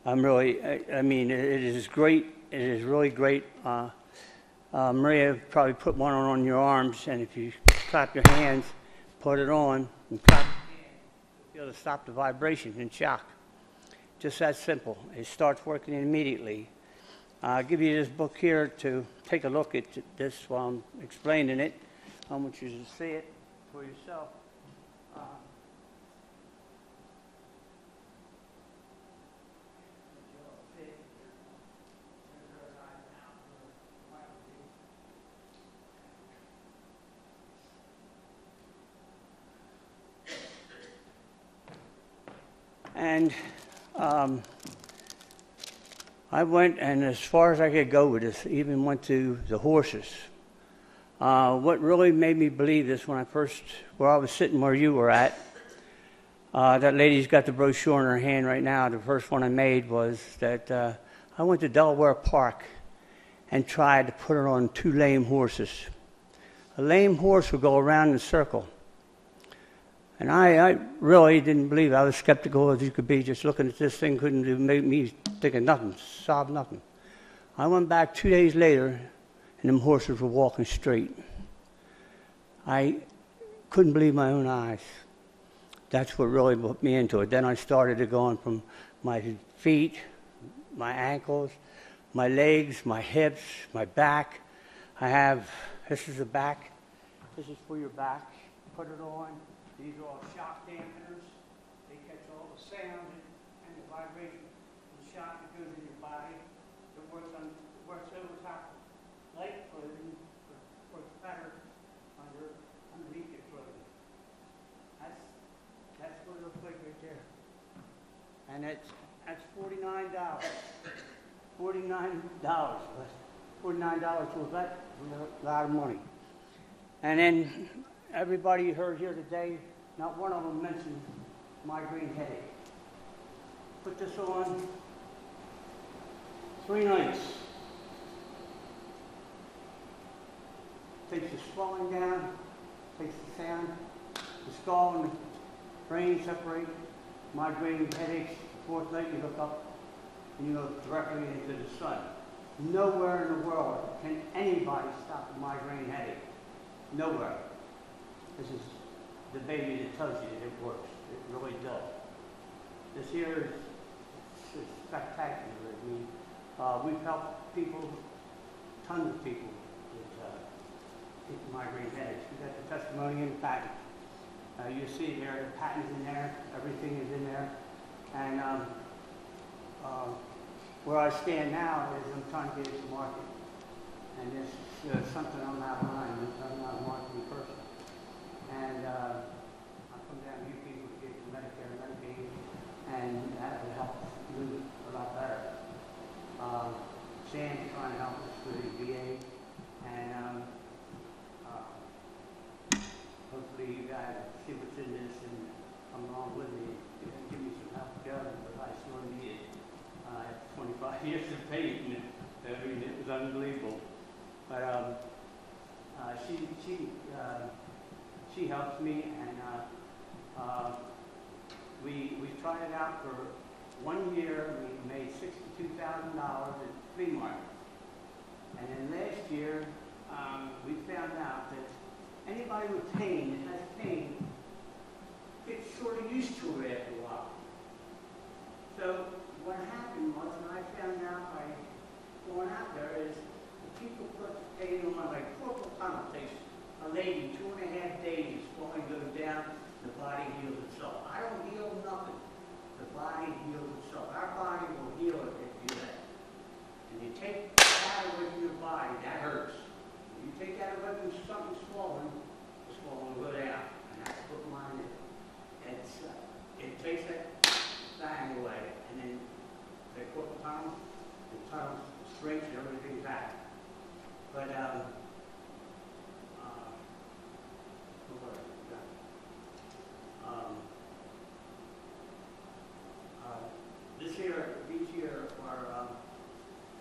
really, I mean, it is great. It is really great. Maria probably put one on your arms, and if you clap your hands, put it on, and clap your hands, you'll be able to stop the vibration and shock. Just that simple. It starts working immediately. I'll give you this book here to take a look at this while I'm explaining it. I want you to see it for yourself. And I went, and as far as I could go with this, even went to the horses. What really made me believe this when I was sitting where you were at, that lady's got the brochure in her hand right now. The first one I made was that I went to Delaware Park and tried to put it on 2 lame horses. A lame horse would go around in a circle. And I really didn't believe it. I was skeptical as you could be. Just looking at this thing couldn't make me think of nothing, solve nothing. I went back 2 days later, and them horses were walking straight. I couldn't believe my own eyes. That's what really put me into it. Then I started to go on from my feet, my ankles, my legs, my hips, my back. This is the back. This is for your back. Put it on. These are all shock dampeners. They catch all the sound and the vibration, the shock that goes in your body. It works over top of leg clothing, works better underneath your clothing. That's what it looks like right there. And that's $49. $49. $49 was a lot of money. And then everybody you heard here today, not one of them mentioned migraine headache. Put this on 3 nights. Takes the swelling down, takes the sound, the skull and the brain separate, migraine headaches. 4th night you look up and you look directly into the sun. Nowhere in the world can anybody stop a migraine headache. Nowhere. This is the baby that tells you that it works. It really does. This here is spectacular. I mean, we've helped people tons of people with migraine headaches. We've got the testimony in the patent. You see there, the patent's in there, everything is in there. And where I stand now is I'm trying to get it to market. And this is something I'm out of line with. I'm not a marketing person. And I come down to you people to get the Medicare and Medicaid, and that would help move a lot better. Sam's trying to help us with the VA, and hopefully you guys see what's in this and come along with me and give me some help together, but I sure need it. I have 25 years of pain. I mean, it was unbelievable. But she helps me, and we tried it out for 1 year. We made $62,000 at flea market. And then last year, we found out that anybody with pain that has pain gets sort of used to it after a while. So what happened was, and I found out by going out there, is people put the pain on, like corporal tunnel takes a lady 2.5 days, swelling goes down, the body heals itself. I don't heal nothing. The body heals itself. Our body will heal it if you let it. And you take that away from your body, that hurts. If you take that away from something swollen, the swollen will go down. And that's what mine is. It takes that thing away, and then the corporal tunnel, the tunnel shrinks and everything's back. But these here are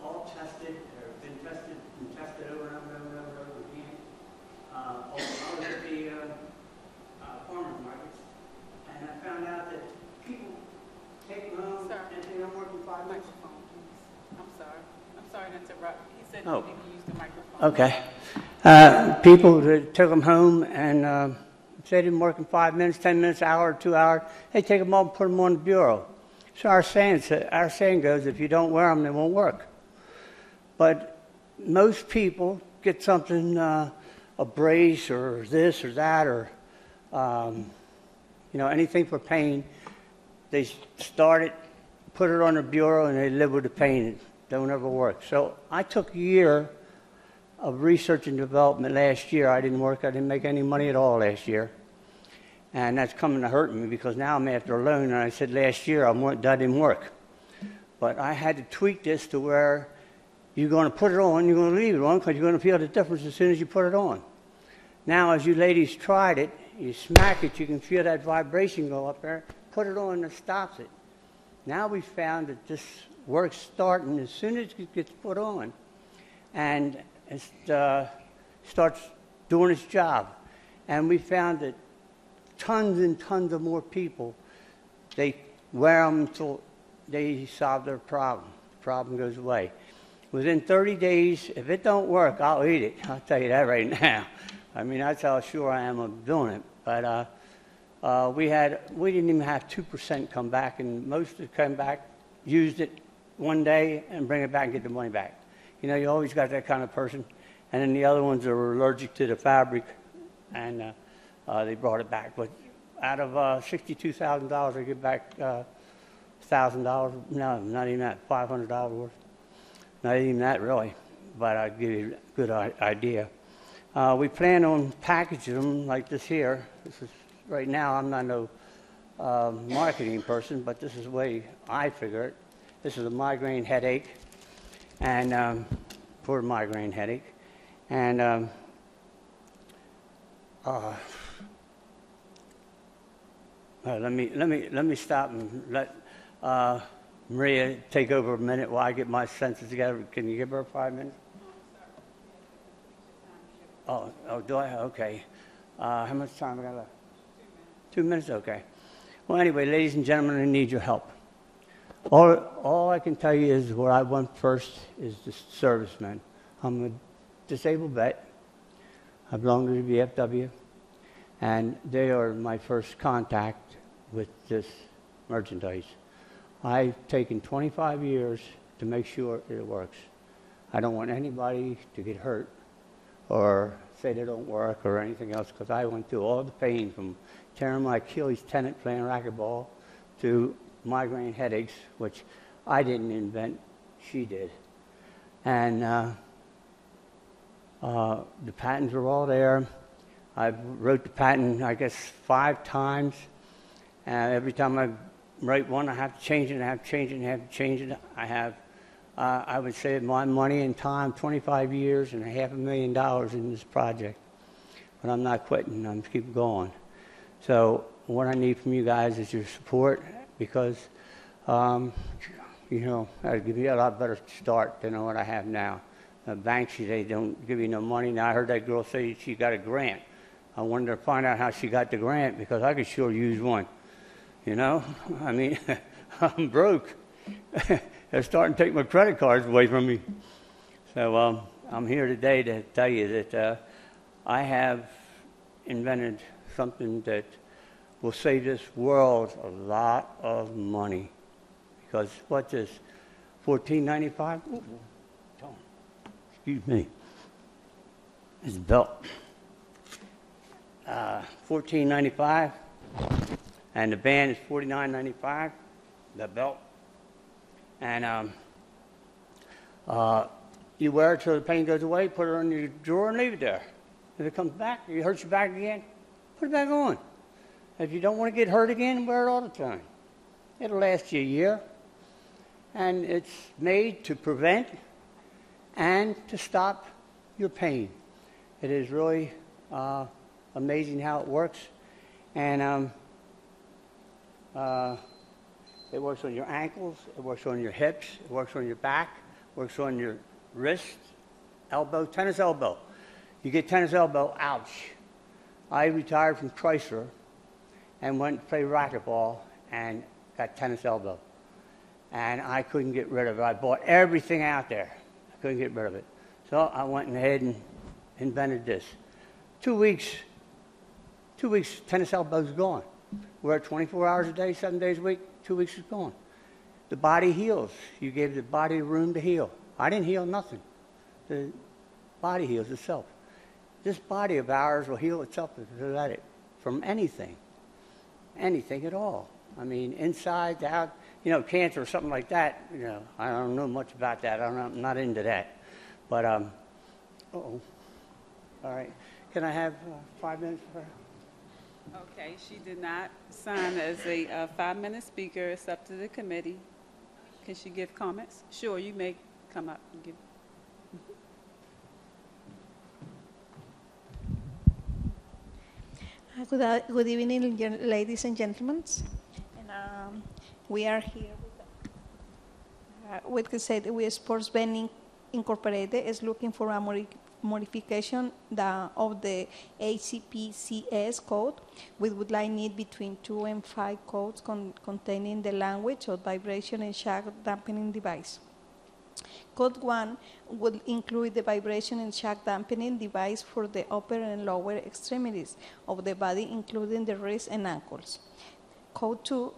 all tested, or been tested and tested over and over and over and over again. I was at the farmers markets, and I found out that people take them home and they don't work in 5 minutes. I'm sorry to interrupt. He said Oh. you need to use the microphone. Okay. People that took them home and if they didn't work in 5 minutes, 10 minutes, hour, 2 hours, they take them all and put them on the bureau. So our saying goes, if you don't wear them, they won't work. But most people get something, a brace or this or that, or anything for pain. They start it, put it on the bureau, and they live with the pain. It don't ever work. So I took a year of research and development last year. I didn't work. I didn't make any money at all last year. And that's coming to hurt me because now I'm after a loan. And I said last year that didn't work. But I had to tweak this to where you're going to put it on, you're going to leave it on because you're going to feel the difference as soon as you put it on. Now, as you ladies tried it, you smack it, you can feel that vibration go up there. Put it on, and it stops it. Now we found that this works starting as soon as it gets put on. And it starts doing its job. And we found that tons and tons of more people, they wear them until they solve their problem. The problem goes away. Within 30 days, if it don't work, I'll eat it. I'll tell you that right now. I mean, that's how sure I am of doing it. But we didn't even have 2% come back, and most that come back used it one day and bring it back and get the money back. You know, you always got that kind of person. And then the other ones are allergic to the fabric, and they brought it back. But out of $62,000, I get back $1,000. No, not even that. $500 worth. Not even that, really. But I'll give you a good idea. We plan on packaging them like this here. This is right now. I'm not no marketing person, but this is the way I figure it. This is a migraine headache, and for a migraine headache, and let me stop and let Maria take over a minute while I get my senses together. Can you give her 5 minutes? Oh, do I? Okay. How much time I got left? 2 minutes. Okay. Well, anyway, ladies and gentlemen, I need your help. All I can tell you is where I went first is the servicemen. I'm a disabled vet. I belong to the VFW, and they are my first contact with this merchandise. I've taken 25 years to make sure it works. I don't want anybody to get hurt or say they don't work or anything else, because I went through all the pain from tearing my Achilles tendon playing racquetball to migraine headaches, which I didn't invent, she did. And the patents are all there. I wrote the patent, I guess, 5 times. And every time I write one, I have to change it, I have to change it, I have to change it. I would save my money and time, 25 years and $500,000 in this project. But I'm not quitting, I'm keep going. So what I need from you guys is your support, because, you know, that'd give you a lot better start than what I have now. Banks, they don't give you no money. Now I heard that girl say she got a grant. I wanted to find out how she got the grant, because I could sure use one. You know, I mean, I'm broke. They're starting to take my credit cards away from me. So I'm here today to tell you that I have invented something that will save this world a lot of money. Because what's this, $14.95? Excuse me. This belt. $14.95. And the band is $49.95, the belt. And you wear it till the pain goes away, put it on your drawer and leave it there. If it comes back, it hurts your back again, put it back on. If you don't want to get hurt again, wear it all the time. It'll last you a year. And it's made to prevent and to stop your pain. It is really amazing how it works. And it works on your ankles, it works on your hips, it works on your back, it works on your wrist, elbow, tennis elbow. You get tennis elbow, ouch. I retired from Chrysler and went to play racquetball and got tennis elbow. And I couldn't get rid of it. I bought everything out there. I couldn't get rid of it. So I went ahead and invented this. 2 weeks, tennis elbow's gone. We're at 24 hours a day, 7 days a week, 2 weeks is gone. The body heals. You gave the body room to heal. I didn't heal nothing. The body heals itself. This body of ours will heal itself if you let it, from anything at all. I mean, inside to out, you know, cancer or something like that, you know, I don't know much about that. I'm not into that. But, all right. Can I have 5 minutes for her? Okay, she did not sign as a 5-minute speaker. It's up to the committee. Can she give comments? Sure, you may come up and give. Good evening, ladies and gentlemen. And, we are here with we Sports Betting Incorporated is looking for a modification of the HCPCS code. We would like need between 2 and 5 codes containing the language of vibration and shock dampening device. Code 1 would include the vibration and shock dampening device for the upper and lower extremities of the body, including the wrists and ankles. Code 2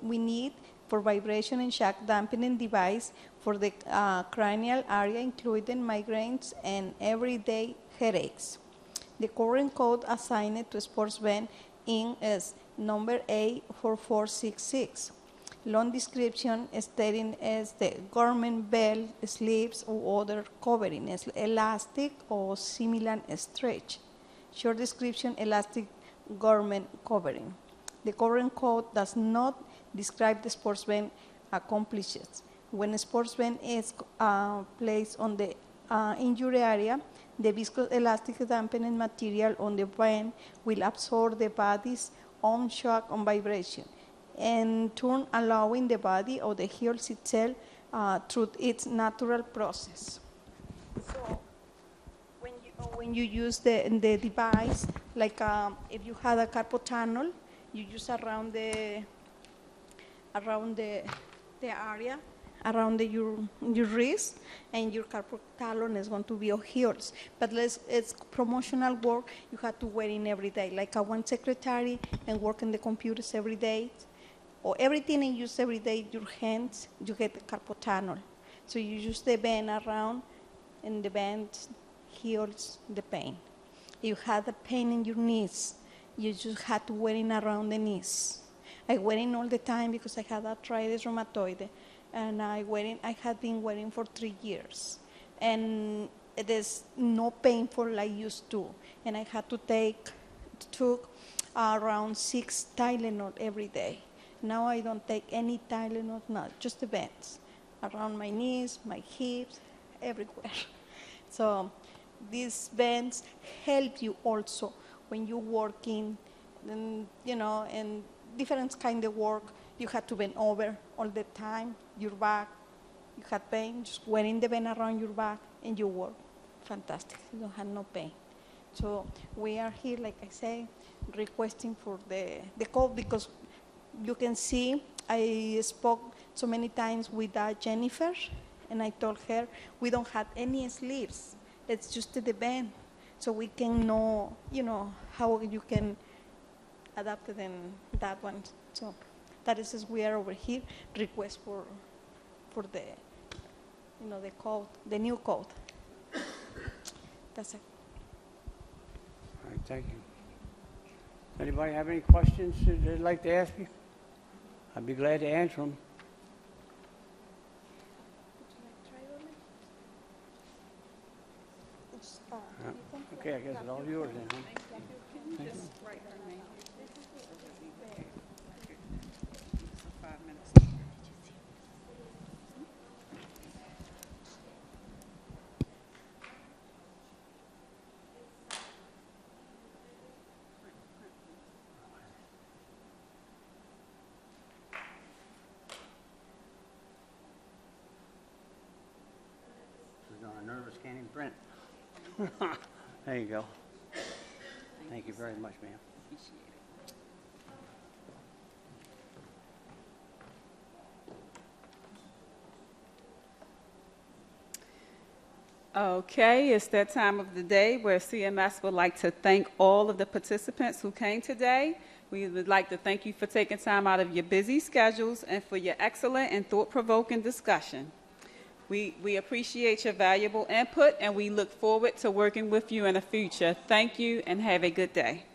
we need for vibration and shock dampening device for the cranial area, including migraines and everyday headaches. The current code assigned to Sportsben Inc. is number A4466. Long description stating as the garment, belt, sleeves, or other covering, elastic or similar stretch. Short description, elastic garment covering. The current code does not describe the sportsman accomplishes. When a sportsman is placed on the injury area, the visco-elastic dampening material on the band will absorb the body's own shock and vibration, and turn allowing the body or the heels itself through its natural process. So when you use the device, like if you had a carpal tunnel, you use around the area, around your wrist, and your carpal tunnel is going to be your heels. But it's promotional work you have to wear in every day, like a one secretary and work in the computers every day, or everything you use every day, your hands, you get the carpal tunnel. So you use the band around and the band heals the pain. If you had a pain in your knees, you just had to wear it around the knees. I wear it all the time because I had arthritis rheumatoid, and I had been wearing for 3 years. And it is no painful like used to. And I had to took around 6 Tylenol every day. Now I don't take any Tylenol, not just the bands around my knees, my hips, everywhere. So these bands help you also when you're working, and, and different kind of work. You had to bend over all the time, your back, you had pain, just wearing the band around your back, and you work fantastic. You don't have no pain. So we are here, like I say, requesting for the code, because you can see I spoke so many times with Jennifer, and I told her we don't have any sleeves. It's just the band, so we can know, how you can adapt it in that one. So that is we are over here, request for the, the code, the new code. That's it. All right, thank you. Anybody have any questions that they'd like to ask you? I'd be glad to answer them. Okay, I guess it's all yours then, huh? Thank you. On a nervous scanning print. There you go. Thank you very much, ma'am. Okay, it's that time of the day where CMS would like to thank all of the participants who came today. We would like to thank you for taking time out of your busy schedules and for your excellent and thought-provoking discussion. We appreciate your valuable input, and we look forward to working with you in the future. Thank you, and have a good day.